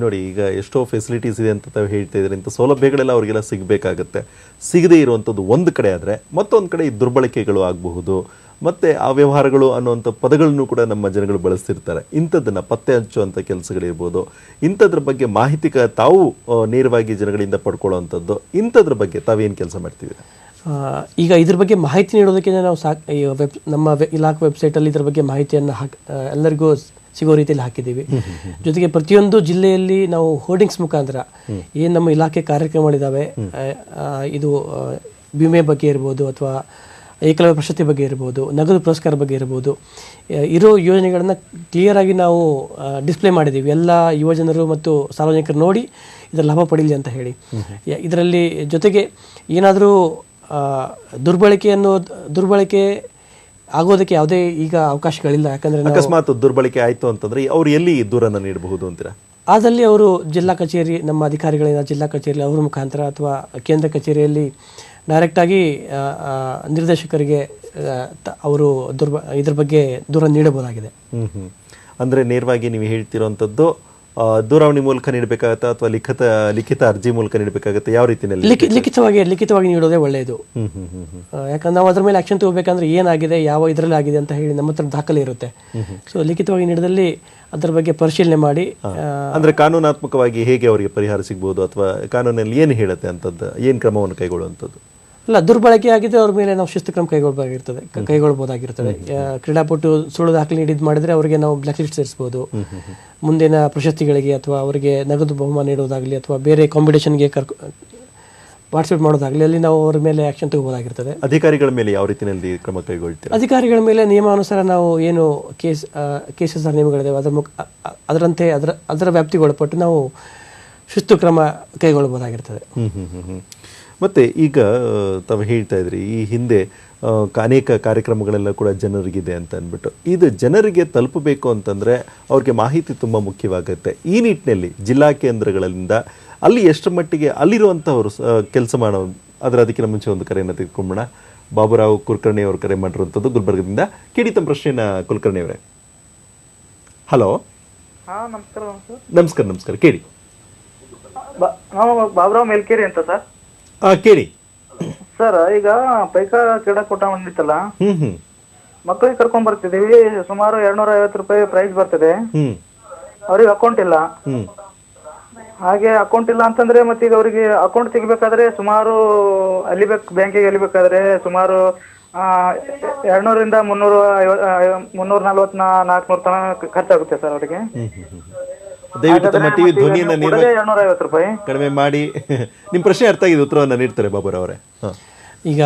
ನೋಡಿ, ಈಗ ಎಷ್ಟೋ ಫೆಸಿಲಿಟೀಸ್ ಇದೆ ಅಂತ ತಾವು ಹೇಳ್ತಾ ಇದ್ದಾರೆ, ಇಂಥ ಸೌಲಭ್ಯಗಳೆಲ್ಲ ಅವರಿಗೆಲ್ಲ ಸಿಗಬೇಕಾಗತ್ತೆ. ಸಿಗದೇ ಇರುವಂಥದ್ದು ಒಂದು ಕಡೆ ಆದರೆ ಮತ್ತೊಂದು ಕಡೆ ಈ ದುರ್ಬಳಕೆಗಳು ಆಗಬಹುದು, ಮತ್ತು ಆ ವ್ಯವಹಾರಗಳು ಅನ್ನುವಂಥ ಪದಗಳನ್ನು ಕೂಡ ನಮ್ಮ ಜನಗಳು ಬಳಸ್ತಿರ್ತಾರೆ. ಇಂಥದ್ದನ್ನು ಪತ್ತೆ ಹಚ್ಚುವಂಥ ಕೆಲಸಗಳಿರ್ಬೋದು, ಇಂಥದ್ರ ಬಗ್ಗೆ ಮಾಹಿತಿ ತಾವು ನೇರವಾಗಿ ಜನಗಳಿಂದ ಪಡ್ಕೊಳ್ಳೋವಂಥದ್ದು, ಇಂಥದ್ರ ಬಗ್ಗೆ ತಾವೇನು ಕೆಲಸ ಮಾಡ್ತಿದ್ದೀರಾ? ಈಗ ಇದ್ರ ಬಗ್ಗೆ ಮಾಹಿತಿ ನೀಡೋದಕ್ಕೆ ನಾವು ನಮ್ಮ ಇಲಾಖೆ ವೆಬ್ಸೈಟಲ್ಲಿ ಇದ್ರ ಬಗ್ಗೆ ಮಾಹಿತಿಯನ್ನು ಎಲ್ಲರಿಗೂ ಸಿಗೋ ರೀತಿಯಲ್ಲಿ ಹಾಕಿದ್ದೀವಿ. ಜೊತೆಗೆ ಪ್ರತಿಯೊಂದು ಜಿಲ್ಲೆಯಲ್ಲಿ ನಾವು ಹೋರ್ಡಿಂಗ್ಸ್ ಮುಖಾಂತರ ಏನು ನಮ್ಮ ಇಲಾಖೆ ಕಾರ್ಯಕ್ರಮಗಳಿದ್ದಾವೆ, ಇದು ವಿಮೆ ಬಗ್ಗೆ ಇರ್ಬೋದು ಅಥವಾ ಏಕಲವ್ಯ ಪ್ರಶಸ್ತಿ ಬಗ್ಗೆ ಇರ್ಬೋದು, ನಗದು ಪುರಸ್ಕಾರ ಬಗ್ಗೆ ಇರ್ಬೋದು, ಇರೋ ಯೋಜನೆಗಳನ್ನು ಕ್ಲಿಯರಾಗಿ ನಾವು ಡಿಸ್ಪ್ಲೇ ಮಾಡಿದ್ದೀವಿ. ಎಲ್ಲ ಯುವಜನರು ಮತ್ತು ಸಾರ್ವಜನಿಕರು ನೋಡಿ ಇದರ ಲಾಭ ಪಡೀಲಿ ಅಂತ ಹೇಳಿ. ಇದರಲ್ಲಿ ಜೊತೆಗೆ ಏನಾದರೂ ದುರ್ಬಳಕೆ ಆಗೋದಕ್ಕೆ ಯಾವುದೇ ಈಗ ಅವಕಾಶಗಳಿಲ್ಲ. ಯಾಕಂದರೆ ಅಕಸ್ಮಾತ್ ದುರ್ಬಳಕೆ ಆಯಿತು ಅಂತಂದರೆ ಅವ್ರು ಎಲ್ಲಿ ದೂರನ್ನು ನೀಡಬಹುದು ಅಂತೀರಾ? ಆದಲ್ಲಿ ಅವರು ಜಿಲ್ಲಾ ಕಚೇರಿ, ನಮ್ಮ ಅಧಿಕಾರಿಗಳಿಂದ ಜಿಲ್ಲಾ ಕಚೇರಿಯಲ್ಲಿ ಅವ್ರ ಮುಖಾಂತರ ಅಥವಾ ಕೇಂದ್ರ ಕಚೇರಿಯಲ್ಲಿ ಡೈರೆಕ್ಟಾಗಿ ನಿರ್ದೇಶಕರಿಗೆ ಅವರು ಇದ್ರ ಬಗ್ಗೆ ದೂರ ನೀಡಬಹುದಾಗಿದೆ. ಅಂದರೆ ನೇರವಾಗಿ ನೀವು ಹೇಳ್ತಿರೋಂಥದ್ದು ದೂರವಾಣಿ ಮೂಲಕ ನೀಡಬೇಕಾಗತ್ತಾ ಅಥವಾ ಲಿಖಿತ ಅರ್ಜಿ ಮೂಲಕ ನೀಡಬೇಕಾಗತ್ತೆ? ಯಾವ ರೀತಿಯಲ್ಲಿ? ಲಿಖಿತವಾಗಿ ನೀಡೋದೇ ಒಳ್ಳೆಯದು. ಯಾಕಂದ್ರೆ ನಾವು ಅದ್ರ ಮೇಲೆ ಆಕ್ಷನ್ ತಗೋಬೇಕಂದ್ರೆ ಏನಾಗಿದೆ, ಯಾವ ಇದರಲ್ಲಿ ಆಗಿದೆ ಅಂತ ಹೇಳಿ ನಮ್ಮ ಹತ್ರ ದಾಖಲೆ ಇರುತ್ತೆ. ಸೊ ಲಿಖಿತವಾಗಿ ನೀಡಿದಲ್ಲಿ ಅದರ ಬಗ್ಗೆ ಪರಿಶೀಲನೆ ಮಾಡಿ, ಅಂದ್ರೆ ಕಾನೂನಾತ್ಮಕವಾಗಿ ಹೇಗೆ ಅವರಿಗೆ ಪರಿಹಾರ ಸಿಗ್ಬೋದು ಅಥವಾ ಕಾನೂನಲ್ಲಿ ಏನು ಹೇಳುತ್ತೆ ಅಂತದ್ದು, ಏನು ಕ್ರಮವನ್ನು ಕೈಗೊಳ್ಳುವಂಥದ್ದು? ಅಲ್ಲ, ದುರ್ಬಳಕೆ ಆಗಿದ್ರೆ ಅವ್ರ ಮೇಲೆ ನಾವು ಶಿಸ್ತು ಕ್ರಮ ಕೈಗೊಳ್ಳಬಹುದಾಗಿರ್ತದೆ. ಕ್ರೀಡಾಪಟು ಸುಳ್ಳು ದಾಖಲೆ ನೀಡಿದ್ ಮಾಡಿದ್ರೆ ಅವರಿಗೆ ನಾವು ಬ್ಲಾಕ್ ಲಿಸ್ಟ್ ಸೇರಿಸಬಹುದು. ಮುಂದಿನ ಪ್ರಶಸ್ತಿಗಳಿಗೆ ಅಥವಾ ಅವರಿಗೆ ನಗದು ಬಹುಮಾನ ನೀಡೋದಾಗಲಿ ಅಥವಾ ಬೇರೆ ಕಾಂಪಿಟೇಷನ್ಗೆ ಪಾರ್ಟಿಸಿಪೇಟ್ ಮಾಡೋದಾಗಲಿ ಅಲ್ಲಿ ನಾವು ಅವ್ರ ಮೇಲೆ ಆಕ್ಷನ್ ತಗೋಬಹುದಾಗಿರ್ತದೆ. ಅಧಿಕಾರಿಗಳ ಮೇಲೆ ಯಾವ ರೀತಿಯಲ್ಲಿ ಕ್ರಮ ಕೈಗೊಳ್ತೀವಿ? ಅಧಿಕಾರಿಗಳ ಮೇಲೆ ನಿಯಮಾನುಸಾರ ನಾವು ಏನು ಕೇಸಸ್ ನಿಯಮಗಳಿದ್ದಾವೆ ಅದರಂತೆ ಅದರ ವ್ಯಾಪ್ತಿಗೆ ಒಳಪಟ್ಟು ನಾವು ಶಿಸ್ತು ಕ್ರಮ ಕೈಗೊಳ್ಳಬಹುದಾಗಿರ್ತದೆ. ಮತ್ತು ಈಗ ತಾವು ಹೇಳ್ತಾ ಇದ್ರಿ ಈ ಹಿಂದೆ ಅನೇಕ ಕಾರ್ಯಕ್ರಮಗಳೆಲ್ಲ ಕೂಡ ಜನರಿಗಿದೆ ಅಂತ ಅಂದ್ಬಿಟ್ಟು, ಇದು ಜನರಿಗೆ ತಲುಪಬೇಕು ಅಂತಂದರೆ ಅವ್ರಿಗೆ ಮಾಹಿತಿ ತುಂಬ ಮುಖ್ಯವಾಗುತ್ತೆ. ಈ ನಿಟ್ಟಿನಲ್ಲಿ ಜಿಲ್ಲಾ ಕೇಂದ್ರಗಳಿಂದ ಅಲ್ಲಿ ಎಷ್ಟು ಮಟ್ಟಿಗೆ ಅಲ್ಲಿರುವಂಥವ್ರು ಕೆಲಸ ಮಾಡೋ ಅದಕ್ಕಿಂತ ಮುಂಚೆ ಒಂದು ಕರೆಯನ್ನು ತೆಗೆದುಕೊಂಬೋಣ. ಬಾಬುರಾವ್ ಕುಲಕರ್ಣಿ ಅವರು ಕರೆ ಮಾಡಿರುವಂಥದ್ದು ಗುಲ್ಬರ್ಗದಿಂದ. ಕೇಳಿ ತಮ್ಮ ಪ್ರಶ್ನೆನ ಕುಲಕರ್ಣಿ ಅವರೇ. ಹಲೋ. ನಮಸ್ಕಾರ ಕೇಳಿ. ನಾವು ಬಾಬುರಾವ್ ಮೇಲ್ಕೇರಿ ಅಂತ ಸರ್. ಕೇಳಿ ಸರ್. ಈಗ ಪೈಕಾ ಕ್ರೀಡಾಕೂಟ ಬಂದಿತ್ತಲ್ಲ, ಮಕ್ಕಳಿಗೆ ಕರ್ಕೊಂಡ್ ಬರ್ತಿದೀವಿ. ಸುಮಾರು 250 ರೂಪಾಯಿ ಪ್ರೈಸ್ ಬರ್ತದೆ. ಅವ್ರಿಗೆ ಅಕೌಂಟ್ ಇಲ್ಲ. ಹಾಗೆ ಅಕೌಂಟ್ ಇಲ್ಲ ಅಂತಂದ್ರೆ ಮತ್ತೆ ಈಗ ಅವರಿಗೆ ಅಕೌಂಟ್ ತೆಗಿಬೇಕಾದ್ರೆ ಸುಮಾರು ಬ್ಯಾಂಕಿಗೆ ಅಲಿಬೇಕಾದ್ರೆ ಸುಮಾರು 200 ರಿಂದ 340 400 ತನಕ ಖರ್ಚಾಗುತ್ತೆ ಸರ್ ಅವರಿಗೆ. ದಯವಿಟ್ಟು ತಮ್ಮ ಟಿವಿ ಧ್ವನಿಯನ್ನ 250 ರೂಪಾಯಿ ಕಡಿಮೆ ಮಾಡಿ. ನಿಮ್ಮ ಪ್ರಶ್ನೆ ಅರ್ಥ ಆಗಿದೆ, ಉತ್ತರವನ್ನು ನೀಡ್ತಾರೆ ಬಾಬುರಾವ್ ಅವರೇ. ಈಗ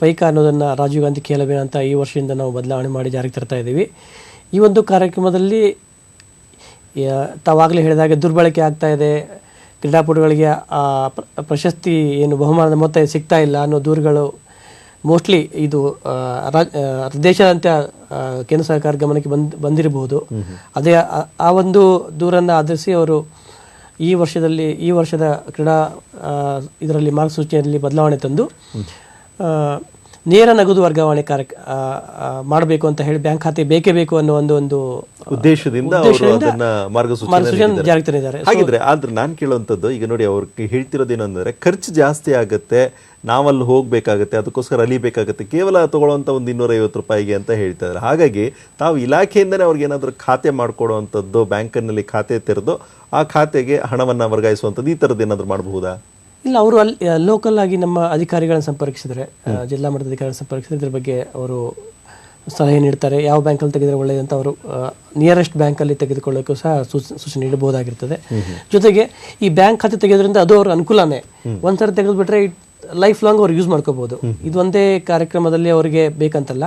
ಪೈಕಾ ಅನ್ನೋದನ್ನು ರಾಜೀವ್ ಗಾಂಧಿ ಖೇಲಬೇನ ಅಂತ ಈ ವರ್ಷದಿಂದ ನಾವು ಬದಲಾವಣೆ ಮಾಡಿ ಜಾರಿಗೆ ತರ್ತಾ ಇದ್ದೀವಿ. ಈ ಒಂದು ಕಾರ್ಯಕ್ರಮದಲ್ಲಿ ತಾವಾಗಲೇ ಹೇಳಿದಾಗೆ ದುರ್ಬಳಕೆ ಆಗ್ತಾ ಇದೆ, ಕ್ರೀಡಾಪಟುಗಳಿಗೆ ಪ್ರಶಸ್ತಿ ಏನು ಬಹುಮಾನದ ಮೊತ್ತ ಸಿಗ್ತಾ ಇಲ್ಲ ಅನ್ನೋ ದೂರುಗಳು ಮೋಸ್ಟ್ಲಿ ಇದು ದೇಶಾದ್ಯಂತ ಕೇಂದ್ರ ಸರ್ಕಾರ ಗಮನಕ್ಕೆ ಬಂದಿರಬಹುದು. ಅದೇ ಆ ಒಂದು ದೂರನ್ನು ಆಧರಿಸಿ ಅವರು ಈ ವರ್ಷದ ಕ್ರೀಡಾ ಇದರಲ್ಲಿ ಮಾರ್ಗಸೂಚಿಯಲ್ಲಿ ಬದಲಾವಣೆ ತಂದು ನೇರ ನಗದು ವರ್ಗಾವಣೆ ಮಾಡಬೇಕು ಅಂತ ಹೇಳಿ ಬ್ಯಾಂಕ್ ಖಾತೆ ಬೇಕೇ ಬೇಕು ಅನ್ನೋ ಒಂದು ಉದ್ದೇಶದಿಂದ ಮಾರ್ಗಸೂಚಿ ಜಾರಿಗೆ ತಂದಿದ್ದಾರೆ. ಹಾಗಿದ್ರೆ ಆದ್ರೆ ನಾನು ಕೇಳುವಂಥದ್ದು, ಈಗ ನೋಡಿ ಅವ್ರಿಗೆ ಹೇಳ್ತಿರೋದೇನಂದ್ರೆ ಖರ್ಚು ಜಾಸ್ತಿ ಆಗುತ್ತೆ, ನಾವಲ್ಲಿ ಹೋಗ್ಬೇಕಾಗತ್ತೆ, ಅದಕ್ಕೋಸ್ಕರ ಅಲಿಬೇಕಾಗತ್ತೆ, ಕೇವಲ ತಗೊಳ್ಳೋಂಥ ಒಂದು 250 ರೂಪಾಯಿಗೆ ಅಂತ ಹೇಳ್ತಾ ಇದ್ದಾರೆ. ಹಾಗಾಗಿ ತಾವು ಇಲಾಖೆಯಿಂದನೇ ಅವ್ರಿಗೆ ಏನಾದರೂ ಖಾತೆ ಮಾಡಿಕೊಡುವಂಥದ್ದು, ಬ್ಯಾಂಕಿನಲ್ಲಿ ಖಾತೆ ತೆರೆದು ಆ ಖಾತೆಗೆ ಹಣವನ್ನು ವರ್ಗಾಯಿಸುವಂಥದ್ದು, ಈ ಥರದ್ದು ಏನಾದರೂ ಮಾಡಬಹುದಾ? ಇಲ್ಲ, ಅವರು ಅಲ್ಲಿ ಲೋಕಲ್ ಆಗಿ ನಮ್ಮ ಅಧಿಕಾರಿಗಳನ್ನು ಸಂಪರ್ಕಿಸಿದ್ರೆ, ಜಿಲ್ಲಾ ಮಟ್ಟದ ಅಧಿಕಾರಿಗಳನ್ನು ಸಂಪರ್ಕಿಸಿದ್ರೆ ಇದ್ರ ಬಗ್ಗೆ ಅವರು ಸಲಹೆ ನೀಡ್ತಾರೆ. ಯಾವ ಬ್ಯಾಂಕಲ್ಲಿ ತೆಗೆದರೆ ಒಳ್ಳೆಯದಂತ ಅವರು ನಿಯರೆಸ್ಟ್ ಬ್ಯಾಂಕಲ್ಲಿ ತೆಗೆದುಕೊಳ್ಳೋಕ್ಕೂ ಸಹ ಸೂಚನೆ ನೀಡಬಹುದಾಗಿರ್ತದೆ. ಜೊತೆಗೆ ಈ ಬ್ಯಾಂಕ್ ಖಾತೆ ತೆಗೆಯೋದ್ರಿಂದ ಅದು ಅವ್ರ ಅನುಕೂಲನೇ. ಒಂದ್ಸರಿ ತೆಗೆದುಬಿಟ್ರೆ ಲೈಫ್ ಲಾಂಗ್ ಅವ್ರು ಯೂಸ್ ಮಾಡ್ಕೋಬಹುದು. ಇದೊಂದೇ ಕಾರ್ಯಕ್ರಮದಲ್ಲಿ ಅವರಿಗೆ ಬೇಕಂತಲ್ಲ.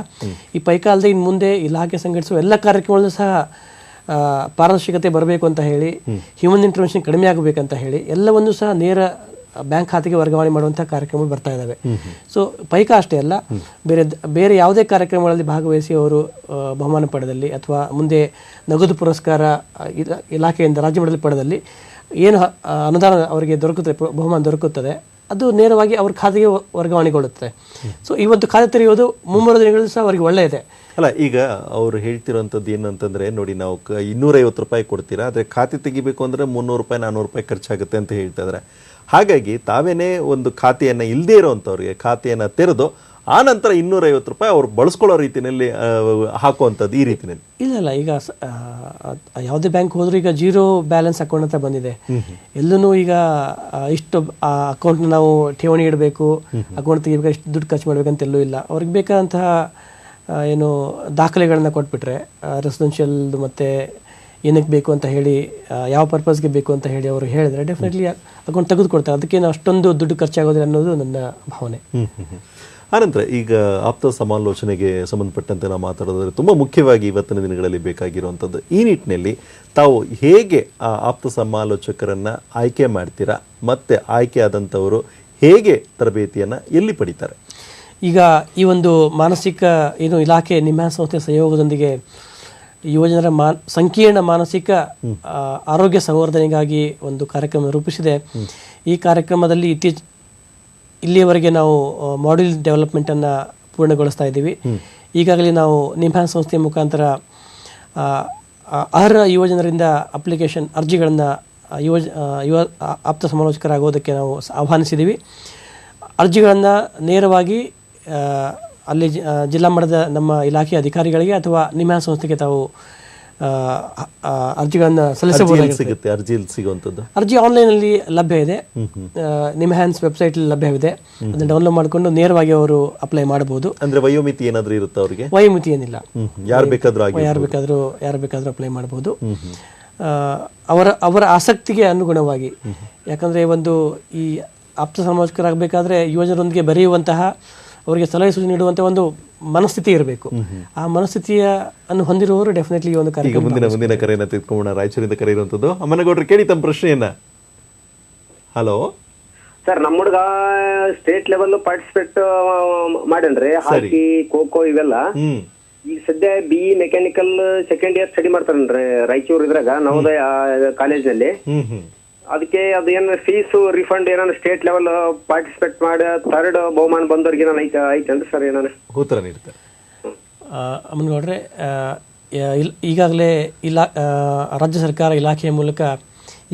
ಈ ಪೈಕಾ ಅಲ್ಲದೆ ಇನ್ನು ಮುಂದೆ ಇಲಾಖೆ ಸಂಘಟಿಸುವ ಎಲ್ಲ ಕಾರ್ಯಕ್ರಮಗಳಲ್ಲೂ ಸಹ ಪಾರದರ್ಶಕತೆ ಬರಬೇಕು ಅಂತ ಹೇಳಿ, ಹ್ಯೂಮನ್ ಇಂಟರ್ವೆನ್ಷನ್ ಕಡಿಮೆ ಆಗಬೇಕಂತ ಹೇಳಿ ಎಲ್ಲವನ್ನೂ ಸಹ ನೇರ ಬ್ಯಾಂಕ್ ಖಾತೆಗೆ ವರ್ಗಾವಣೆ ಮಾಡುವಂತಹ ಕಾರ್ಯಕ್ರಮಗಳು ಬರ್ತಾ ಇದ್ದಾವೆ. ಸೊ ಪೈಕಾ ಅಷ್ಟೇ ಅಲ್ಲ, ಬೇರೆ ಯಾವುದೇ ಕಾರ್ಯಕ್ರಮಗಳಲ್ಲಿ ಭಾಗವಹಿಸಿ ಅವರು ಬಹುಮಾನ ಪಡೆದಲ್ಲಿ ಅಥವಾ ಮುಂದೆ ನಗದು ಪುರಸ್ಕಾರ ಇಲಾಖೆಯಿಂದ ರಾಜ್ಯ ಮಟ್ಟದಲ್ಲಿ ಪಡೆದಲ್ಲಿ ಏನು ಅನುದಾನ ಅವರಿಗೆ ದೊರಕುತ್ತದೆ, ಬಹುಮಾನ ದೊರಕುತ್ತದೆ, ಅದು ನೇರವಾಗಿ ಅವ್ರ ಖಾತೆಗೆ ವರ್ಗಾವಣೆಗೊಳ್ಳುತ್ತೆ. ಸೊ ಈ ಒಂದು ಖಾತೆ ತೆರೆಯುವುದು ಮುಂಬರುವ ದಿನಗಳಲ್ಲಿ ಸಹ ಅವರಿಗೆ ಒಳ್ಳೆಯದೇ ಅಲ್ಲ. ಈಗ ಅವರು ಹೇಳ್ತಿರೋಂಥದ್ದು ಏನಂತಂದರೆ, ನೋಡಿ ನಾವು 250 ರೂಪಾಯಿ ಕೊಡ್ತೀರಾ, ಆದರೆ ಖಾತೆ ತೆಗಿಬೇಕು ಅಂದರೆ 300 ರೂಪಾಯಿ 400 ರೂಪಾಯಿ ಖರ್ಚಾಗುತ್ತೆ ಅಂತ ಹೇಳ್ತಾ ಇದ್ದಾರೆ. ಹಾಗಾಗಿ ತಾವೇನೇ ಒಂದು ಖಾತೆಯನ್ನು ಇಲ್ಲದೇ ಇರೋವಂಥವ್ರಿಗೆ ಖಾತೆಯನ್ನು ತೆರೆದು ಆ ನಂತರ 250 ರೂಪಾಯಿ ಅವ್ರು ಬಳಸ್ಕೊಳ್ಳೋ ರೀತಿಯಲ್ಲಿ ಹಾಕುವಂಥದ್ದು, ಈ ರೀತಿಯಲ್ಲಿ ಇಲ್ಲ. ಈಗ ಯಾವುದೇ ಬ್ಯಾಂಕ್ ಹೋದ್ರೂ ಈಗ ಜೀರೋ ಬ್ಯಾಲೆನ್ಸ್ ಅಕೌಂಟ್ ಅಂತ ಬಂದಿದೆ. ಎಲ್ಲೂ ಈಗ ಇಷ್ಟು ಅಕೌಂಟ್ನ ನಾವು ಠೇವಣಿ ಇಡಬೇಕು, ಅಕೌಂಟ್ ತೆಗಿಬೇಕು, ಇಷ್ಟು ದುಡ್ಡು ಖರ್ಚು ಮಾಡಬೇಕಂತ ಎಲ್ಲೂ ಇಲ್ಲ. ಅವ್ರಿಗೆ ಬೇಕಾದಂತಹ ಏನು ದಾಖಲೆಗಳನ್ನ ಕೊಟ್ಬಿಟ್ರೆ, ರೆಸಿಡೆನ್ಷಿಯಲ್ದು ಮತ್ತು ಏನಕ್ಕೆ ಬೇಕು ಅಂತ ಹೇಳಿ, ಯಾವ ಪರ್ಪಸ್ಗೆ ಬೇಕು ಅಂತ ಹೇಳಿ ಅವರು ಹೇಳಿದ್ರೆ ಡೆಫಿನೆಟ್ಲಿ ಅಕೌಂಟ್ ತೆಗೆದುಕೊಡ್ತಾರೆ. ಅದಕ್ಕೇನು ಅಷ್ಟೊಂದು ದುಡ್ಡು ಖರ್ಚಾಗೋದಿಲ್ಲ ಅನ್ನೋದು ನನ್ನ ಭಾವನೆ. ಆನಂತರ ಈಗ ಆಪ್ತ ಸಮಾಲೋಚನೆಗೆ ಸಂಬಂಧಪಟ್ಟಂತೆ ನಾವು ಮಾತಾಡೋದಾದ್ರೆ ತುಂಬ ಮುಖ್ಯವಾಗಿ ಇವತ್ತಿನ ದಿನಗಳಲ್ಲಿ ಬೇಕಾಗಿರುವಂಥದ್ದು ಈ ನಿಟ್ಟಿನಲ್ಲಿ ತಾವು ಹೇಗೆ ಆ ಆಪ್ತ ಸಮಾಲೋಚಕರನ್ನು ಆಯ್ಕೆ ಮಾಡ್ತೀರಾ, ಮತ್ತು ಆಯ್ಕೆ ಆದಂಥವರು ಹೇಗೆ ತರಬೇತಿಯನ್ನು ಎಲ್ಲಿ ಪಡಿತಾರೆ? ಈಗ ಈ ಒಂದು ಮಾನಸಿಕ ಏನು ಇಲಾಖೆ ನಿಮ್ಹಾನ್ಸ್ ಸಂಸ್ಥೆ ಸಹಯೋಗದೊಂದಿಗೆ ಯುವಜನರ ಸಂಕೀರ್ಣ ಮಾನಸಿಕ ಆರೋಗ್ಯ ಸಂವರ್ಧನೆಗಾಗಿ ಒಂದು ಕಾರ್ಯಕ್ರಮ ರೂಪಿಸಿದೆ. ಈ ಕಾರ್ಯಕ್ರಮದಲ್ಲಿ ಇಲ್ಲಿಯವರೆಗೆ ನಾವು ಮಾಡ್ಯೂಲ್ ಡೆವಲಪ್ಮೆಂಟನ್ನು ಪೂರ್ಣಗೊಳಿಸ್ತಾ ಇದ್ದೀವಿ. ಈಗಾಗಲೇ ನಾವು ನಿಮ್ಹಾನ್ಸ್ ಸಂಸ್ಥೆಯ ಮುಖಾಂತರ ಅರ್ಹ ಯುವಜನರಿಂದ ಅಪ್ಲಿಕೇಶನ್ ಅರ್ಜಿಗಳನ್ನು ಆಪ್ತ ಸಮಾಲೋಚಕರಾಗೋದಕ್ಕೆ ನಾವು ಆಹ್ವಾನಿಸಿದ್ದೀವಿ. ಅರ್ಜಿಗಳನ್ನು ನೇರವಾಗಿ ಅಲ್ಲಿ ಜಿಲ್ಲಾ ಮಟ್ಟದ ನಮ್ಮ ಇಲಾಖೆಯ ಅಧಿಕಾರಿಗಳಿಗೆ ಅಥವಾ ನಿಮ್ಹಾನ್ಸ್ ಸಂಸ್ಥೆಗೆ ತಾವು ಅರ್ಜಿಗಳನ್ನು ಸಿಗುತ್ತೆ. ಅರ್ಜಿಯಲ್ಲಿ ಸಿಗುವಂಥದ್ದು ಅರ್ಜಿ ಆನ್ಲೈನಲ್ಲಿ ಲಭ್ಯ ಇದೆ, ನಿಮ್ಹಾನ್ಸ್ ವೆಬ್ಸೈಟ್ ಲಭ್ಯವಿದೆ. ಅದನ್ನು ಡೌನ್ಲೋಡ್ ಮಾಡಿಕೊಂಡು ನೇರವಾಗಿ ಅವರು ಅಪ್ಲೈ ಮಾಡಬಹುದು. ಅಂದ್ರೆ ವಯೋಮಿತಿ ಏನಾದರೂ ಇರುತ್ತೆ ಅವರಿಗೆ? ವಯೋಮಿತಿ ಏನಿಲ್ಲ, ಯಾರು ಬೇಕಾದರೂ ಅಪ್ಲೈ ಮಾಡಬಹುದು. ಅವರ ಆಸಕ್ತಿಗೆ ಅನುಗುಣವಾಗಿ. ಯಾಕಂದ್ರೆ ಒಂದು ಈ ಆಪ್ತ ಸಮಾಲೋಚಕರಾಗಬೇಕಾದ್ರೆ ಯುವಜನರೊಂದಿಗೆ ಬೆರೆಯುವಂತಹ, ಅವರಿಗೆ ಸಲಹೆ ಸೂಚನೆ ನೀಡುವಂಥ ಒಂದು ಮನಸ್ಥಿತಿ ಇರಬೇಕು. ಆ ಮನಸ್ಥಿತಿಯ ಅನ್ನು ಹೊಂದಿರುವವರು ಡೆಫಿನೆಟ್ಲಿ ಈ ಒಂದು ಕಾರ್ಯಕ್ರಮ. ಮುಂದಿನ ಕರೆಯನ್ನು ತೆಗೆದುಕೊಳ್ಳೋಣ. ರಾಯಚೂರಿಂದ ಕರೆ ಇರುವಂಥದ್ದು. ಅಮ್ಮನಗೌಡ್ರು ಕೇಳಿ ತಮ್ಮ ಪ್ರಶ್ನೆಯನ್ನ. ಹಲೋ ಸರ್, ನಮ್ಮ ಹುಡುಗ ಸ್ಟೇಟ್ ಲೆವೆಲ್ ಪಾರ್ಟಿಸಿಪೇಟ್ ಮಾಡನ್ರಿ, ಹಾಕಿ ಖೋ ಇವೆಲ್ಲ. ಈಗ ಸದ್ಯ BE mechanical second year study ಮಾಡ್ತಾರನ್ರಿ ರಾಯಚೂರ್ ಇದ್ರಾಗ ನವೋದಯ ಕಾಲೇಜ್ನಲ್ಲಿ. ಅದಕ್ಕೆ ಅದೇನು ಫೀಸ್ ರಿಫಂಡ್ ಏನಾನ ಸ್ಟೇಟ್ ಲೆವೆಲ್ ಪಾರ್ಟಿಸಿಪೇಟ್ ಮಾಡಿ ಥರ್ಡ್ ಬಹುಮಾನ ಬಂದವ್ರಿಗೆ ನಾನು ಐತೇನ್ರಿ ಸರ್? ಏನಾನ ಉತ್ತರ ನೀಡ್ತಾರೆ ಅಮ್ಮನಗೌಡ್ರೆ. ಈಗಾಗಲೇ ರಾಜ್ಯ ಸರ್ಕಾರ ಇಲಾಖೆಯ ಮೂಲಕ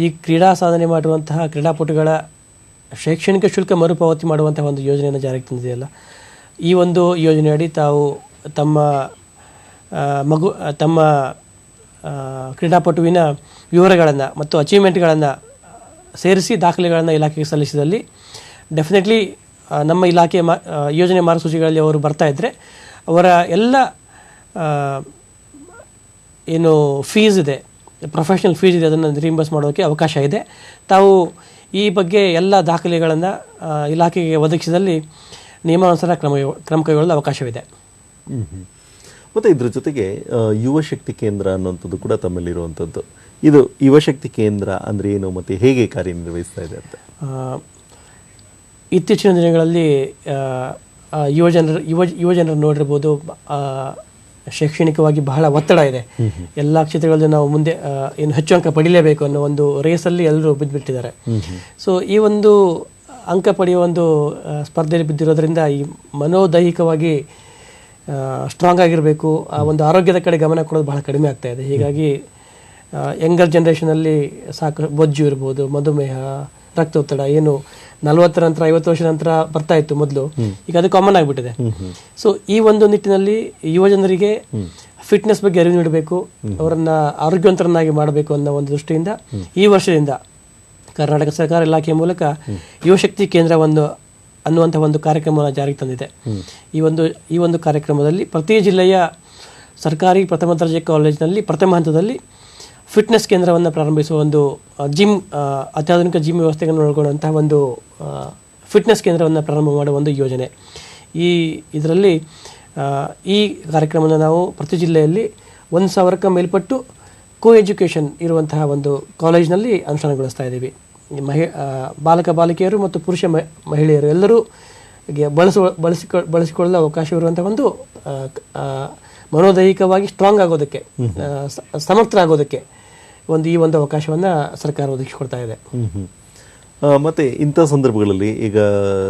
ಈ ಕ್ರೀಡಾ ಸಾಧನೆ ಮಾಡುವಂತಹ ಕ್ರೀಡಾಪಟುಗಳ ಶೈಕ್ಷಣಿಕ ಶುಲ್ಕ ಮರುಪಾವತಿ ಮಾಡುವಂತಹ ಒಂದು ಯೋಜನೆಯನ್ನು ಜಾರಿಗೆ ತಂದಿದೆಯಲ್ಲ, ಈ ಒಂದು ಯೋಜನೆಯಡಿ ತಾವು ತಮ್ಮ ಕ್ರೀಡಾಪಟುವಿನ ವಿವರಗಳನ್ನು ಮತ್ತು ಅಚೀವ್ಮೆಂಟ್ಗಳನ್ನು ಸೇರಿಸಿ ದಾಖಲೆಗಳನ್ನು ಇಲಾಖೆಗೆ ಸಲ್ಲಿಸಿದಲ್ಲಿ ಡೆಫಿನೆಟ್ಲಿ ನಮ್ಮ ಇಲಾಖೆಯ ಯೋಜನೆ ಮಾರ್ಗಸೂಚಿಗಳಲ್ಲಿ ಅವರು ಬರ್ತಾ ಇದ್ದರೆ ಅವರ ಎಲ್ಲ ಏನು ಫೀಸ್ ಇದೆ, ಪ್ರೊಫೆಷ್ನಲ್ ಫೀಸ್ ಇದೆ, ಅದನ್ನು ರೀಂಬರ್ಸ್ ಮಾಡೋಕ್ಕೆ ಅವಕಾಶ ಇದೆ. ತಾವು ಈ ಬಗ್ಗೆ ಎಲ್ಲ ದಾಖಲೆಗಳನ್ನು ಇಲಾಖೆಗೆ ಒದಗಿಸಿದಲ್ಲಿ ನಿಯಮಾನುಸಾರ ಕ್ರಮ ಕೈಗೊಳ್ಳಲು ಅವಕಾಶವಿದೆ. ಮತ್ತು ಇದ್ರ ಜೊತೆಗೆ ಯುವಶಕ್ತಿ ಕೇಂದ್ರ ಅನ್ನುವಂಥದ್ದು ಕೂಡ ತಮ್ಮಲ್ಲಿರುವಂಥದ್ದು. ಇದು ಯುವಶಕ್ತಿ ಕೇಂದ್ರ ಅಂದರೆ ಏನು ಮತ್ತು ಹೇಗೆ ಕಾರ್ಯನಿರ್ವಹಿಸ್ತಾ ಇದೆ ಅಂತ? ಇತ್ತೀಚಿನ ದಿನಗಳಲ್ಲಿ ಯುವಜನರು ನೋಡಿರ್ಬೋದು, ಶೈಕ್ಷಣಿಕವಾಗಿ ಬಹಳ ಒತ್ತಡ ಇದೆ. ಎಲ್ಲ ಕ್ಷೇತ್ರಗಳಲ್ಲಿ ನಾವು ಮುಂದೆ ಏನು ಹೆಚ್ಚು ಅಂಕ ಪಡೀಲೇಬೇಕು ಅನ್ನೋ ಒಂದು ರೇಸಲ್ಲಿ ಎಲ್ಲರೂ ಬಿದ್ದುಬಿಟ್ಟಿದ್ದಾರೆ. ಸೊ ಈ ಒಂದು ಅಂಕ ಪಡೆಯುವ ಒಂದು ಸ್ಪರ್ಧೆಯಲ್ಲಿ ಬಿದ್ದಿರೋದ್ರಿಂದ ಈ ಮನೋದೈಹಿಕವಾಗಿ ಸ್ಟ್ರಾಂಗ್ ಆಗಿರಬೇಕು, ಆ ಒಂದು ಆರೋಗ್ಯದ ಕಡೆ ಗಮನ ಕೊಡೋದು ಬಹಳ ಕಡಿಮೆ ಆಗ್ತಾ ಇದೆ. ಹೀಗಾಗಿ ಯಂಗರ್ ಜನ್ರೇಷನಲ್ಲಿ ಬೊಜ್ಜು ಇರ್ಬೋದು, ಮಧುಮೇಹ, ರಕ್ತೊತ್ತಡ ಏನು 40 ನಂತರ 50 ವರ್ಷದ ನಂತರ ಬರ್ತಾ ಇತ್ತು ಮೊದಲು, ಈಗ ಅದು ಕಾಮನ್ ಆಗಿಬಿಟ್ಟಿದೆ. ಸೊ ಈ ಒಂದು ನಿಟ್ಟಿನಲ್ಲಿ ಯುವಜನರಿಗೆ ಫಿಟ್ನೆಸ್ ಬಗ್ಗೆ ಅರಿವು ನೀಡಬೇಕು, ಅವರನ್ನು ಆರೋಗ್ಯವಂತರನ್ನಾಗಿ ಮಾಡಬೇಕು ಅನ್ನೋ ಒಂದು ದೃಷ್ಟಿಯಿಂದ ಈ ವರ್ಷದಿಂದ ಕರ್ನಾಟಕ ಸರ್ಕಾರ ಇಲಾಖೆಯ ಮೂಲಕ ಯುವಶಕ್ತಿ ಕೇಂದ್ರವನ್ನು ಅನ್ನುವಂಥ ಒಂದು ಕಾರ್ಯಕ್ರಮವನ್ನು ಜಾರಿಗೆ ತಂದಿದೆ. ಈ ಒಂದು ಕಾರ್ಯಕ್ರಮದಲ್ಲಿ ಪ್ರತಿ ಜಿಲ್ಲೆಯ ಸರ್ಕಾರಿ ಪ್ರಥಮ ದರ್ಜೆ ಕಾಲೇಜಿನಲ್ಲಿ ಪ್ರಥಮ ಹಂತದಲ್ಲಿ ಫಿಟ್ನೆಸ್ ಕೇಂದ್ರವನ್ನು ಪ್ರಾರಂಭಿಸುವ ಒಂದು ಅತ್ಯಾಧುನಿಕ ಜಿಮ್ ವ್ಯವಸ್ಥೆಗಳನ್ನು ಒಳಗೊಂಡಂತಹ ಒಂದು ಫಿಟ್ನೆಸ್ ಕೇಂದ್ರವನ್ನು ಪ್ರಾರಂಭ ಮಾಡುವ ಒಂದು ಯೋಜನೆ. ಇದರಲ್ಲಿ ಈ ಕಾರ್ಯಕ್ರಮವನ್ನು ನಾವು ಪ್ರತಿ ಜಿಲ್ಲೆಯಲ್ಲಿ 1000ಕ್ಕೂ ಮೇಲ್ಪಟ್ಟು ಎಜುಕೇಷನ್ ಇರುವಂತಹ ಒಂದು ಕಾಲೇಜಿನಲ್ಲಿ ಅನುಷ್ಠಾನಗೊಳಿಸ್ತಾ ಇದ್ದೀವಿ. ಬಾಲಕ ಬಾಲಿಕೆಯರು ಮತ್ತು ಪುರುಷ ಮಹಿಳೆಯರು ಎಲ್ಲರೂ ಬಳಸಿಕೊಳ್ಳಲು ಅವಕಾಶವಿರುವಂಥ ಒಂದು ಮನೋದೈಹಿಕವಾಗಿ ಸ್ಟ್ರಾಂಗ್ ಆಗೋದಕ್ಕೆ, ಸಮರ್ಥರಾಗೋದಕ್ಕೆ ಈ ಒಂದು ಅವಕಾಶವನ್ನು ಸರ್ಕಾರ ಒದಗಿಸಿಕೊಡ್ತಾ ಇದೆ. ಮತ್ತು ಇಂಥ ಸಂದರ್ಭಗಳಲ್ಲಿ ಈಗ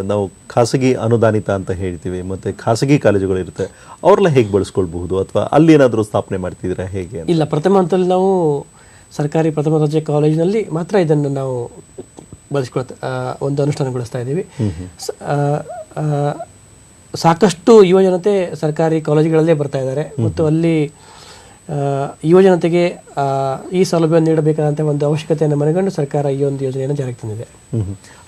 ನಾವು ಖಾಸಗಿ ಅನುದಾನಿತ ಅಂತ ಹೇಳ್ತೀವಿ, ಮತ್ತು ಖಾಸಗಿ ಕಾಲೇಜುಗಳಿರುತ್ತೆ, ಅವರೆಲ್ಲ ಹೇಗೆ ಬಳಸ್ಕೊಳ್ಬಹುದು, ಅಥವಾ ಅಲ್ಲಿ ಏನಾದರೂ ಸ್ಥಾಪನೆ ಮಾಡ್ತಿದ್ದೀರಾ ಹೇಗೆ? ಇಲ್ಲ, ಪ್ರಥಮ ಹಂತದಲ್ಲಿ ನಾವು ಸರ್ಕಾರಿ ಪ್ರಥಮ ದರ್ಜೆ ಕಾಲೇಜಿನಲ್ಲಿ ಮಾತ್ರ ಇದನ್ನು ನಾವು ಒಂದು ಅನುಷ್ಠಾನಗೊಳಿಸ್ತಾ ಇದ್ದೀವಿ. ಸಾಕಷ್ಟು ಯುವಜನತೆ ಸರ್ಕಾರಿ ಕಾಲೇಜುಗಳಲ್ಲೇ ಬರ್ತಾ ಇದ್ದಾರೆ ಮತ್ತು ಅಲ್ಲಿ ಯುವಜನತೆಗೆ ಈ ಸೌಲಭ್ಯವನ್ನು ನೀಡಬೇಕಾದಂಥ ಒಂದು ಅವಶ್ಯಕತೆಯನ್ನು ಮನಗಂಡು ಸರ್ಕಾರ ಈ ಒಂದು ಯೋಜನೆಯನ್ನು ಜಾರಿಗೆ ತಂದಿದೆ.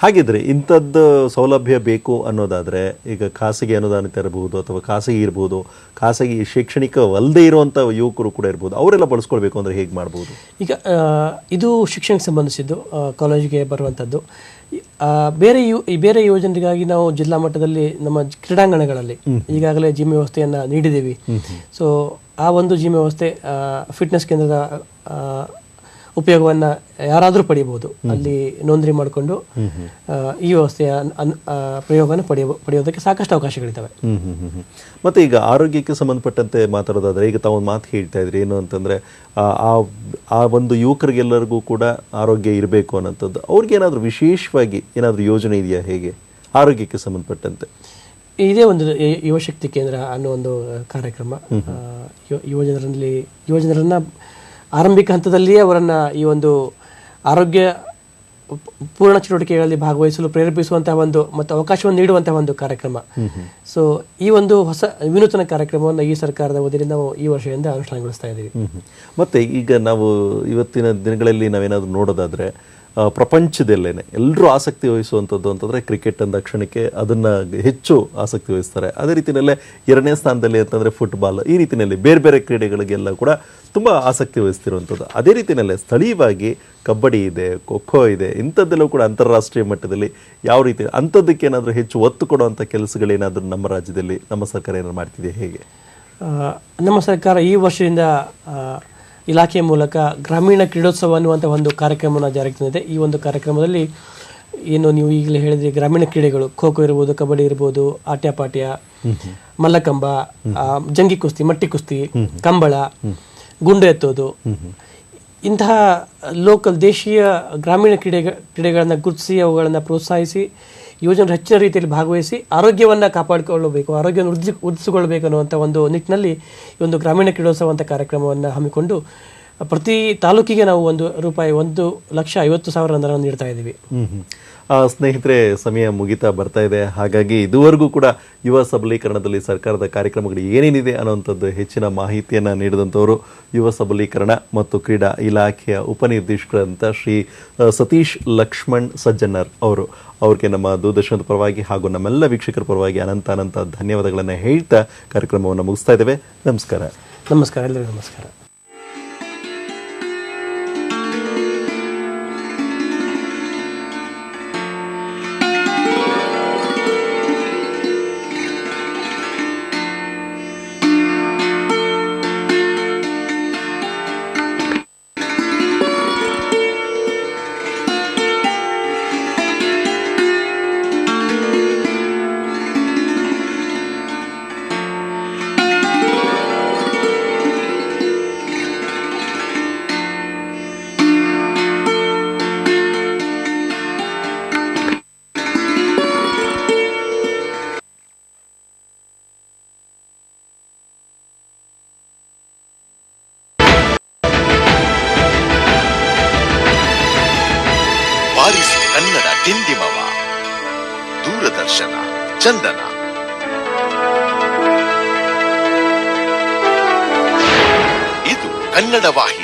ಹಾಗಿದ್ರೆ ಇಂಥದ್ದು ಸೌಲಭ್ಯ ಬೇಕು ಅನ್ನೋದಾದರೆ ಈಗ ಖಾಸಗಿ ಅನುದಾನಿತ ಇರಬಹುದು ಅಥವಾ ಖಾಸಗಿ ಇರ್ಬೋದು, ಖಾಸಗಿ ಶೈಕ್ಷಣಿಕವಲ್ಲದೆ ಇರುವಂಥ ಯುವಕರು ಕೂಡ ಇರ್ಬೋದು, ಅವರೆಲ್ಲ ಬಳಸ್ಕೊಳ್ಬೇಕು ಅಂದರೆ ಹೇಗೆ ಮಾಡ್ಬೋದು? ಈಗ ಇದು ಶಿಕ್ಷಣಕ್ಕೆ ಸಂಬಂಧಿಸಿದ್ದು ಕಾಲೇಜಿಗೆ ಬರುವಂಥದ್ದು. ಬೇರೆ ಯೋಜನೆಗಾಗಿ ನಾವು ಜಿಲ್ಲಾ ಮಟ್ಟದಲ್ಲಿ ನಮ್ಮ ಕ್ರೀಡಾಂಗಣಗಳಲ್ಲಿ ಈಗಾಗಲೇ ಜಿಮ್ ವ್ಯವಸ್ಥೆಯನ್ನು ನೀಡಿದ್ದೀವಿ. ಸೊ ಆ ಒಂದು ಜಿಮ್ ವ್ಯವಸ್ಥೆ ಫಿಟ್ನೆಸ್ ಕೇಂದ್ರದ ಉಪಯೋಗವನ್ನು ಯಾರಾದರೂ ಪಡೆಯಬಹುದು. ಅಲ್ಲಿ ನೋಂದಣಿ ಮಾಡಿಕೊಂಡು ಈ ವ್ಯವಸ್ಥೆಯ ಪ್ರಯೋಗವನ್ನು ಪಡೆಯೋದಕ್ಕೆ ಸಾಕಷ್ಟು ಅವಕಾಶಗಳಿದ್ದಾವೆ. ಮತ್ತು ಈಗ ಆರೋಗ್ಯಕ್ಕೆ ಸಂಬಂಧಪಟ್ಟಂತೆ ಮಾತಾಡೋದಾದರೆ, ಈಗ ತಾವೊಂದು ಮಾತು ಹೇಳ್ತಾ ಇದ್ರಿ, ಏನು ಅಂತಂದರೆ ಆ ಒಂದು ಯುವಕರಿಗೆಲ್ಲರಿಗೂ ಕೂಡ ಆರೋಗ್ಯ ಇರಬೇಕು ಅನ್ನೋಂಥದ್ದು. ಅವ್ರಿಗೇನಾದರೂ ವಿಶೇಷವಾಗಿ ಏನಾದರೂ ಯೋಜನೆ ಇದೆಯಾ ಹೇಗೆ ಆರೋಗ್ಯಕ್ಕೆ ಸಂಬಂಧಪಟ್ಟಂತೆ? ಇದೇ ಒಂದು ಯುವಶಕ್ತಿ ಕೇಂದ್ರ ಅನ್ನೋ ಒಂದು ಕಾರ್ಯಕ್ರಮ ಯುವಜನರನ್ನ ಆರಂಭಿಕ ಹಂತದಲ್ಲಿಯೇ ಅವರನ್ನು ಈ ಒಂದು ಆರೋಗ್ಯ ಪೂರ್ಣ ಚಟುವಟಿಕೆಗಳಲ್ಲಿ ಭಾಗವಹಿಸಲು ಪ್ರೇರೇಪಿಸುವಂತಹ ಮತ್ತು ಅವಕಾಶವನ್ನು ನೀಡುವಂತಹ ಒಂದು ಕಾರ್ಯಕ್ರಮ. ಸೊ ಈ ಒಂದು ಹೊಸ ವಿನೂತನ ಕಾರ್ಯಕ್ರಮವನ್ನು ಈ ಸರ್ಕಾರದ ಅವಧಿಯಲ್ಲಿ ನಾವು ಈ ವರ್ಷದಿಂದ ಅನುಷ್ಠಾನಗೊಳಿಸ್ತಾ ಇದ್ದೀವಿ. ಮತ್ತು ಈಗ ನಾವು ಇವತ್ತಿನ ದಿನಗಳಲ್ಲಿ ನಾವೇನಾದರೂ ನೋಡೋದಾದರೆ, ಪ್ರಪಂಚದಲ್ಲೇನೆ ಎಲ್ಲರೂ ಆಸಕ್ತಿ ವಹಿಸುವಂಥದ್ದು ಅಂತಂದರೆ ಕ್ರಿಕೆಟ್ ಅಂದ ಕ್ಷಣಕ್ಕೆ ಅದನ್ನು ಹೆಚ್ಚು ಆಸಕ್ತಿ ವಹಿಸ್ತಾರೆ. ಅದೇ ರೀತಿಯಲ್ಲೇ 2ನೇ ಸ್ಥಾನದಲ್ಲಿ ಅಂತಂದರೆ ಫುಟ್ಬಾಲ್, ಈ ರೀತಿಯಲ್ಲಿ ಬೇರೆ ಬೇರೆ ಕ್ರೀಡೆಗಳಿಗೆಲ್ಲ ಕೂಡ ತುಂಬ ಆಸಕ್ತಿ ವಹಿಸ್ತಿರುವಂಥದ್ದು. ಅದೇ ರೀತಿಯಲ್ಲೇ ಸ್ಥಳೀಯವಾಗಿ ಕಬಡ್ಡಿ ಇದೆ, ಖೋ ಖೋ ಇದೆ, ಇಂಥದ್ದೆಲ್ಲೂ ಕೂಡ ಅಂತಾರಾಷ್ಟ್ರೀಯ ಮಟ್ಟದಲ್ಲಿ ಯಾವ ರೀತಿ ಅಂಥದ್ದಕ್ಕೆ ಏನಾದರೂ ಹೆಚ್ಚು ಒತ್ತು ಕೊಡುವಂಥ ಕೆಲಸಗಳೇನಾದರೂ ನಮ್ಮ ರಾಜ್ಯದಲ್ಲಿ ನಮ್ಮ ಸರ್ಕಾರ ಏನಾದ್ರು ಮಾಡ್ತಿದೆ ಹೇಗೆ? ನಮ್ಮ ಸರ್ಕಾರ ಈ ವರ್ಷದಿಂದ ಇಲಾಖೆಯ ಮೂಲಕ ಗ್ರಾಮೀಣ ಕ್ರೀಡೋತ್ಸವ ಅನ್ನುವಂಥ ಒಂದು ಕಾರ್ಯಕ್ರಮವನ್ನು ಜಾರಿಗೆ ತಂದಿದೆ. ಈ ಒಂದು ಕಾರ್ಯಕ್ರಮದಲ್ಲಿ ಏನು ನೀವು ಈಗಲೇ ಹೇಳಿದ್ರಿ, ಗ್ರಾಮೀಣ ಕ್ರೀಡೆಗಳು ಖೋ ಖೋ ಇರ್ಬೋದು, ಕಬಡ್ಡಿ ಇರ್ಬೋದು, ಆಟ್ಯಪಾಟ್ಯ, ಮಲ್ಲಕಂಬ, ಜಂಗಿ ಕುಸ್ತಿ, ಮಟ್ಟಿ ಕುಸ್ತಿ, ಕಂಬಳ, ಗುಂಡು ಎತ್ತೋದು, ಇಂತಹ ಲೋಕಲ್ ದೇಶೀಯ ಗ್ರಾಮೀಣ ಕ್ರೀಡೆಗಳನ್ನು ಗುರುತಿಸಿ ಅವುಗಳನ್ನು ಪ್ರೋತ್ಸಾಹಿಸಿ ಯುವಜನರು ಹೆಚ್ಚಿನ ರೀತಿಯಲ್ಲಿ ಭಾಗವಹಿಸಿ ಆರೋಗ್ಯವನ್ನು ಕಾಪಾಡಿಕೊಳ್ಳಬೇಕು, ಆರೋಗ್ಯವನ್ನು ವೃದ್ಧಿಸಿಕೊಳ್ಳಬೇಕು ಅನ್ನುವಂಥ ಒಂದು ನಿಟ್ಟಿನಲ್ಲಿ ಈ ಒಂದು ಗ್ರಾಮೀಣ ಕ್ರೀಡೋತ್ಸವ ಅಂತ ಕಾರ್ಯಕ್ರಮವನ್ನು ಹಮ್ಮಿಕೊಂಡು ಪ್ರತಿ ತಾಲೂಕಿಗೆ ನಾವು ₹1,50,000 ಅನುದಾನವನ್ನು ನೀಡ್ತಾ ಇದ್ದೀವಿ. ಸ್ನೇಹಿತರೆ, ಸಮಯ ಮುಗಿತಾ ಬರ್ತಾ ಇದೆ. ಹಾಗಾಗಿ ಇದುವರೆಗೂ ಕೂಡ ಯುವ ಸಬಲೀಕರಣದಲ್ಲಿ ಸರ್ಕಾರದ ಕಾರ್ಯಕ್ರಮಗಳು ಏನೇನಿದೆ ಅನ್ನೋಂಥದ್ದು ಹೆಚ್ಚಿನ ಮಾಹಿತಿಯನ್ನು ನೀಡಿದಂಥವರು ಯುವ ಸಬಲೀಕರಣ ಮತ್ತು ಕ್ರೀಡಾ ಇಲಾಖೆಯ ಉಪನಿರ್ದೇಶಕರಂತ ಶ್ರೀ ಸತೀಶ್ ಲಕ್ಷ್ಮಣ್ ಸಜ್ಜನರ್ ಅವರು. ಅವ್ರಿಗೆ ನಮ್ಮ ದೂರದರ್ಶನದ ಪರವಾಗಿ ಹಾಗೂ ನಮ್ಮೆಲ್ಲ ವೀಕ್ಷಕರ ಪರವಾಗಿ ಅನಂತ ಧನ್ಯವಾದಗಳನ್ನು ಹೇಳ್ತಾ ಕಾರ್ಯಕ್ರಮವನ್ನು ಮುಗಿಸ್ತಾ ಇದ್ದೇವೆ. ನಮಸ್ಕಾರ. ನಮಸ್ಕಾರ, ಎಲ್ಲರಿಗೂ ನಮಸ್ಕಾರ. ಬಾರಿಸಿ ಕನ್ನಡ ಡಿಂಡಿಮವ. ದೂರದರ್ಶನ ಚಂದನ. ಇದು ಕನ್ನಡ ವಾಹಿನಿ.